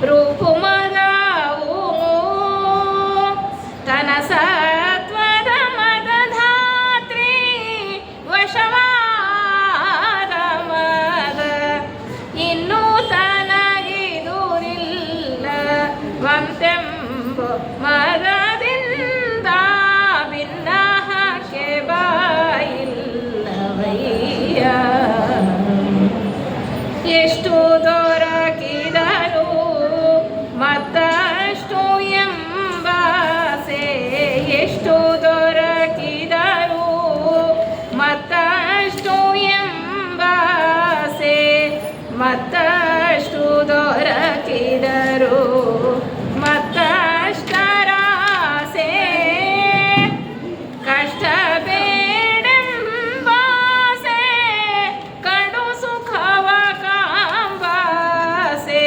ರೂಪು ಮದವು. ತನ ಸತ್ವದ ಮದ ಧಾತ್ರಿ ವಶವಾದ ಮದ. ಇನ್ನೂ ತನಗಿದುರಿಲ್ಲ ವಂತೆಂಬ ಮದದಿಂದ. ಭಿನ್ನಹಕ್ಕೆ ಬಾಯಿಲ್ಲವಯ್ಯ, ಎಷ್ಟು ದೊರಕಿದರು ಮತ್ತಷ್ಟು ಎಂಬಾಸೆ. ಎಷ್ಟು ದೊರಕಿದರು ಮತ್ತಷ್ಟು ಎಂಬಾಸೆ. ಮತ್ತಷ್ಟು ದೊರಕಿದರು ಮತ್ತಷ್ಟರಾಸೆ. ಕಷ್ಟ ಬೇಡೆಂಬಾಸೆ, ಕಡು ಸುಖವ ಕಾಂಬಾಸೆ.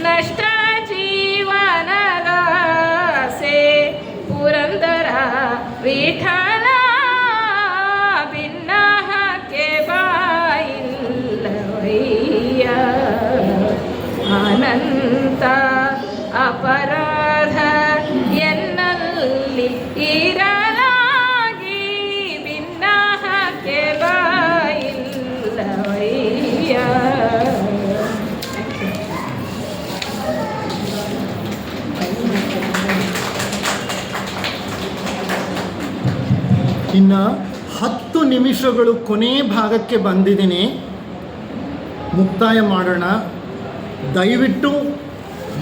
ನಷ್ಟ ಜೀವನದಾಸೆ ಪುರಂದರ ವಿಠಲ. ಭಿನ್ನಹಕ್ಕೆ ಬಾಯಿಲ್ಲವಯ್ಯ, ಅನಂತ ಅಪರಾಧ ಎನ್ನಲ್ಲಿ ಇರಲಾಗಿ. ಭಿನ್ನಹಕ್ಕೆ ಬಾಯಿಲ್ಲವಯ್ಯ. ಇನ್ನು 10 ನಿಮಿಷಗಳು ಕೊನೆ ಭಾಗಕ್ಕೆ ಬಂದಿದ್ದೀನಿ, ಮುಕ್ತಾಯ ಮಾಡೋಣ. ದಯವಿಟ್ಟು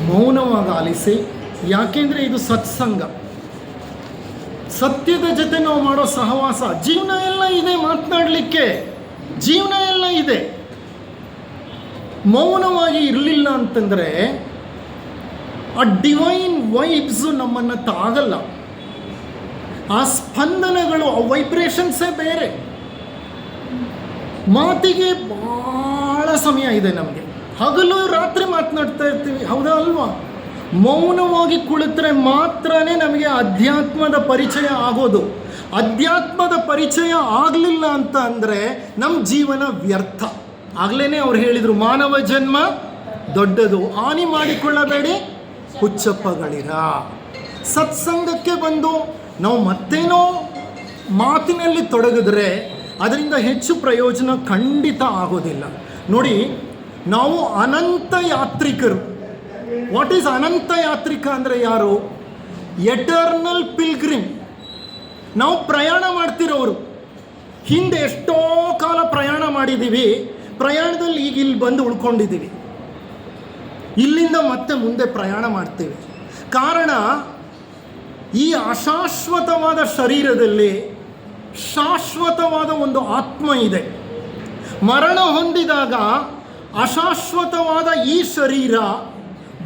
ಮೌನವಾಗಿ ಆಲಿಸಿ, ಯಾಕೆಂದರೆ ಇದು ಸತ್ಸಂಗ. ಸತ್ಯದ ಜೊತೆ ನಾವು ಮಾಡೋ ಸಹವಾಸ. ಜೀವನ ಎಲ್ಲ ಇದೆ ಮಾತನಾಡಲಿಕ್ಕೆ, ಜೀವನ ಎಲ್ಲ ಇದೆ. ಮೌನವಾಗಿ ಇರಲಿಲ್ಲ ಅಂತಂದರೆ ಆ ಡಿವೈನ್ ವೈಬ್ಸು ನಮ್ಮನ್ನು ತಾಗಲ್ಲ. ಆ ಸ್ಪಂದನಗಳು, ಆ ವೈಬ್ರೇಷನ್ಸೇ ಬೇರೆ. ಮಾತಿಗೆ ಭಾಳ ಸಮಯ ಇದೆ ನಮಗೆ. ಹಗಲು ರಾತ್ರಿ ಮಾತನಾಡ್ತಾ ಇರ್ತೀವಿ, ಹೌದಾ ಅಲ್ವಾ? ಮೌನವಾಗಿ ಕುಳಿತರೆ ಮಾತ್ರನೇ ನಮಗೆ ಅಧ್ಯಾತ್ಮದ ಪರಿಚಯ ಆಗೋದು. ಅಧ್ಯಾತ್ಮದ ಪರಿಚಯ ಆಗಲಿಲ್ಲ ಅಂತ ಅಂದರೆ ನಮ್ಮ ಜೀವನ ವ್ಯರ್ಥ. ಆಗಲೇ ಅವ್ರು ಹೇಳಿದರು, ಮಾನವ ಜನ್ಮ ದೊಡ್ಡದು, ಹಾನಿ ಮಾಡಿಕೊಳ್ಳಬೇಡಿ ಹುಚ್ಚಪ್ಪಗಳಿರ. ಸತ್ಸಂಗಕ್ಕೆ ಬಂದು ನಾವು ಮತ್ತೇನೋ ಮಾತಿನಲ್ಲಿ ತೊಡಗಿದ್ರೆ ಅದರಿಂದ ಹೆಚ್ಚು ಪ್ರಯೋಜನ ಖಂಡಿತ ಆಗೋದಿಲ್ಲ. ನೋಡಿ, ನಾವು ಅನಂತ ಯಾತ್ರಿಕರು. ವಾಟ್ ಈಸ್ ಅನಂತ ಯಾತ್ರಿಕ ಅಂದರೆ ಯಾರು? Eternal pilgrim. ನಾವು ಪ್ರಯಾಣ ಮಾಡ್ತಿರೋರು. ಹಿಂದೆ ಎಷ್ಟೋ ಕಾಲ ಪ್ರಯಾಣ ಮಾಡಿದ್ದೀವಿ, ಪ್ರಯಾಣದಲ್ಲಿ ಈಗ ಇಲ್ಲಿ ಬಂದು ಉಳ್ಕೊಂಡಿದ್ದೀವಿ, ಇಲ್ಲಿಂದ ಮತ್ತೆ ಮುಂದೆ ಪ್ರಯಾಣ ಮಾಡ್ತೀವಿ. ಕಾರಣ, ಈ ಅಶಾಶ್ವತವಾದ ಶರೀರದಲ್ಲಿ ಶಾಶ್ವತವಾದ ಒಂದು ಆತ್ಮ ಇದೆ. ಮರಣ ಹೊಂದಿದಾಗ ಅಶಾಶ್ವತವಾದ ಈ ಶರೀರ,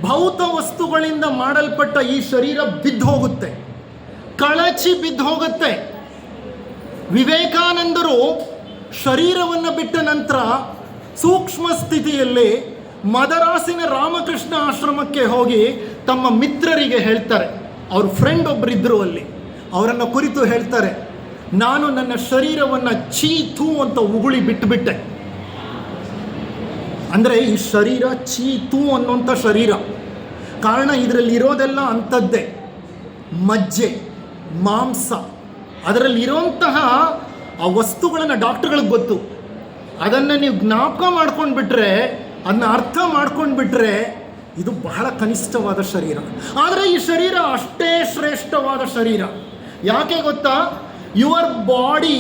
ಭೌತ ವಸ್ತುಗಳಿಂದ ಮಾಡಲ್ಪಟ್ಟ ಈ ಶರೀರ ಬಿದ್ದು ಹೋಗುತ್ತೆ, ಕಳಚಿ ಬಿದ್ದು ಹೋಗುತ್ತೆ. ವಿವೇಕಾನಂದರು ಶರೀರವನ್ನು ಬಿಟ್ಟ ನಂತರ ಸೂಕ್ಷ್ಮ ಸ್ಥಿತಿಯಲ್ಲಿ ಮದರಾಸಿನ ರಾಮಕೃಷ್ಣ ಆಶ್ರಮಕ್ಕೆ ಹೋಗಿ ತಮ್ಮ ಮಿತ್ರರಿಗೆ ಹೇಳ್ತಾರೆ. ಅವ್ರ ಫ್ರೆಂಡ್ ಒಬ್ಬರಿದ್ದರು ಅಲ್ಲಿ, ಅವರನ್ನು ಕುರಿತು ಹೇಳ್ತಾರೆ, ನಾನು ನನ್ನ ಶರೀರವನ್ನು ಚೀತು ಅಂತ ಉಗುಳಿ ಬಿಟ್ಟುಬಿಟ್ಟೆ. ಅಂದರೆ ಈ ಶರೀರ ಚೀತು ಅನ್ನೋಂಥ ಶರೀರ. ಕಾರಣ, ಇದರಲ್ಲಿ ಇರೋದೆಲ್ಲ ಅಂಥದ್ದೇ, ಮಜ್ಜೆ, ಮಾಂಸ. ಅದರಲ್ಲಿ ಇರೋಂತಹ ಆ ವಸ್ತುಗಳನ್ನು ಡಾಕ್ಟರ್ಗಳಿಗೆ ಗೊತ್ತು. ಅದನ್ನು ನೀವು ಜ್ಞಾಪಕ ಮಾಡ್ಕೊಂಡು ಬಿಟ್ರೆ, ಅದನ್ನ ಅರ್ಥ ಮಾಡ್ಕೊಂಡು ಬಿಟ್ರೆ, ಇದು ಬಹಳ ಕನಿಷ್ಠವಾದ ಶರೀರ. ಆದರೆ ಈ ಶರೀರ ಅಷ್ಟೇ ಶ್ರೇಷ್ಠವಾದ ಶರೀರ. ಯಾಕೆ ಗೊತ್ತಾ? Your body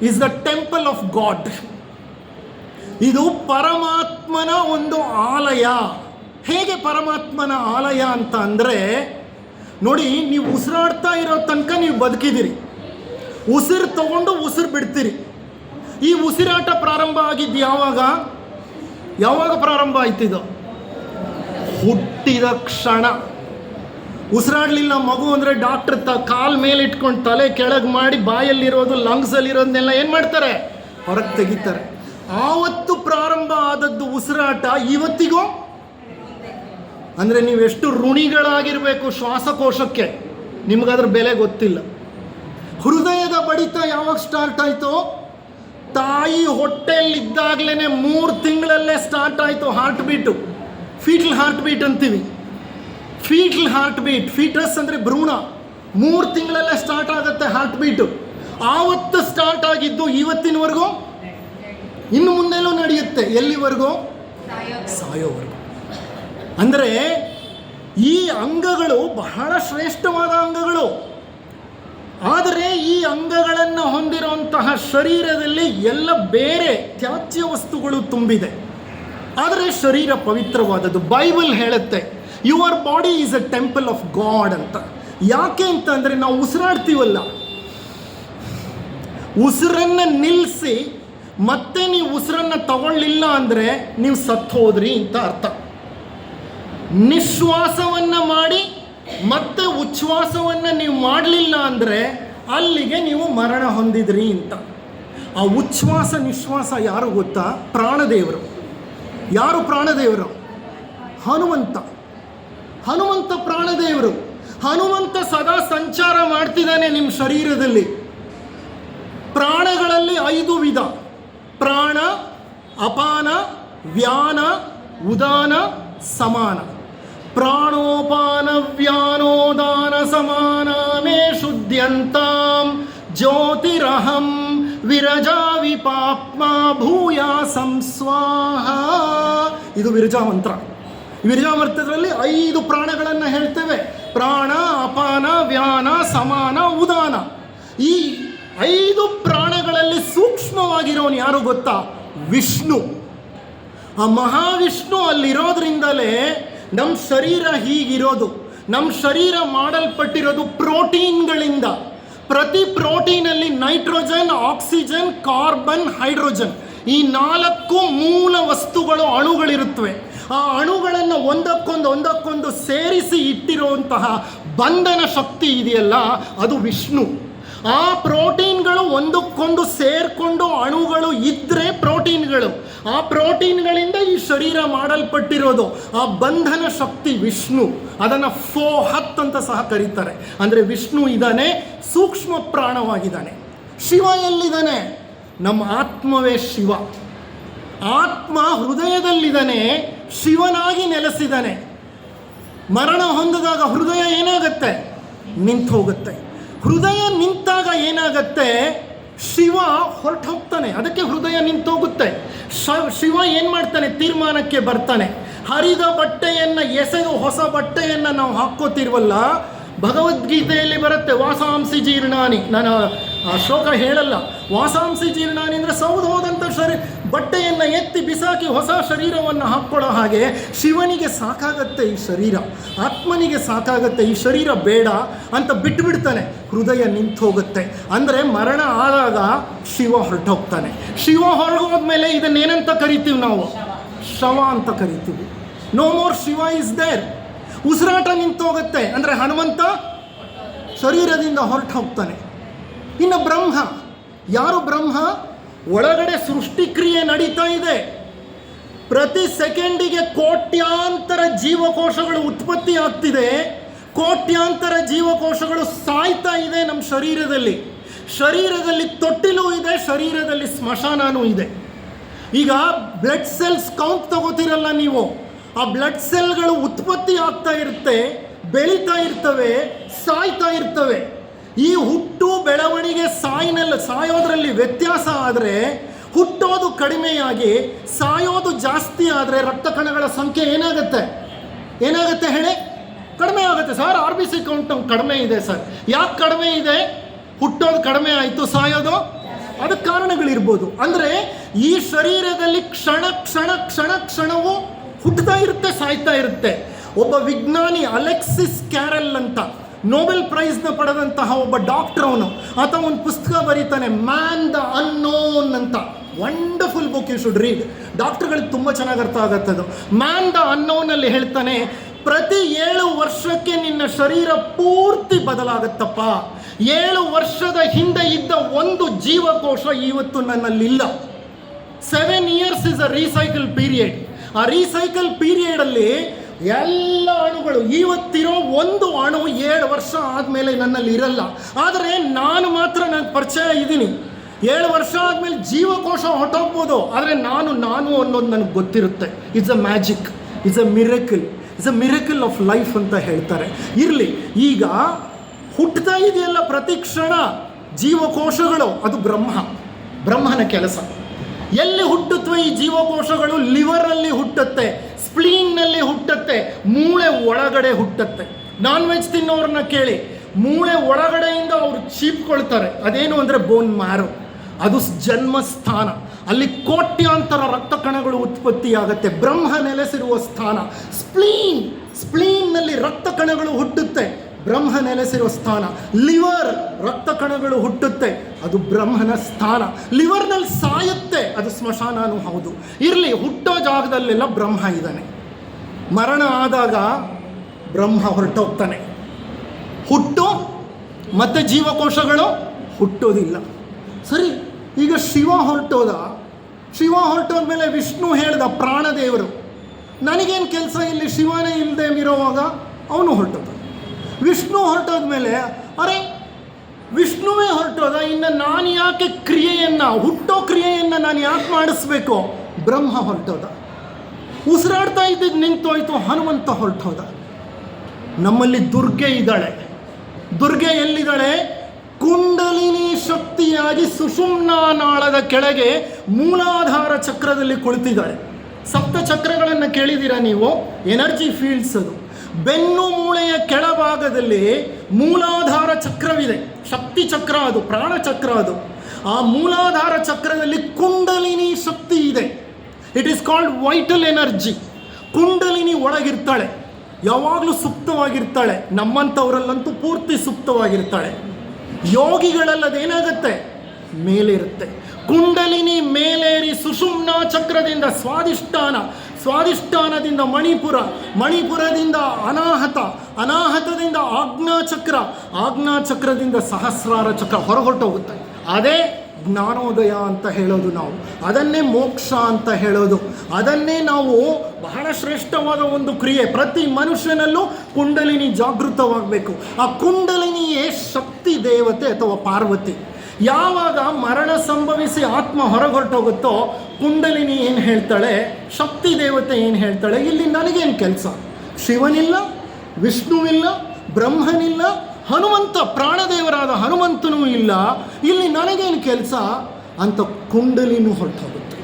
is the temple of god. ಇದು ಪರಮಾತ್ಮನ ಒಂದು ಆಲಯ. ಹೇಗೆ ಪರಮಾತ್ಮನ ಆಲಯ ಅಂತ ಅಂದರೆ, ನೋಡಿ, ನೀವು ಉಸಿರಾಡ್ತಾ ಇರೋ ತನಕ ನೀವು ಬದುಕಿದ್ದೀರಿ, ಉಸಿರು ತಗೊಂಡು ಉಸಿರು ಬಿಡ್ತೀರಿ. ಈ ಉಸಿರಾಟ ಪ್ರಾರಂಭ ಆಗಿದ್ದು ಯಾವಾಗ ಪ್ರಾರಂಭ ಆಯ್ತಿದ್ದು? ಹುಟ್ಟಿದ ಕ್ಷಣ. ಉಸಿರಾಡಲಿಲ್ಲ ಮಗು ಅಂದರೆ ಡಾಕ್ಟರ್ ಕಾಲ್ ಮೇಲೆ ಇಟ್ಕೊಂಡು ತಲೆ ಕೆಳಗೆ ಮಾಡಿ ಬಾಯಲ್ಲಿರೋದು, ಲಂಗ್ಸಲ್ಲಿರೋದನ್ನೆಲ್ಲ ಏನು ಮಾಡ್ತಾರೆ? ಹೊರಗೆ ತೆಗಿತಾರೆ. ಆವತ್ತು ಪ್ರಾರಂಭ ಆದದ್ದು ಉಸಿರಾಟ ಇವತ್ತಿಗೂ. ಅಂದರೆ ನೀವೆಷ್ಟು ಋಣಿಗಳಾಗಿರಬೇಕು ಶ್ವಾಸಕೋಶಕ್ಕೆ, ನಿಮಗದ್ರ ಬೆಲೆ ಗೊತ್ತಿಲ್ಲ. ಹೃದಯದ ಬಡಿತ ಯಾವಾಗ ಸ್ಟಾರ್ಟ್ ಆಯಿತು? ತಾಯಿ ಹೊಟ್ಟೆಯಲ್ಲಿದ್ದಾಗಲೇ 3 ತಿಂಗಳಲ್ಲೇ ಸ್ಟಾರ್ಟ್ ಆಯಿತು heart beat. Foetal heart beat ಅಂತೀವಿ. ಫೀಟಲ್ ಹಾರ್ಟ್ ಬೀಟ್, ಫೀಟಸ್ ಅಂದರೆ ಭ್ರೂಣ. 3 ತಿಂಗಳಲ್ಲೇ ಸ್ಟಾರ್ಟ್ ಆಗುತ್ತೆ ಹಾರ್ಟ್ ಬೀಟು. ಆವತ್ತು ಸ್ಟಾರ್ಟ್ ಆಗಿದ್ದು ಇವತ್ತಿನವರೆಗೂ ಇನ್ನು ಮುಂದೆಲ್ಲೂ ನಡೆಯುತ್ತೆ. ಎಲ್ಲಿವರೆಗೂ? ಸಾಯೋವರೆಗೂ. ಅಂದರೆ ಈ ಅಂಗಗಳು ಬಹಳ ಶ್ರೇಷ್ಠವಾದ ಅಂಗಗಳು. ಆದರೆ ಈ ಅಂಗಗಳನ್ನು ಹೊಂದಿರುವಂತಹ ಶರೀರದಲ್ಲಿ ಎಲ್ಲ ಬೇರೆ ತ್ಯಾಜ್ಯ ವಸ್ತುಗಳು ತುಂಬಿದೆ. ಆದರೆ ಶರೀರ ಪವಿತ್ರವಾದದ್ದು. ಬೈಬಲ್ ಹೇಳುತ್ತೆ, your body is a temple of god ಅಂತ. ಯಾಕೆ ಅಂತಂದರೆ, ನಾವು ಉಸಿರಾಡ್ತೀವಲ್ಲ, ಉಸಿರನ್ನು ನಿಲ್ಲಿಸಿ ಮತ್ತೆ ನೀವು ಉಸಿರನ್ನು ತಗೊಳ್ಳಿಲ್ಲ ಅಂದರೆ ನೀವು ಸತ್ತು ಹೋದ್ರಿ ಅಂತ ಅರ್ಥ. ನಿಶ್ವಾಸವನ್ನು ಮಾಡಿ ಮತ್ತೆ ಉಚ್ಛ್ವಾಸವನ್ನು ನೀವು ಮಾಡಲಿಲ್ಲ ಅಂದರೆ ಅಲ್ಲಿಗೆ ನೀವು ಮರಣ ಹೊಂದಿದ್ರಿ ಅಂತ. ಆ ಉಚ್ಛ್ವಾಸ ನಿಶ್ವಾಸ ಯಾರು ಗೊತ್ತಾ? ಪ್ರಾಣದೇವರು. ಯಾರು ಪ್ರಾಣದೇವರು? ಹನುಮಂತ. ಹನುಮಂತ ಪ್ರಾಣದೇವರು. ಹನುಮಂತ ಸದಾ ಸಂಚಾರ ಮಾಡ್ತಿದ್ದಾನೆ ನಿಮ್ಮ ಶರೀರದಲ್ಲಿ. ಪ್ರಾಣಗಳಲ್ಲಿ 5 ವಿಧ: ಪ್ರಾಣ, ಅಪಾನ, ವ್ಯಾನ, ಉದಾನ, ಸಮಾನ. ಪ್ರಾಣೋಪಾನ ವ್ಯಾನೋದಾನ ಸಮಾನ ಮೇ ಶುದ್ಧ್ಯಂತಾಂ ಜ್ಯೋತಿರಹಂ ವಿರಜಾ ವಿಪಾಪ್ಮ ಭೂಯಾ ಸಂಸ್ವಾಹ. ಇದು ವಿರಜಾ ಮಂತ್ರ. ವಿರಜಾ ಮಂತ್ರದಲ್ಲಿ 5 ಪ್ರಾಣಗಳನ್ನು ಹೇಳ್ತೇವೆ: ಪ್ರಾಣ, ಅಪಾನ, ವ್ಯಾನ, ಸಮಾನ, ಉದಾನ. ಈ 5 ಪ್ರಾಣಗಳಲ್ಲಿ ಸೂಕ್ಷ್ಮವಾಗಿರೋನು ಯಾರು ಗೊತ್ತಾ? ವಿಷ್ಣು. ಆ ಮಹಾವಿಷ್ಣು ಅಲ್ಲಿರೋದ್ರಿಂದಲೇ ನಮ್ಮ ಶರೀರ ಹೀಗಿರೋದು. ನಮ್ಮ ಶರೀರ ಮಾಡಲ್ಪಟ್ಟಿರೋದು ಪ್ರೋಟೀನ್ಗಳಿಂದ. ಪ್ರತಿ ಪ್ರೋಟೀನಲ್ಲಿ ನೈಟ್ರೋಜನ್, ಆಕ್ಸಿಜನ್, ಕಾರ್ಬನ್, ಹೈಡ್ರೋಜನ್, ಈ 4 ಮೂಲ ವಸ್ತುಗಳು, ಅಣುಗಳಿರುತ್ತವೆ. ಆ ಅಣುಗಳನ್ನು ಒಂದಕ್ಕೊಂದು ಸೇರಿಸಿ ಇಟ್ಟಿರುವಂತಹ ಬಂಧನ ಶಕ್ತಿ ಇದೆಯಲ್ಲ, ಅದು ವಿಷ್ಣು. ಆ ಪ್ರೋಟೀನ್ಗಳು ಒಂದಕ್ಕೊಂದು ಸೇರಿಕೊಂಡು ಅಣುಗಳು ಇದ್ದರೆ ಪ್ರೋಟೀನ್ಗಳು. ಆ ಪ್ರೋಟೀನ್ಗಳಿಂದ ಈ ಶರೀರ ಮಾಡಲ್ಪಟ್ಟಿರೋದು. ಆ ಬಂಧನ ಶಕ್ತಿ ವಿಷ್ಣು. ಅದನ್ನು ಫೋಹತ್ ಅಂತ ಸಹ ಕರೀತಾರೆ. ಅಂದರೆ ವಿಷ್ಣು ಇದ್ದಾನೆ, ಸೂಕ್ಷ್ಮ ಪ್ರಾಣವಾಗಿದ್ದಾನೆ. ಶಿವ ಎಲ್ಲಿದ್ದಾನೆ? ನಮ್ಮ ಆತ್ಮವೇ ಶಿವ. ಆತ್ಮ ಹೃದಯದಲ್ಲಿದ್ದಾನೆ, ಶಿವನಾಗಿ ನೆಲೆಸಿದ್ದಾನೆ. ಮರಣ ಹೊಂದಿದಾಗ ಹೃದಯ ಏನಾಗುತ್ತೆ? ನಿಂತು ಹೋಗುತ್ತೆ. ಹೃದಯ ನಿಂತಾಗ ಏನಾಗತ್ತೆ? ಶಿವ ಹೊರಟು ಹೋಗ್ತಾನೆ, ಅದಕ್ಕೆ ಹೃದಯ ನಿಂತೋಗುತ್ತೆ. ಶಿವ ಏನು ಮಾಡ್ತಾನೆ? ತೀರ್ಮಾನಕ್ಕೆ ಬರ್ತಾನೆ. ಹರಿದ ಬಟ್ಟೆಯನ್ನು ಎಸೆದು ಹೊಸ ಬಟ್ಟೆಯನ್ನು ನಾವು ಹಾಕ್ಕೋತಿರ್ವಲ್ಲ, ಭಗವದ್ಗೀತೆಯಲ್ಲಿ ಬರುತ್ತೆ ವಾಸಾಂಸಿ ಜೀರ್ಣಾನಿ. ನಾನು ಆ ಶ್ಲೋಕ ಹೇಳಲ್ಲ. ವಾಸಾಂಸಿ ಜೀರ್ಣಾನಿ ಅಂದರೆ ಸೌದು ಹೋದಂಥ ಬಟ್ಟೆಯನ್ನು ಎತ್ತಿ ಬಿಸಾಕಿ ಹೊಸ ಶರೀರವನ್ನು ಹಾಕ್ಕೊಳ್ಳೋ ಹಾಗೆ ಶಿವನಿಗೆ ಸಾಕಾಗತ್ತೆ ಈ ಶರೀರ, ಆತ್ಮನಿಗೆ ಸಾಕಾಗತ್ತೆ ಈ ಶರೀರ ಬೇಡ ಅಂತ ಬಿಟ್ಟುಬಿಡ್ತಾನೆ. ಹೃದಯ ನಿಂತು ಹೋಗುತ್ತೆ. ಅಂದರೆ ಮರಣ ಆದಾಗ ಶಿವ ಹೊರಟೋಗ್ತಾನೆ. ಶಿವ ಹೊರಗೋದ್ಮೇಲೆ ಇದನ್ನೇನಂತ ಕರಿತೀವಿ ನಾವು? ಶವ ಅಂತ ಕರಿತೀವಿ. No more Shiva is there. ಉಸಿರಾಟ ನಿಂತೋಗುತ್ತೆ. ಅಂದರೆ ಹನುಮಂತ ಶರೀರದಿಂದ ಹೊರಟು ಹೋಗ್ತಾನೆ. ಇನ್ನು ಬ್ರಹ್ಮ, ಯಾರು ಬ್ರಹ್ಮ? ಒಳಗಡೆ ಸೃಷ್ಟಿಕ್ರಿಯೆ ನಡೀತಾ ಇದೆ. ಪ್ರತಿ ಸೆಕೆಂಡಿಗೆ ಕೋಟ್ಯಾಂತರ ಜೀವಕೋಶಗಳು ಉತ್ಪತ್ತಿ ಆಗ್ತಿದೆ, ಕೋಟ್ಯಾಂತರ ಜೀವಕೋಶಗಳು ಸಾಯ್ತಾ ಇದೆ ನಮ್ಮ ಶರೀರದಲ್ಲಿ. ಶರೀರದಲ್ಲಿ ತೊಟ್ಟಿಲು ಇದೆ, ಶರೀರದಲ್ಲಿ ಸ್ಮಶಾನನೂ ಇದೆ. ಈಗ ಬ್ಲಡ್ ಸೆಲ್ಸ್ ಕೌಂಟ್ ತಗೋತಿರಲ್ಲ ನೀವು, ಆ ಬ್ಲಡ್ ಸೆಲ್ಗಳು ಉತ್ಪತ್ತಿ ಆಗ್ತಾ ಇರುತ್ತೆ, ಬೆಳೀತಾ ಇರ್ತವೆ, ಸಾಯ್ತಾ ಇರ್ತವೆ. ಈ ಹುಟ್ಟು ಬೆಳವಣಿಗೆ ಸಾಯೋದ್ರಲ್ಲಿ ವ್ಯತ್ಯಾಸ ಆದರೆ, ಹುಟ್ಟೋದು ಕಡಿಮೆಯಾಗಿ ಸಾಯೋದು ಜಾಸ್ತಿ ಆದರೆ ರಕ್ತ ಕಣಗಳ ಸಂಖ್ಯೆ ಏನಾಗುತ್ತೆ ಹೇಳಿ? ಕಡಿಮೆ ಆಗುತ್ತೆ ಸರ್. RBC ಕೌಂಟ್ ಕಡಿಮೆ ಇದೆ ಸರ್. ಯಾಕೆ ಕಡಿಮೆ ಇದೆ? ಹುಟ್ಟೋದು ಕಡಿಮೆ ಆಯಿತು, ಸಾಯೋದು? ಅದಕ್ಕೆ ಕಾರಣಗಳಿರ್ಬೋದು. ಅಂದರೆ ಈ ಶರೀರದಲ್ಲಿ ಕ್ಷಣ ಕ್ಷಣ ಕ್ಷಣ ಕ್ಷಣವೂ ಹುಟ್ಟುತ್ತಾ ಇರುತ್ತೆ, ಸಾಯ್ತಾ ಇರುತ್ತೆ. ಒಬ್ಬ ವಿಜ್ಞಾನಿ ಅಲೆಕ್ಸಿಸ್ ಕ್ಯಾರೆಲ್ ಅಂತ, ನೋಬೆಲ್ ಪ್ರೈಸ್ನ ಪಡೆದಂತಹ ಒಬ್ಬ ಡಾಕ್ಟರ್, ಆತ ಒಂದು ಪುಸ್ತಕ ಬರೀತಾನೆ, ಮ್ಯಾನ್ ದ ಅನ್ನೋನ್ ಅಂತ. Wonderful book, you should read. ಡಾಕ್ಟರ್ಗಳಿಗೆ ತುಂಬ ಚೆನ್ನಾಗಿ ಅರ್ಥ ಆಗುತ್ತದು. ಮ್ಯಾನ್ ದ ಅನ್ನೋನಲ್ಲಿ ಹೇಳ್ತಾನೆ, ಪ್ರತಿ 7 ವರ್ಷಕ್ಕೆ ನಿನ್ನ ಶರೀರ ಪೂರ್ತಿ ಬದಲಾಗತ್ತಪ್ಪ. 7 ವರ್ಷದ ಹಿಂದೆ ಇದ್ದ ಒಂದು ಜೀವಕೋಶ ಇವತ್ತು ನನ್ನಲ್ಲಿಲ್ಲ. 7 years is a recycle period. ಆ ರೀಸೈಕಲ್ ಪೀರಿಯಡಲ್ಲಿ ಎಲ್ಲ ಅಣುಗಳು, ಇವತ್ತಿರೋ ಒಂದು ಅಣು 7 ವರ್ಷ ಆದಮೇಲೆ ನನ್ನಲ್ಲಿ ಇರಲ್ಲ. ಆದರೆ ನಾನು ಮಾತ್ರ ನನ್ನ ಪರಿಚಯ ಇದ್ದೀನಿ. 7 ವರ್ಷ ಆದಮೇಲೆ ಜೀವಕೋಶ ಹೊಟ್ಟೋಗ್ಬೋದು, ಆದರೆ ನಾನು ಅನ್ನೋದು ನನಗೆ ಗೊತ್ತಿರುತ್ತೆ. It's a magic, it's a miracle, it's a miracle of life ಅಂತ ಹೇಳ್ತಾರೆ. ಇರಲಿ, ಈಗ ಹುಟ್ಟುತ್ತಾ ಇದೆಯಲ್ಲ ಪ್ರತಿ ಕ್ಷಣ ಜೀವಕೋಶಗಳು, ಅದು ಬ್ರಹ್ಮನ ಕೆಲಸ. ಎಲ್ಲಿ ಹುಟ್ಟುತ್ತವೆ ಈ ಜೀವಕೋಶಗಳು? ಲಿವರಲ್ಲಿ ಹುಟ್ಟುತ್ತೆ, ಸ್ಪ್ಲೀನ್ನಲ್ಲಿ ಹುಟ್ಟುತ್ತೆ, ಮೂಳೆ ಒಳಗಡೆ ಹುಟ್ಟುತ್ತೆ. ನಾನ್ ವೆಜ್ ತಿನ್ನೋರನ್ನ ಕೇಳಿ, ಮೂಳೆ ಒಳಗಡೆಯಿಂದ ಅವರು ಚೀಪ್ಕೊಳ್ತಾರೆ. ಅದೇನು ಅಂದರೆ ಬೋನ್ ಮ್ಯಾರೋ, ಅದು ಜನ್ಮಸ್ಥಾನ. ಅಲ್ಲಿ ಕೋಟ್ಯಾಂತರ ರಕ್ತ ಕಣಗಳು ಉತ್ಪತ್ತಿಯಾಗತ್ತೆ. ಬ್ರಹ್ಮ ನೆಲೆಸಿರುವ ಸ್ಥಾನ ಸ್ಪ್ಲೀನ್ನಲ್ಲಿ ರಕ್ತ ಕಣಗಳು ಹುಟ್ಟುತ್ತೆ, ಬ್ರಹ್ಮ ನೆಲೆಸಿರುವ ಸ್ಥಾನ. ಲಿವರ್, ರಕ್ತ ಕಣಗಳು ಹುಟ್ಟುತ್ತೆ, ಅದು ಬ್ರಹ್ಮನ ಸ್ಥಾನ. ಲಿವರ್ನಲ್ಲಿ ಸಾಯುತ್ತೆ, ಅದು ಸ್ಮಶಾನನೂ ಹೌದು. ಇರಲಿ, ಹುಟ್ಟೋ ಜಾಗದಲ್ಲೆಲ್ಲ ಬ್ರಹ್ಮ ಇದ್ದಾನೆ. ಮರಣ ಆದಾಗ ಬ್ರಹ್ಮ ಹೊರಟೋಗ್ತಾನೆ. ಹುಟ್ಟು ಮತ್ತೆ ಜೀವಕೋಶಗಳು ಹುಟ್ಟೋದಿಲ್ಲ. ಸರಿ, ಈಗ ಶಿವ ಹೊರಟೋದ್ಮೇಲೆ ವಿಷ್ಣು ಹೇಳ್ದ, ಪ್ರಾಣದೇವರು, ನನಗೇನು ಕೆಲಸ ಇಲ್ಲಿ? ಶಿವನೇ ಇಲ್ಲದೆ ಇರೋವಾಗ ಅವನು ಹೊರಟೋದ. ವಿಷ್ಣು ಹೊರಟೋದ್ಮೇಲೆ, ಅರೆ ವಿಷ್ಣುವೇ ಹೊರಟೋದ, ಇನ್ನು ನಾನು ಯಾಕೆ ಹುಟ್ಟೋ ಕ್ರಿಯೆಯನ್ನು ನಾನು ಯಾಕೆ ಮಾಡಿಸ್ಬೇಕು? ಬ್ರಹ್ಮ ಹೊರಟೋದ. ಉಸಿರಾಡ್ತಾ ಇದ್ದಿದ್ದು ನಿಂತೋಯ್ತು, ಹನುಮಂತ ಹೊರಟೋದ. ನಮ್ಮಲ್ಲಿ ದುರ್ಗೆ ಇದ್ದಾಳೆ. ದುರ್ಗೆ ಎಲ್ಲಿದ್ದಾಳೆ? ಕುಂಡಲಿನಿ ಶಕ್ತಿಯಾಗಿ ಸುಷುಮ್ನಾ ನಾಳದ ಕೆಳಗೆ ಮೂಲಾಧಾರ ಚಕ್ರದಲ್ಲಿ ಕುಳಿತಿದ್ದಾಳೆ. ಸಪ್ತ ಚಕ್ರಗಳನ್ನು ಕೇಳಿದ್ದೀರಾ ನೀವು? ಎನರ್ಜಿ ಫೀಲ್ಡ್ಸ್ ಅದು. ಬೆನ್ನು ಮೂಳೆಯ ಕೆಳಭಾಗದಲ್ಲಿ ಮೂಲಾಧಾರ ಚಕ್ರವಿದೆ, ಶಕ್ತಿ ಚಕ್ರ ಅದು, ಪ್ರಾಣ ಚಕ್ರ ಅದು. ಆ ಮೂಲಾಧಾರ ಚಕ್ರದಲ್ಲಿ ಕುಂಡಲಿನಿ ಶಕ್ತಿ ಇದೆ. It is called vital energy. ಕುಂಡಲಿನಿ ಒಳಗಿರ್ತಾಳೆ, ಯಾವಾಗಲೂ ಸುಪ್ತವಾಗಿರ್ತಾಳೆ. ನಮ್ಮಂಥವರಲ್ಲಂತೂ ಪೂರ್ತಿ ಸುಪ್ತವಾಗಿರ್ತಾಳೆ. ಯೋಗಿಗಳಲ್ಲದೇನಾಗುತ್ತೆ? ಮೇಲಿರುತ್ತೆ. ಕುಂಡಲಿನಿ ಮೇಲೇರಿ ಸುಷುಮ್ನಾ ಚಕ್ರದಿಂದ ಸ್ವಾದಿಷ್ಠಾನದಿಂದ ಮಣಿಪುರದಿಂದ ಅನಾಹತದಿಂದ ಆಜ್ಞಾಚಕ್ರದಿಂದ ಸಹಸ್ರಾರ ಚಕ್ರ ಹೊರಹೊರಟೋಗುತ್ತೆ. ಅದೇ ಜ್ಞಾನೋದಯ ಅಂತ ಹೇಳೋದು ನಾವು. ಅದನ್ನೇ ಮೋಕ್ಷ ಅಂತ ಹೇಳೋದು. ಅದನ್ನೇ ನಾವು ಬಹಳ ಶ್ರೇಷ್ಠವಾದ ಒಂದು ಕ್ರಿಯೆ. ಪ್ರತಿ ಮನುಷ್ಯನಲ್ಲೂ ಕುಂಡಲಿನಿ ಜಾಗೃತವಾಗಬೇಕು. ಆ ಕುಂಡಲಿನಿಯೇ ಶಕ್ತಿ ದೇವತೆ ಅಥವಾ ಪಾರ್ವತಿ. ಯಾವಾಗ ಮರಣ ಸಂಭವಿಸಿ ಆತ್ಮ ಹೊರಟೋಗುತ್ತೋ ಕುಂಡಲಿನಿ ಏನು ಹೇಳ್ತಾಳೆ, ಶಕ್ತಿ ದೇವತೆ ಏನು ಹೇಳ್ತಾಳೆ, ಇಲ್ಲಿ ನನಗೇನು ಕೆಲಸ? ಶಿವನಿಲ್ಲ, ವಿಷ್ಣುವಿಲ್ಲ, ಬ್ರಹ್ಮನಿಲ್ಲ, ಹನುಮಂತ, ಪ್ರಾಣದೇವರಾದ ಹನುಮಂತನೂ ಇಲ್ಲ, ಇಲ್ಲಿ ನನಗೇನು ಕೆಲಸ ಅಂತ ಕುಂಡಲಿನೂ ಹೊರಟೋಗುತ್ತೆ,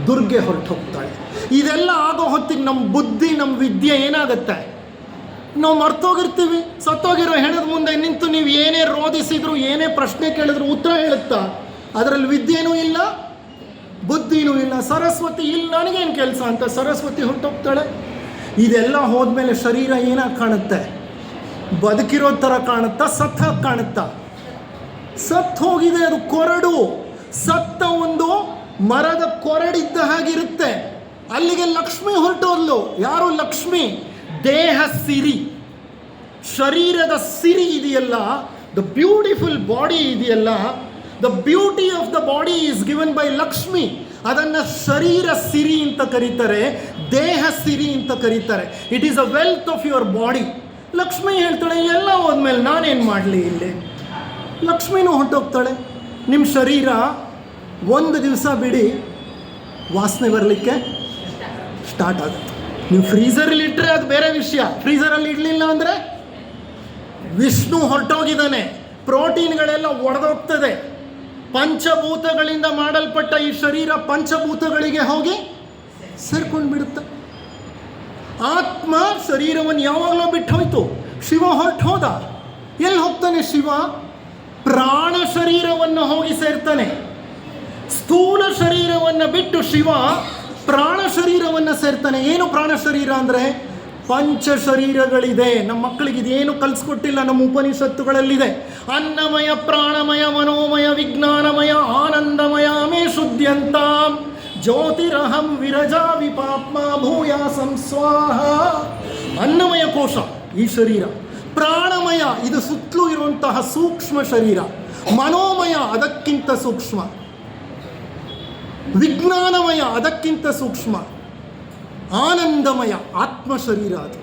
ದುರ್ಗೆ ಹೊರಟೋಗ್ತಾಳೆ. ಇದೆಲ್ಲ ಆಗೋ ಹೊತ್ತಿಗೆ ನಮ್ಮ ಬುದ್ಧಿ, ನಮ್ಮ ವಿದ್ಯೆ ಏನಾಗುತ್ತೆ? ನಾವು ಮರ್ತೋಗಿರ್ತೀವಿ. ಸತ್ತೋಗಿರೋ ಹೆಣದ ಮುಂದೆ ನಿಂತು ನೀವು ಏನೇ ರೋಧಿಸಿದ್ರು, ಏನೇ ಪ್ರಶ್ನೆ ಕೇಳಿದ್ರು ಉತ್ತರ ಹೇಳುತ್ತಾ? ಅದರಲ್ಲಿ ವಿದ್ಯೆನೂ ಇಲ್ಲ, ಬುದ್ಧಿನೂ ಇಲ್ಲ. ಸರಸ್ವತಿ ಇಲ್ಲಿ ನನಗೇನು ಕೆಲಸ ಅಂತ ಸರಸ್ವತಿ ಹೊರಟೋಗ್ತಾಳೆ. ಇದೆಲ್ಲ ಹೋದ್ಮೇಲೆ ಶರೀರ ಏನಾಗಿ ಕಾಣುತ್ತೆ? ಬದುಕಿರೋ ಥರ ಕಾಣುತ್ತಾ, ಸತ್ತಾಗಿ ಕಾಣುತ್ತಾ? ಸತ್ತು ಹೋಗಿದೆ, ಅದು ಕೊರಡು. ಸತ್ತ ಒಂದು ಮರದ ಕೊರಡಿದ್ದ ಹಾಗಿರುತ್ತೆ. ಅಲ್ಲಿಗೆ ಲಕ್ಷ್ಮಿ ಹೊರಟೋದ್ಲು. ಯಾರು ಲಕ್ಷ್ಮಿ? ದೇಹ ಸಿರಿ, ಶರೀರದ ಸಿರಿ ಇದೆಯಲ್ಲ, ದ ಬ್ಯೂಟಿಫುಲ್ ಬಾಡಿ ಇದೆಯಲ್ಲ, the beauty of the body is given by Lakshmi. ಅದನ್ನು ಶರೀರ ಸಿರಿ ಅಂತ ಕರೀತಾರೆ, ದೇಹ ಸಿರಿ ಅಂತ ಕರೀತಾರೆ. It is a wealth of your body. Lakshmi ಹೇಳ್ತಾಳೆ, ಎಲ್ಲ ಹೋದ್ಮೇಲೆ ನಾನೇನು ಮಾಡಲಿ ಇಲ್ಲಿ? ಲಕ್ಷ್ಮಿನೂ ಹೊರಟೋಗ್ತಾಳೆ. ನಿಮ್ಮ ಶರೀರ ಒಂದು ದಿವಸ ಬಿಡಿ ವಾಸನೆ ಬರಲಿಕ್ಕೆ ಸ್ಟಾರ್ಟ್ ಆಗುತ್ತೆ. ನೀವು ಫ್ರೀಝರಲ್ಲಿ ಇಟ್ಟರೆ ಅದು ಬೇರೆ ವಿಷಯ. ಫ್ರೀಝರಲ್ಲಿ ಇಡಲಿಲ್ಲ ಅಂದರೆ ವಿಷ್ಣು ಹೊರಟೋಗಿದ್ದಾನೆ, ಪ್ರೋಟೀನ್ಗಳೆಲ್ಲ ಒಡೆದೋಗ್ತದೆ. ಪಂಚಭೂತಗಳಿಂದ ಮಾಡಲ್ಪಟ್ಟ ಈ ಶರೀರ ಪಂಚಭೂತಗಳಿಗೆ ಹೋಗಿ ಸೇರ್ಕೊಂಡು ಬಿಡುತ್ತೆ. ಆತ್ಮ ಶರೀರವನ್ನು ಯಾವಾಗಲೂ ಬಿಟ್ಟು ಹೋಯ್ತು. ಶಿವ ಹೊರಟು ಹೋದ. ಎಲ್ಲಿ ಹೋಗ್ತಾನೆ ಶಿವ? ಪ್ರಾಣ ಶರೀರವನ್ನು ಹೋಗಿ ಸೇರ್ತಾನೆ. ಸ್ಥೂಲ ಶರೀರವನ್ನು ಬಿಟ್ಟು ಶಿವ ಪ್ರಾಣ ಶರೀರವನ್ನು ಸೇರ್ತಾನೆ. ಏನು ಪ್ರಾಣ ಶರೀರ ಅಂದರೆ? ಪಂಚ ಶರೀರಗಳಿದೆ. ನಮ್ಮ ಮಕ್ಕಳಿಗೆ ಇದೇನು ಕಲಿಸ್ಕೊಟ್ಟಿಲ್ಲ, ನಮ್ಮ ಉಪನಿಷತ್ತುಗಳಲ್ಲಿದೆ. ಅನ್ನಮಯ, ಪ್ರಾಣಮಯ, ಮನೋಮಯ, ವಿಜ್ಞಾನಮಯ, ಆನಂದಮಯ ಮೇ ಶುದ್ಧ್ಯಂತಾಂ ಜ್ಯೋತಿರಹಂ ವಿರಜಾ ವಿಪಾಪ್ಮ ಭೂಯಾಸಂ ಸ್ವಾಹ. ಅನ್ನಮಯ ಕೋಶ ಈ ಶರೀರ. ಪ್ರಾಣಮಯ ಇದು ಸುತ್ತಲೂ ಇರುವಂತಹ ಸೂಕ್ಷ್ಮ ಶರೀರ. ಮನೋಮಯ ಅದಕ್ಕಿಂತ ಸೂಕ್ಷ್ಮ. ವಿಜ್ಞಾನಮಯ ಅದಕ್ಕಿಂತ ಸೂಕ್ಷ್ಮ. ಆನಂದಮಯ ಆತ್ಮ ಶರೀರ. ಅದು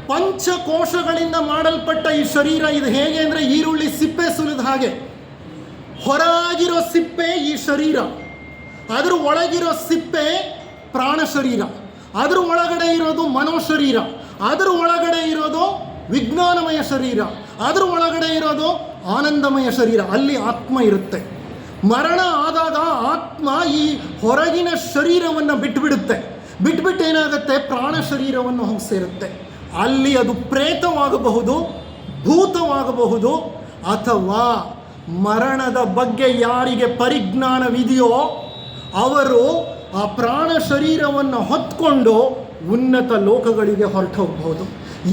ಪಂಚಕೋಶಗಳಿಂದ ಮಾಡಲ್ಪಟ್ಟ ಈ ಶರೀರ. ಇದು ಹೇಗೆ ಅಂದರೆ ಈರುಳ್ಳಿ ಸಿಪ್ಪೆ ಸುಲಿದ ಹಾಗೆ. ಹೊರಗಿರೋ ಸಿಪ್ಪೆ ಈ ಶರೀರ, ಅದ್ರ ಒಳಗಿರೋ ಸಿಪ್ಪೆ ಪ್ರಾಣ ಶರೀರ, ಅದ್ರ ಒಳಗಡೆ ಇರೋದು ಮನೋ ಶರೀರ, ಅದ್ರ ಒಳಗಡೆ ಇರೋದು ವಿಜ್ಞಾನಮಯ ಶರೀರ, ಅದ್ರ ಒಳಗಡೆ ಇರೋದು ಆನಂದಮಯ ಶರೀರ. ಅಲ್ಲಿ ಆತ್ಮ ಇರುತ್ತೆ. ಮರಣ ಆದಾಗ ಆತ್ಮ ಈ ಹೊರಗಿನ ಶರೀರವನ್ನು ಬಿಟ್ಟುಬಿಡುತ್ತೆ. ಬಿಟ್ಬಿಟ್ಟು ಏನಾಗುತ್ತೆ? ಪ್ರಾಣ ಶರೀರವನ್ನು ಹೋಗಿ ಸೇರುತ್ತೆ. ಅಲ್ಲಿ ಅದು ಪ್ರೇತವಾಗಬಹುದು, ಭೂತವಾಗಬಹುದು, ಅಥವಾ ಮರಣದ ಬಗ್ಗೆ ಯಾರಿಗೆ ಪರಿಜ್ಞಾನವಿದೆಯೋ ಅವರು ಆ ಪ್ರಾಣ ಶರೀರವನ್ನು ಹೊತ್ಕೊಂಡು ಉನ್ನತ ಲೋಕಗಳಿಗೆ ಹೊರಟು ಹೋಗ್ಬೋದು.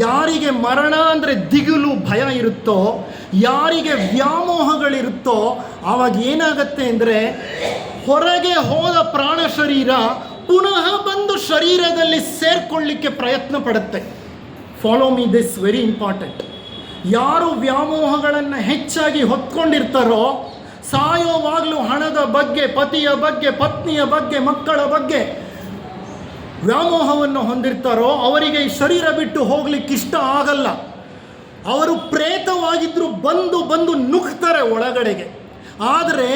ಯಾರಿಗೆ ಮರಣ ಅಂದರೆ ದಿಗಿಲು ಭಯ ಇರುತ್ತೋ, ಯಾರಿಗೆ ವ್ಯಾಮೋಹಗಳಿರುತ್ತೋ, ಆವಾಗ ಏನಾಗತ್ತೆ ಅಂದರೆ ಹೊರಗೆ ಹೋದ ಪ್ರಾಣ ಶರೀರ ಪುನಃ ಬಂದು ಶರೀರದಲ್ಲಿ ಸೇರ್ಕೊಳ್ಳಿಕ್ಕೆ ಪ್ರಯತ್ನ ಪಡುತ್ತೆ. Follow me, this very important. ಯಾರು ವ್ಯಾಮೋಹಗಳನ್ನು ಹೆಚ್ಚಾಗಿ ಹೊತ್ಕೊಂಡಿರ್ತಾರೋ, ಸಾಯೋವಾಗಲೂ ಹಣದ ಬಗ್ಗೆ, ಪತಿಯ ಬಗ್ಗೆ, ಪತ್ನಿಯ ಬಗ್ಗೆ, ಮಕ್ಕಳ ಬಗ್ಗೆ ವ್ಯಾಮೋಹವನ್ನು ಹೊಂದಿರ್ತಾರೋ ಅವರಿಗೆ ಈ ಶರೀರ ಬಿಟ್ಟು ಹೋಗ್ಲಿಕ್ಕೆ ಇಷ್ಟ ಆಗಲ್ಲ. ಅವರು ಪ್ರೇತವಾಗಿದ್ದರೂ ಬಂದು ಬಂದು ನುಗ್ತಾರೆ ಒಳಗಡೆಗೆ. ಆದರೆ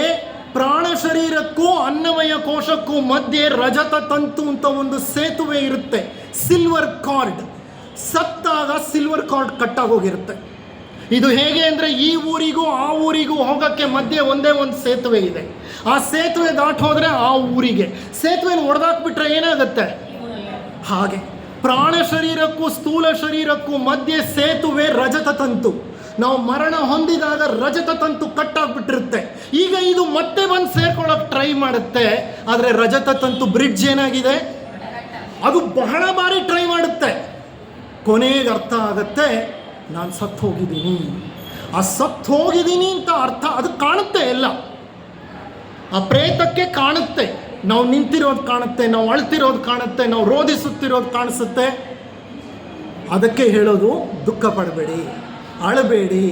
ಪ್ರಾಣ ಶರೀರಕ್ಕೂ ಅನ್ನಮಯ ಕೋಶಕ್ಕೂ ಮಧ್ಯೆ ರಜತ ತಂತು ಅಂತ ಒಂದು ಸೇತುವೆ ಇರುತ್ತೆ, ಸಿಲ್ವರ್ ಕಾರ್ಡ್. ಸತ್ತಾಗ ಸಿಲ್ವರ್ ಕಾರ್ಡ್ ಕಟ್ಟಾಗೋಗಿರುತ್ತೆ. ಇದು ಹೇಗೆ ಅಂದರೆ ಈ ಊರಿಗೂ ಆ ಊರಿಗೂ ಹೋಗೋಕ್ಕೆ ಮಧ್ಯೆ ಒಂದೇ ಒಂದು ಸೇತುವೆ ಇದೆ. ಆ ಸೇತುವೆ ದಾಟ್ ಹೋದರೆ ಆ ಊರಿಗೆ. ಸೇತುವೆನ ಒಡೆದಾಕ್ಬಿಟ್ರೆ ಏನಾಗುತ್ತೆ? ಹಾಗೆ ಪ್ರಾಣ ಶರೀರಕ್ಕೂ ಸ್ಥೂಲ ಶರೀರಕ್ಕೂ ಮಧ್ಯೆ ಸೇತುವೆ ರಜತ ತಂತು. ನಾವು ಮರಣ ಹೊಂದಿದಾಗ ರಜತ ತಂತು ಕಟ್ಟಾಗ್ಬಿಟ್ಟಿರುತ್ತೆ. ಈಗ ಇದು ಮತ್ತೆ ಬಂದು ಸೇರ್ಕೊಳ್ಳೋಕೆ ಟ್ರೈ ಮಾಡುತ್ತೆ. ಆದರೆ ರಜತ ತಂತು ಬ್ರಿಡ್ಜ್ ಏನಾಗಿದೆ? ಅದು ಬಹಳ ಬಾರಿ ಟ್ರೈ ಮಾಡುತ್ತೆ. ಕೊನೆಗೆ ಅರ್ಥ ಆಗುತ್ತೆ, ನಾನು ಸತ್ತು ಹೋಗಿದ್ದೀನಿ. ಆ ಸತ್ತು ಹೋಗಿದ್ದೀನಿ ಅಂತ ಅರ್ಥ ಅದು ಕಾಣುತ್ತೆ. ಎಲ್ಲ ಆ ಪ್ರೇತಕ್ಕೆ ಕಾಣುತ್ತೆ. ನಾವು ನಿಂತಿರೋದು ಕಾಣುತ್ತೆ, ನಾವು ಅಳ್ತಿರೋದು ಕಾಣುತ್ತೆ, ನಾವು ರೋಧಿಸುತ್ತಿರೋದು ಕಾಣಿಸುತ್ತೆ. ಅದಕ್ಕೆ ಹೇಳೋದು, ದುಃಖ ಪಡಬೇಡಿ, ಅಳಬೇಡಿ,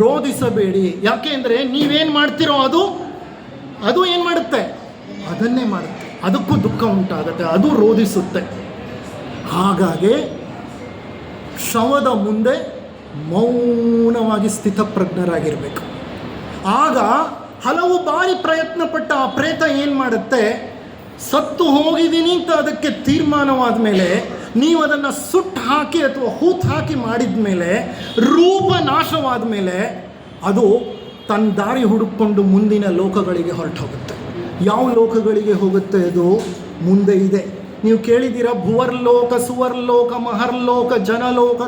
ರೋಧಿಸಬೇಡಿ. ಯಾಕೆ ಅಂದರೆ ನೀವೇನು ಮಾಡ್ತಿರೋ ಅದು ಏನು ಮಾಡುತ್ತೆ? ಅದನ್ನೇ ಮಾಡುತ್ತೆ. ಅದಕ್ಕೂ ದುಃಖ ಉಂಟಾಗುತ್ತೆ, ಅದು ರೋಧಿಸುತ್ತೆ. ಹಾಗಾಗಿ ಶವದ ಮುಂದೆ ಮೌನವಾಗಿ ಸ್ಥಿತಪ್ರಜ್ಞರಾಗಿರಬೇಕು. ಆಗ ಹಲವು ಬಾರಿ ಪ್ರಯತ್ನ ಪಟ್ಟ ಆ ಪ್ರೇತ ಏನು ಮಾಡುತ್ತೆ? ಸತ್ತು ಹೋಗಿದ್ದೀನಿ ಅಂತ ಅದಕ್ಕೆ ತೀರ್ಮಾನವಾದ ಮೇಲೆ, ನೀವು ಅದನ್ನು ಸುಟ್ಟು ಹಾಕಿ ಅಥವಾ ಹೂತು ಹಾಕಿ ಮಾಡಿದ ಮೇಲೆ, ರೂಪ ನಾಶವಾದ ಮೇಲೆ ಅದು ತನ್ನ ದಾರಿ ಹುಡುಕೊಂಡು ಮುಂದಿನ ಲೋಕಗಳಿಗೆ ಹೊರಟು ಹೋಗುತ್ತೆ. ಯಾವ ಲೋಕಗಳಿಗೆ ಹೋಗುತ್ತೆ ಅದು? ಮುಂದೆ ಇದೆ. ನೀವು ಕೇಳಿದ್ದೀರಾ ಭುವರ್ಲೋಕ, ಸುವರ್ಲೋಕ, ಮಹರ್ಲೋಕ, ಜನಲೋಕ,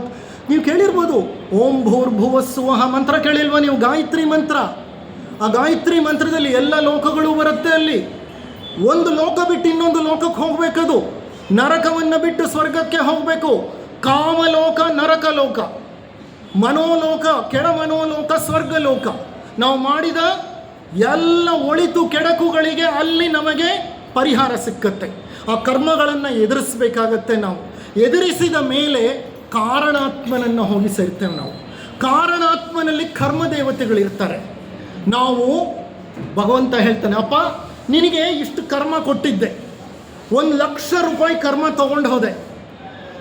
ನೀವು ಕೇಳಿರ್ಬೋದು. ಓಂ ಭೂರ್ಭುವ ಸ್ವಃ ಮಂತ್ರ ಕೇಳಿಲ್ವಾ ನೀವು? ಗಾಯತ್ರಿ ಮಂತ್ರ. ಆ ಗಾಯತ್ರಿ ಮಂತ್ರದಲ್ಲಿ ಎಲ್ಲ ಲೋಕಗಳು ಬರುತ್ತೆ. ಅಲ್ಲಿ ಒಂದು ಲೋಕ ಬಿಟ್ಟು ಇನ್ನೊಂದು ಲೋಕಕ್ಕೆ ಹೋಗಬೇಕದು. ನರಕವನ್ನು ಬಿಟ್ಟು ಸ್ವರ್ಗಕ್ಕೆ ಹೋಗಬೇಕು. ಕಾಮಲೋಕ, ನರಕಲೋಕ, ಮನೋಲೋಕ, ಕೆಳ ಮನೋಲೋಕ, ಸ್ವರ್ಗಲೋಕ. ನಾವು ಮಾಡಿದ ಎಲ್ಲ ಒಳಿತು ಕೆಡಕುಗಳಿಗೆ ಅಲ್ಲಿ ನಮಗೆ ಪರಿಹಾರ ಸಿಕ್ಕತ್ತೆ. ಆ ಕರ್ಮಗಳನ್ನು ಎದುರಿಸಬೇಕಾಗತ್ತೆ. ನಾವು ಎದುರಿಸಿದ ಮೇಲೆ ಕಾರಣಾತ್ಮನನ್ನು ಹೋಗಿ ಸೇರ್ತೇವೆ. ನಾವು ಕಾರಣಾತ್ಮನಲ್ಲಿ ಕರ್ಮದೇವತೆಗಳಿರ್ತಾರೆ. ನಾವು ಭಗವಂತ ಹೇಳ್ತಾನೆ, ಅಪ್ಪ ನಿನಗೆ ಇಷ್ಟು ಕರ್ಮ ಕೊಟ್ಟಿದ್ದೆ, 1,00,000 ರೂಪಾಯಿ ಕರ್ಮ ತೊಗೊಂಡು ಹೋದೆ,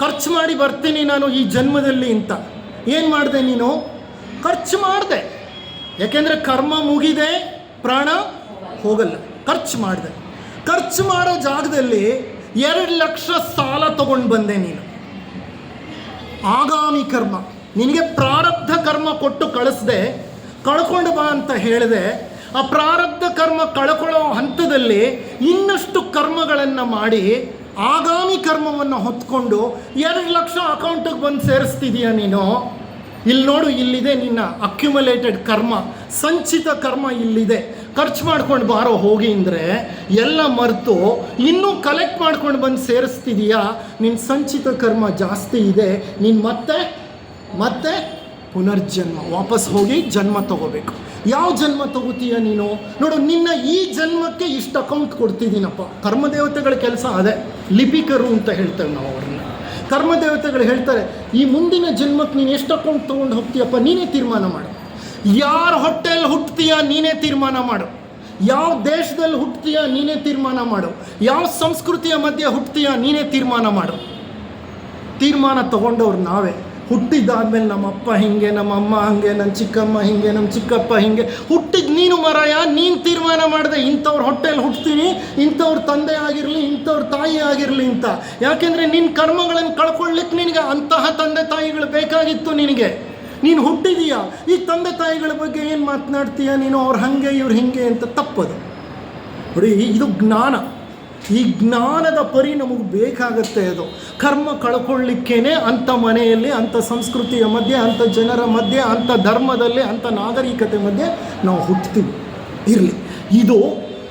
ಖರ್ಚು ಮಾಡಿ ಬರ್ತೀನಿ ನಾನು ಈ ಜನ್ಮದಲ್ಲಿ ಅಂತ. ಏನು ಮಾಡಿದೆ ನೀನು? ಖರ್ಚು ಮಾಡಿದೆ. ಯಾಕೆಂದರೆ ಕರ್ಮ ಮುಗಿದೆ, ಪ್ರಾಣ ಹೋಗಲ್ಲ. ಖರ್ಚು ಮಾಡಿದೆ. ಖರ್ಚು ಮಾಡೋ ಜಾಗದಲ್ಲಿ 2,00,000 ಸಾಲ ತಗೊಂಡು ಬಂದೆ ನೀನು. ಆಗಾಮಿ ಕರ್ಮ, ನಿನಗೆ ಪ್ರಾರಬ್ಧ ಕರ್ಮ ಕೊಟ್ಟು ಕಳಿಸ್ದೆ, ಕಳ್ಕೊಂಡು ಬಾ ಅಂತ ಹೇಳಿದೆ. ಆ ಪ್ರಾರಬ್ಧ ಕರ್ಮ ಕಳ್ಕೊಳ್ಳೋ ಹಂತದಲ್ಲಿ ಇನ್ನಷ್ಟು ಕರ್ಮಗಳನ್ನು ಮಾಡಿ ಆಗಾಮಿ ಕರ್ಮವನ್ನು ಹೊತ್ಕೊಂಡು 2,00,000 ಅಕೌಂಟಿಗೆ ಬಂದು ಸೇರಿಸ್ತಿದೀಯ ನೀನು. ಇಲ್ಲಿ ನೋಡು, ಇಲ್ಲಿದೆ ನಿನ್ನ ಅಕ್ಯುಮುಲೇಟೆಡ್ ಕರ್ಮ, ಸಂಚಿತ ಕರ್ಮ ಇಲ್ಲಿದೆ. ಖರ್ಚು ಮಾಡ್ಕೊಂಡು ಬಾರೋ ಹೋಗಿ ಅಂದರೆ ಎಲ್ಲ ಮರೆತು ಇನ್ನೂ ಕಲೆಕ್ಟ್ ಮಾಡ್ಕೊಂಡು ಬಂದು ಸೇರಿಸ್ತಿದೀಯಾ. ನಿನ್ನ ಸಂಚಿತ ಕರ್ಮ ಜಾಸ್ತಿ ಇದೆ. ನೀನು ಮತ್ತೆ ಪುನರ್ಜನ್ಮ, ವಾಪಸ್ ಹೋಗಿ ಜನ್ಮ ತಗೋಬೇಕು. ಯಾವ ಜನ್ಮ ತಗೋತೀಯ ನೀನು? ನೋಡು, ನಿನ್ನ ಈ ಜನ್ಮಕ್ಕೆ ಇಷ್ಟು ಅಕೌಂಟ್ ಕೊಡ್ತಿದ್ದೀನಪ್ಪ. ಕರ್ಮದೇವತೆಗಳ ಕೆಲಸ ಅದೇ, ಲಿಪಿಕರು ಅಂತ ಹೇಳ್ತೇವೆ ನಾವು ಅವ್ರನ್ನ. ಕರ್ಮದೇವತೆಗಳು ಹೇಳ್ತಾರೆ, ಈ ಮುಂದಿನ ಜನ್ಮಕ್ಕೆ ನೀನು ಎಷ್ಟು ಅಕೌಂಟ್ ತೊಗೊಂಡು ಹೋಗ್ತೀಯಪ್ಪ, ನೀನೇ ತೀರ್ಮಾನ ಮಾಡು. ಯಾರ ಹೊಟ್ಟೆಯಲ್ಲಿ ಹುಟ್ಟುತ್ತೀಯ ನೀನೇ ತೀರ್ಮಾನ ಮಾಡು. ಯಾವ ದೇಶದಲ್ಲಿ ಹುಟ್ಟುತ್ತೀಯ ನೀನೇ ತೀರ್ಮಾನ ಮಾಡು. ಯಾವ ಸಂಸ್ಕೃತಿಯ ಮಧ್ಯೆ ಹುಟ್ಟುತ್ತೀಯ ನೀನೇ ತೀರ್ಮಾನ ಮಾಡು. ತೀರ್ಮಾನ ತಗೊಂಡವ್ರು ನಾವೇ. ಹುಟ್ಟಿದ್ದಾದ್ಮೇಲೆ ನಮ್ಮಪ್ಪ ಹಿಂಗೆ, ನಮ್ಮಮ್ಮ ಹಾಗೆ, ನನ್ನ ಚಿಕ್ಕಮ್ಮ ಹಿಂಗೆ, ನಮ್ಮ ಚಿಕ್ಕಪ್ಪ ಹಿಂಗೆ. ಹುಟ್ಟಿದ ನೀನು ಮರಾಯ, ನೀನು ತೀರ್ಮಾನ ಮಾಡಿದೆ ಇಂಥವ್ರ ಹೊಟ್ಟೆಯಲ್ಲಿ ಹುಟ್ತೀನಿ, ಇಂಥವ್ರ ತಂದೆ ಆಗಿರಲಿ, ಇಂಥವ್ರ ತಾಯಿ ಆಗಿರಲಿ ಅಂತ. ಯಾಕೆಂದರೆ ನಿನ್ನ ಕರ್ಮಗಳನ್ನು ಕಳ್ಕೊಳ್ಳಿಕ್ಕೆ ನಿನಗೆ ಅಂತಹ ತಂದೆ ತಾಯಿಗಳು ಬೇಕಾಗಿತ್ತು. ನೀನು ಹುಟ್ಟಿದೀಯಾ, ಈ ತಂದೆ ತಾಯಿಗಳ ಬಗ್ಗೆ ಏನು ಮಾತನಾಡ್ತೀಯ ನೀನು? ಅವ್ರು ಹಾಗೆ ಇವ್ರು ಹಿಂಗೆ ಅಂತ. ತಪ್ಪದು ನೋಡಿ. ಇದು ಜ್ಞಾನ. ಈ ಜ್ಞಾನದ ಪರಿ ನಮಗೆ ಬೇಕಾಗತ್ತೆ. ಅದು ಕರ್ಮ ಕಳ್ಕೊಳ್ಳಿಕ್ಕೇನೆ ಅಂಥ ಮನೆಯಲ್ಲಿ, ಅಂಥ ಸಂಸ್ಕೃತಿಯ ಮಧ್ಯೆ, ಅಂಥ ಜನರ ಮಧ್ಯೆ, ಅಂಥ ಧರ್ಮದಲ್ಲಿ, ಅಂಥ ನಾಗರಿಕತೆ ಮಧ್ಯೆ ನಾವು ಹುಟ್ತೀವಿ. ಇರಲಿ, ಇದು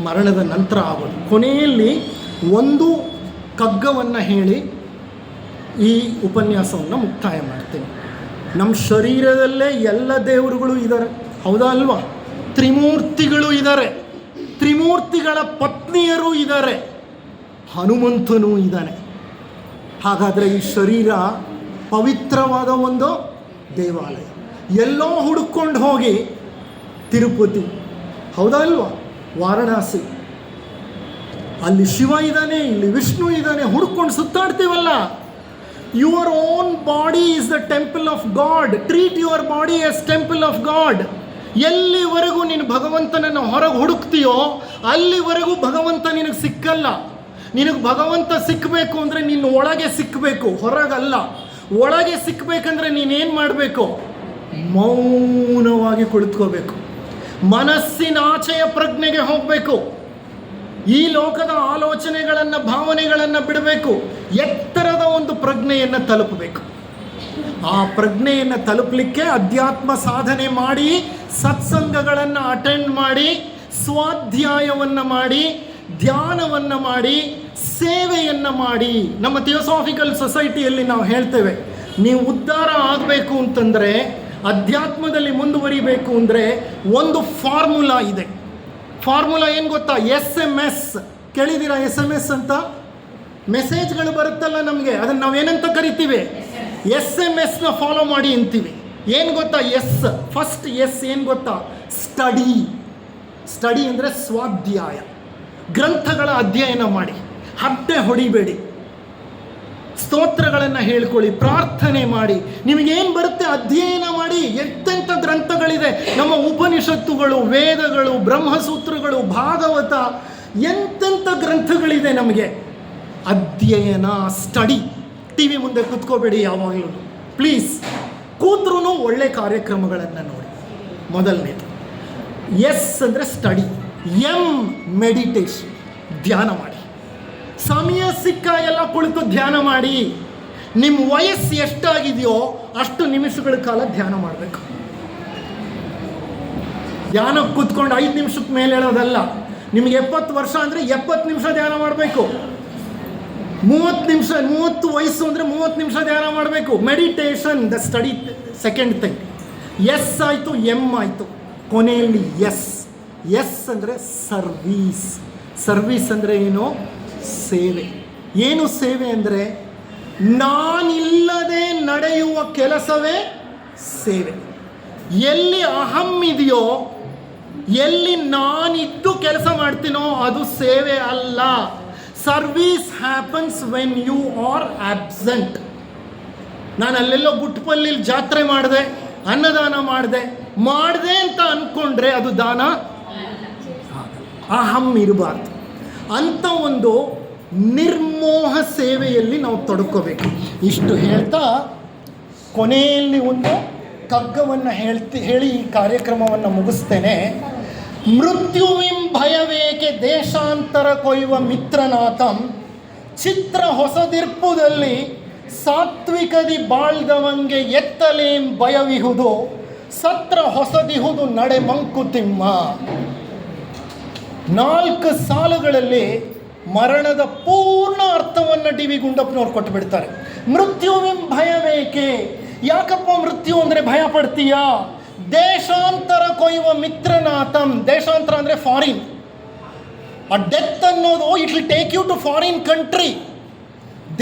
ಮರಣದ ನಂತರ ಆಗೋದು. ಕೊನೆಯಲ್ಲಿ ಒಂದು ಕಗ್ಗವನ್ನು ಹೇಳಿ ಈ ಉಪನ್ಯಾಸವನ್ನು ಮುಕ್ತಾಯ ಮಾಡ್ತೀನಿ. ನಮ್ಮ ಶರೀರದಲ್ಲೇ ಎಲ್ಲ ದೇವರುಗಳು ಇದ್ದಾರೆ, ಹೌದಾ ಅಲ್ವಾ? ತ್ರಿಮೂರ್ತಿಗಳು ಇದ್ದಾರೆ, ತ್ರಿಮೂರ್ತಿಗಳ ಪತ್ನಿಯರು ಇದ್ದಾರೆ, ಹನುಮಂತನೂ ಇದ್ದಾನೆ. ಹಾಗಾದರೆ ಈ ಶರೀರ ಪವಿತ್ರವಾದ ಒಂದು ದೇವಾಲಯ. ಎಲ್ಲೋ ಹುಡುಕೊಂಡು ಹೋಗಿ ತಿರುಪತಿ, ಹೌದಾ ಅಲ್ವಾ, ವಾರಣಾಸಿ, ಅಲ್ಲಿ ಶಿವ ಇದ್ದಾನೆ, ಇಲ್ಲಿ ವಿಷ್ಣು ಇದ್ದಾನೆ, ಹುಡುಕೊಂಡು ಸುತ್ತಾಡ್ತೀವಲ್ಲ. Your own body is the temple of god. Treat your body as temple of god. ಎಲ್ಲಿವರೆಗೂ ನೀನು ಭಗವಂತನನ್ನು ಹೊರಗೆ ಹುಡುಕ್ತೀಯೋ ಅಲ್ಲಿವರೆಗೂ ಭಗವಂತ ನಿನಗೆ ಸಿಕ್ಕಲ್ಲ. ನಿನಗೆ ಭಗವಂತ ಸಿಕ್ಕಬೇಕು ಅಂದರೆ ನಿನ್ನ ಒಳಗೆ ಸಿಕ್ಕಬೇಕು, ಹೊರಗಲ್ಲ. ಒಳಗೆ ಸಿಕ್ಕಬೇಕಂದ್ರೆ ನೀನೇನು ಮಾಡಬೇಕು? ಮೌನವಾಗಿ ಕುಳಿತುಕೋಬೇಕು. ಮನಸ್ಸಿನ ಆಚೆಯ ಪ್ರಜ್ಞೆಗೆ ಹೋಗಬೇಕು. ಈ ಲೋಕದ ಆಲೋಚನೆಗಳನ್ನು, ಭಾವನೆಗಳನ್ನು ಬಿಡಬೇಕು. ಎತ್ತರದ ಒಂದು ಪ್ರಜ್ಞೆಯನ್ನು ತಲುಪಬೇಕು. ಆ ಪ್ರಜ್ಞೆಯನ್ನು ತಲುಪಲಿಕ್ಕೆ ಅಧ್ಯಾತ್ಮ ಸಾಧನೆ ಮಾಡಿ, ಸತ್ಸಂಗಗಳನ್ನು ಅಟೆಂಡ್ ಮಾಡಿ, ಸ್ವಾಧ್ಯಾಯವನ್ನು ಮಾಡಿ, ಧ್ಯಾನವನ್ನು ಮಾಡಿ, ಸೇವೆಯನ್ನು ಮಾಡಿ. ನಮ್ಮ ಥಿಯೋಸಾಫಿಕಲ್ ಸೊಸೈಟಿಯಲ್ಲಿ ನಾವು ಹೇಳ್ತೇವೆ, ನೀವು ಉದ್ಧಾರ ಆಗಬೇಕು ಅಂತಂದರೆ, ಅಧ್ಯಾತ್ಮದಲ್ಲಿ ಮುಂದುವರಿಬೇಕು ಅಂದರೆ ಒಂದು ಫಾರ್ಮುಲಾ ಇದೆ. ಫಾರ್ಮುಲಾ ಏನು ಗೊತ್ತಾ? SMS. ಕೇಳಿದ್ದೀರಾ SMS ಅಂತ? ಮೆಸೇಜ್ಗಳು ಬರುತ್ತಲ್ಲ ನಮಗೆ, ಅದನ್ನು ನಾವೇನಂತ ಕರಿತೀವಿ? SMS ಫಾಲೋ ಮಾಡಿ ಅಂತೀವಿ. ಏನು ಗೊತ್ತಾ? ಫಸ್ಟ್ ಎಸ್ ಏನು ಗೊತ್ತಾ? ಸ್ಟಡಿ ಅಂದರೆ ಸ್ವಾಧ್ಯಾಯ. ಗ್ರಂಥಗಳ ಅಧ್ಯಯನ ಮಾಡಿ, ಹಡ್ಡೆ ಹೊಡಿಬೇಡಿ, ಸ್ತೋತ್ರಗಳನ್ನು ಹೇಳ್ಕೊಳ್ಳಿ, ಪ್ರಾರ್ಥನೆ ಮಾಡಿ. ನಿಮಗೇನು ಬರುತ್ತೆ ಅಧ್ಯಯನ ಮಾಡಿ. ಎಂತೆಂಥ ಗ್ರಂಥಗಳಿದೆ ನಮ್ಮ ಉಪನಿಷತ್ತುಗಳು, ವೇದಗಳು, ಬ್ರಹ್ಮಸೂತ್ರಗಳು, ಭಾಗವತ, ಎಂತೆಂಥ ಅದ್ಭುತ ಗ್ರಂಥಗಳಿದೆ ನಮಗೆ. ಅಧ್ಯಯನ, ಸ್ಟಡಿ. ಟಿ ವಿ ಮುಂದೆ ಕೂತ್ಕೋಬೇಡಿ ಯಾವಾಗಲೂ, ಪ್ಲೀಸ್. ಕೂತ್ರೂ ಒಳ್ಳೆ ಕಾರ್ಯಕ್ರಮಗಳನ್ನು ನೋಡಿ. ಮೊದಲನೇದು ಎಸ್ ಅಂದರೆ ಸ್ಟಡಿ, ಎಂ ಮೆಡಿಟೇಷನ್, ಧ್ಯಾನ ಮಾಡಿ. ಸಮಯ ಸಿಕ್ಕ ಎಲ್ಲ ಕುಳಿತು ಧ್ಯಾನ ಮಾಡಿ. ನಿಮ್ಮ ವಯಸ್ಸು ಎಷ್ಟಾಗಿದೆಯೋ ಅಷ್ಟು ನಿಮಿಷಗಳ ಕಾಲ ಧ್ಯಾನ ಮಾಡಬೇಕು. ಧ್ಯಾನಕ್ಕೆ ಕೂತ್ಕೊಂಡು 5 ನಿಮಿಷಕ್ಕೆ ಮೇಲೆ ಹೇಳೋದಲ್ಲ. ನಿಮಗೆ 70 ವರ್ಷ ಅಂದರೆ 70 ನಿಮಿಷ ಧ್ಯಾನ ಮಾಡಬೇಕು. 30 ವಯಸ್ಸು ಅಂದರೆ 30 ನಿಮಿಷ ಧ್ಯಾನ ಮಾಡಬೇಕು. Meditation, the study, second thing. S ಆಯಿತು, ಎಂ ಆಯಿತು, ಕೊನೆಯಲ್ಲಿ ಎಸ್. ಎಸ್ ಅಂದರೆ ಸರ್ವೀಸ್. ಸರ್ವೀಸ್ ಅಂದರೆ ಏನು? ಸೇವೆ. ಏನು ಸೇವೆ ಅಂದರೆ ನಾನಿಲ್ಲದೆ ನಡೆಯುವ ಕೆಲಸವೇ ಸೇವೆ. ಎಲ್ಲಿ ಅಹಂ ಇದೆಯೋ, ಎಲ್ಲಿ ನಾನಿದ್ದು ಕೆಲಸ ಮಾಡ್ತೀನೋ ಅದು ಸೇವೆ ಅಲ್ಲ. Service happens when you are absent. ನಾನು ಅಲ್ಲೆಲ್ಲೋ ಗುಟ್ಪಲ್ಲಿಲಿ ಜಾತ್ರೆ ಮಾಡಿದೆ, ಅನ್ನದಾನ ಮಾಡಿದೆ ಅಂತ ಅಂದ್ಕೊಂಡ್ರೆ ಅದು ದಾನ. ಅಹಂ ಇರಬಾರ್ದು. ಅಂಥ ಒಂದು ನಿರ್ಮೋಹ ಸೇವೆಯಲ್ಲಿ ನಾವು ತೊಡ್ಕೋಬೇಕು. ಇಷ್ಟು ಹೇಳ್ತಾ ಕೊನೆಯಲ್ಲಿ ಒಂದು ಕಗ್ಗವನ್ನು ಹೇಳಿ ಈ ಕಾರ್ಯಕ್ರಮವನ್ನು ಮುಗಿಸ್ತೇನೆ. ಮೃತ್ಯುವಿಂ ಭಯವೇಕೆ ದೇಶಾಂತರ ಕೊಯ್ಯುವ ಮಿತ್ರನಾಥಂ, ಚಿತ್ರ ಹೊಸದಿರ್ಪುದಲ್ಲಿ ಸಾತ್ವಿಕದಿ ಬಾಳ್ದವಂಗೆ ಎತ್ತಲೇಂ ಭಯವಿಹುದು, ಸತ್ರ ಹೊಸದಿಹುದು ನಡೆ ಮಂಕುತಿಮ್ಮ. 4 ಸಾಲುಗಳಲ್ಲಿ ಮರಣದ ಪೂರ್ಣ ಅರ್ಥವನ್ನು ಡಿ ವಿ ಗುಂಡಪ್ಪನವ್ರು ಕೊಟ್ಟು ಬಿಡ್ತಾರೆ. ಮೃತ್ಯುವಿಂ ಭಯವೇಕೆ, ಯಾಕಪ್ಪ ಮೃತ್ಯು ಅಂದರೆ ಭಯ ಪಡ್ತೀಯಾ? ದೇಶಾಂತರ ಕೊಯ್ಯುವ ಮಿತ್ರನಾಥಂ. ದೇಶಾಂತರ ಅಂದರೆ ಫಾರಿನ್. ಆ ಡೆತ್ ಅನ್ನೋದು it will take you to foreign country.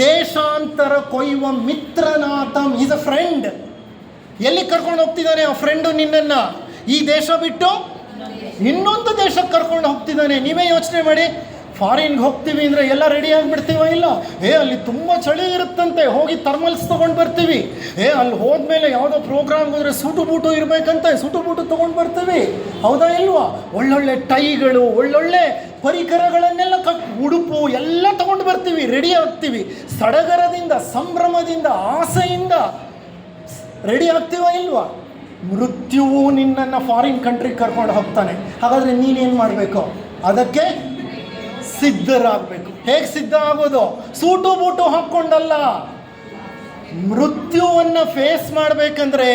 ದೇಶಾಂತರ ಕೊಯ್ಯುವ ಮಿತ್ರನಾಥಂ ಈಸ್ ಅ ಫ್ರೆಂಡ್. ಎಲ್ಲಿ ಕರ್ಕೊಂಡು ಹೋಗ್ತಿದ್ದಾನೆ ಆ ಫ್ರೆಂಡು ನಿನ್ನನ್ನು? ಈ ದೇಶ ಬಿಟ್ಟು ಇನ್ನೊಂದು ದೇಶಕ್ಕೆ ಕರ್ಕೊಂಡು ಹೋಗ್ತಿದ್ದಾನೆ. ನೀವೇ ಯೋಚನೆ ಮಾಡಿ. ಫಾರಿನ್ಗೆ ಹೋಗ್ತೀವಿ ಅಂದರೆ ಎಲ್ಲ ರೆಡಿ ಆಗಿಬಿಡ್ತೀವ? ಇಲ್ಲ, ಅಲ್ಲಿ ತುಂಬ ಚಳಿ ಇರುತ್ತಂತೆ, ಹೋಗಿ ಥರ್ಮಲ್ಸ್ ತೊಗೊಂಡು ಬರ್ತೀವಿ. ಅಲ್ಲಿ ಹೋದ್ಮೇಲೆ ಯಾವುದೋ ಪ್ರೋಗ್ರಾಮ್ಗೆ ಹೋದರೆ ಸೂಟು ಬೂಟು ಇರಬೇಕಂತೆ, ಸೂಟು ಬೂಟು ತೊಗೊಂಡು ಬರ್ತೀವಿ. ಹೌದಾ ಇಲ್ವಾ? ಒಳ್ಳೊಳ್ಳೆ ಟೈಗಳು, ಒಳ್ಳೊಳ್ಳೆ ಪರಿಕರಗಳನ್ನೆಲ್ಲ ಉಡುಪು ಎಲ್ಲ ತೊಗೊಂಡು ಬರ್ತೀವಿ, ರೆಡಿ ಆಗ್ತೀವಿ. ಸಡಗರದಿಂದ, ಸಂಭ್ರಮದಿಂದ, ಆಸೆಯಿಂದ ರೆಡಿ ಆಗ್ತೀವ ಇಲ್ವಾ? ಮೃತ್ಯುವು ನಿನ್ನನ್ನು ಫಾರಿನ್ ಕಂಟ್ರಿಗೆ ಕರ್ಕೊಂಡು ಹೋಗ್ತಾನೆ. ಹಾಗಾದರೆ ನೀನೇನು ಮಾಡಬೇಕು? ಅದಕ್ಕೆ ಸಿದ್ಧರಾಗಬೇಕು. ಹೇಗೆ ಸಿದ್ಧ ಆಗೋದು? Suit boot ಹಾಕ್ಕೊಂಡಲ್ಲ. ಮೃತ್ಯುವನ್ನು ಫೇಸ್ ಮಾಡಬೇಕಂದ್ರೆ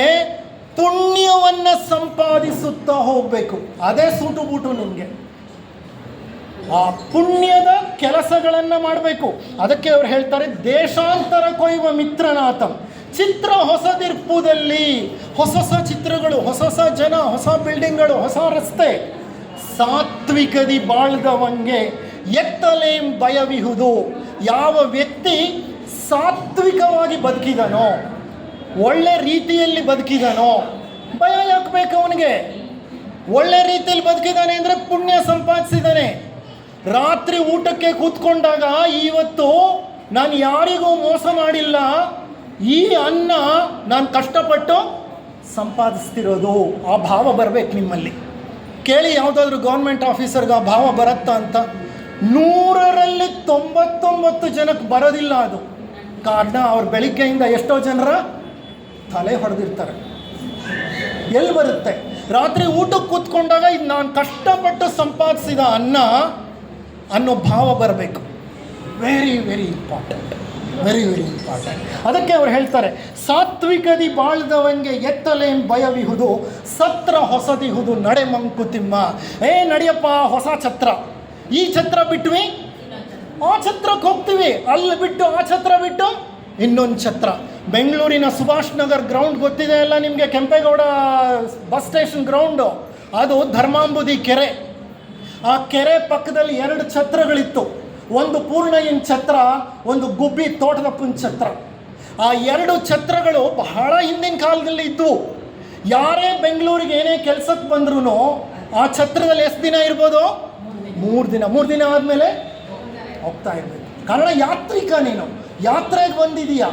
ಪುಣ್ಯವನ್ನು ಸಂಪಾದಿಸುತ್ತಾ ಹೋಗಬೇಕು. ಅದೇ ಸೂಟು ಬೂಟು ನಿಮಗೆ. ಆ ಪುಣ್ಯದ ಕೆಲಸಗಳನ್ನು ಮಾಡಬೇಕು. ಅದಕ್ಕೆ ಅವ್ರು ಹೇಳ್ತಾರೆ ದೇಶಾಂತರ ಕೊಯ್ಯುವ ಮಿತ್ರನಾಥಂ. ಚಿತ್ರ ಹೊಸದಿರ್ಪುದಲ್ಲಿ, ಹೊಸ ಹೊಸ ಚಿತ್ರಗಳು, ಹೊಸ ಹೊಸ ಜನ, ಹೊಸ ಬಿಲ್ಡಿಂಗ್ಗಳು, ಹೊಸ ರಸ್ತೆ. ಸಾತ್ವಿಕದಿ ಬಾಳ್ದವಂಗೆ ಎತ್ತಲೇಂ ಭಯವಿಹುದು. ಯಾವ ವ್ಯಕ್ತಿ ಸಾತ್ವಿಕವಾಗಿ ಬದುಕಿದನೋ, ಒಳ್ಳೆ ರೀತಿಯಲ್ಲಿ ಬದುಕಿದನೋ, ಭಯ ಯಾಕೆ ಬೇಕು ಅವನಿಗೆ? ಒಳ್ಳೆ ರೀತಿಯಲ್ಲಿ ಬದುಕಿದ್ದಾನೆ ಅಂದರೆ ಪುಣ್ಯ ಸಂಪಾದಿಸಿದ್ದಾನೆ. ರಾತ್ರಿ ಊಟಕ್ಕೆ ಕೂತ್ಕೊಂಡಾಗ ಇವತ್ತು ನಾನು ಯಾರಿಗೂ ಮೋಸ ಮಾಡಿಲ್ಲ, ಈ ಅನ್ನ ನಾನು ಕಷ್ಟಪಟ್ಟು ಸಂಪಾದಿಸ್ತಿರೋದು, ಆ ಭಾವ ಬರಬೇಕು ನಿಮ್ಮಲ್ಲಿ. ಕೇಳಿ ಯಾವುದಾದ್ರೂ ಗೌರ್ಮೆಂಟ್ ಆಫೀಸರ್ಗೆ ಆ ಭಾವ ಬರುತ್ತಾ ಅಂತ? 100ರಲ್ಲಿ 99 ಜನಕ್ಕೆ ಬರೋದಿಲ್ಲ ಅದು. ಕಾರಣ ಅವ್ರು ಬೆಳಿಗ್ಗೆಯಿಂದ ಎಷ್ಟೋ ಜನರ ತಲೆ ಹೊಡೆದಿರ್ತಾರೆ. ಎಲ್ಲಿ ಬರುತ್ತೆ? ರಾತ್ರಿ ಊಟಕ್ಕೆ ಕೂತ್ಕೊಂಡಾಗ ಇದು ನಾನು ಕಷ್ಟಪಟ್ಟು ಸಂಪಾದಿಸಿದ ಅನ್ನ ಅನ್ನೋ ಭಾವ ಬರಬೇಕು. Very very important, very very important. ಅದಕ್ಕೆ ಅವ್ರು ಹೇಳ್ತಾರೆ ಸಾತ್ವಿಕದಿ ಬಾಳ್ದವಂಗೆ ಎತ್ತಲೇಂ ಭಯವಿಹುದು, ಸತ್ರ ಹೊಸದಿಹುದು ನಡೆ ಮಂಕುತಿಮ್ಮ. ನಡಿಯಪ್ಪ ಹೊಸ ಛತ್ರ. ಈ ಛತ್ರ ಬಿಟ್ವಿ ಆ ಛತ್ರಕ್ಕೆ ಹೋಗ್ತೀವಿ, ಅಲ್ಲಿ ಬಿಟ್ಟು ಆ ಛತ್ರ ಬಿಟ್ಟು ಇನ್ನೊಂದು ಛತ್ರ. ಬೆಂಗಳೂರಿನ ಸುಭಾಷ್ ನಗರ್ ಗ್ರೌಂಡ್ ಗೊತ್ತಿದೆ ಅಲ್ಲ ನಿಮಗೆ? ಕೆಂಪೇಗೌಡ ಬಸ್ ಸ್ಟೇಷನ್ ಗ್ರೌಂಡು, ಅದು ಧರ್ಮಾಂಬುದಿ ಕೆರೆ. ಆ ಕೆರೆ ಪಕ್ಕದಲ್ಲಿ 2 ಛತ್ರಗಳಿತ್ತು. ಒಂದು ಪೂರ್ಣಯ್ಯನ ಛತ್ರ, ಒಂದು ಗುಬ್ಬಿ ತೋಟದಪ್ಪನ ಛತ್ರ. ಆ 2 ಛತ್ರಗಳು ಬಹಳ ಹಿಂದಿನ ಕಾಲದಲ್ಲಿ ಇದ್ದವು. ಯಾರೇ ಬೆಂಗಳೂರಿಗೆ ಏನೇ ಕೆಲಸಕ್ಕೆ ಬಂದ್ರೂ ಆ ಛತ್ರದಲ್ಲಿ ಎಷ್ಟು ದಿನ ಇರ್ಬೋದು? 3 ದಿನ. 3 ದಿನ ಆದಮೇಲೆ ಹೋಗ್ತಾ ಇರಬೇಕು. ಕಾರಣ ಯಾತ್ರಿಕ, ನೀನು ಯಾತ್ರೆಗೆ ಬಂದಿದೀಯ.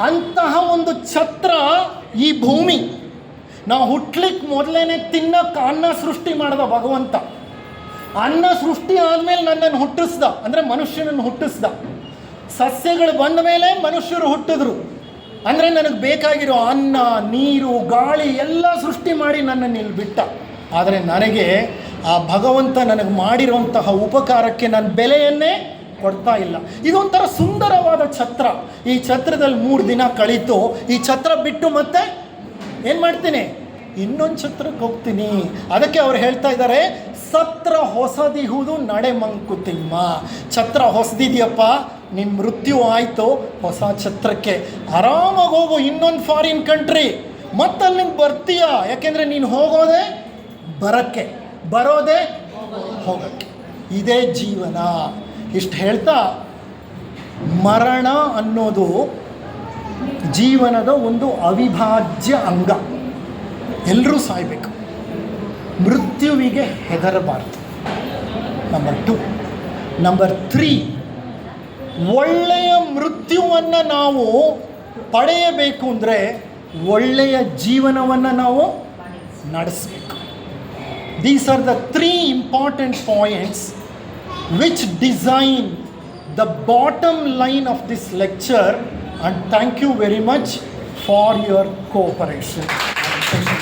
ಅಂತಹ ಒಂದು ಛತ್ರ ಈ ಭೂಮಿ. ನಾವು ಹುಟ್ಲಿಕ್ಕೆ ಮೊದಲೇನೆ ತಿನ್ನಕ್ಕೆ ಅನ್ನ ಸೃಷ್ಟಿ ಮಾಡಿದ ಭಗವಂತ. ಅನ್ನ ಸೃಷ್ಟಿ ಆದಮೇಲೆ ನನ್ನನ್ನು ಹುಟ್ಟಿಸ್ದ, ಅಂದರೆ ಮನುಷ್ಯನನ್ನು ಹುಟ್ಟಿಸ್ದ. ಸಸ್ಯಗಳು ಬಂದ ಮೇಲೆ ಮನುಷ್ಯರು ಹುಟ್ಟಿದ್ರು. ಅಂದರೆ ನನಗೆ ಬೇಕಾಗಿರೋ ಅನ್ನ, ನೀರು, ಗಾಳಿ ಎಲ್ಲ ಸೃಷ್ಟಿ ಮಾಡಿ ನನ್ನನ್ನು ಇಲ್ಲಿ ಬಿಟ್ಟ. ಆದರೆ ನನಗೆ ಆ ಭಗವಂತ ನನಗೆ ಮಾಡಿರುವಂತಹ ಉಪಕಾರಕ್ಕೆ ನಾನು ಬೆಲೆಯನ್ನೇ ಕೊಡ್ತಾ ಇಲ್ಲ. ಇದೊಂಥರ ಸುಂದರವಾದ ಛತ್ರ. ಈ ಛತ್ರದಲ್ಲಿ 3 ದಿನ ಕಳೀತು. ಈ ಛತ್ರ ಬಿಟ್ಟು ಮತ್ತೆ ಏನು ಮಾಡ್ತೀನಿ? ಇನ್ನೊಂದು ಛತ್ರಕ್ಕೆ ಹೋಗ್ತೀನಿ. ಅದಕ್ಕೆ ಅವ್ರು ಹೇಳ್ತಾ ಇದ್ದಾರೆ, ಸತ್ರ ಹೊಸದಿಹುದು ನಡೆ ಮಂಕುತಿಮ್ಮ. ಛತ್ರ ಹೊಸದಿದೆಯಪ್ಪ, ನಿನ್ನ ಮೃತ್ಯು ಆಯಿತು, ಹೊಸ ಛತ್ರಕ್ಕೆ ಆರಾಮಾಗಿ ಹೋಗು ಇನ್ನೊಂದು ಫಾರಿನ್ ಕಂಟ್ರಿ. ಮತ್ತಲ್ಲಿ ನೀನು ಬರ್ತೀಯ, ಯಾಕೆಂದರೆ ನೀನು ಹೋಗೋದೇ ಬರೋಕ್ಕೆ, ಬರೋದೇ ಹೋಗೋಕ್ಕೆ. ಇದೇ ಜೀವನ. ಇಷ್ಟು ಹೇಳ್ತಾ, ಮರಣ ಅನ್ನೋದು ಜೀವನದ ಒಂದು ಅವಿಭಾಜ್ಯ ಅಂಗ. ಎಲ್ಲರೂ ಸಾಯಬೇಕು, ಮೃತ್ಯುವಿಗೆ ಹೆದರಬಾರ್ದು. ನಂಬರ್ 2. ನಂಬರ್ 3, ಒಳ್ಳೆಯ ಮೃತ್ಯುವನ್ನು ನಾವು ಪಡೆಯಬೇಕು ಅಂದರೆ ಒಳ್ಳೆಯ ಜೀವನವನ್ನು ನಾವು ನಡೆಸಬೇಕು. These are the 3 important points which design the bottom line of this lecture, and thank you very much for your cooperation.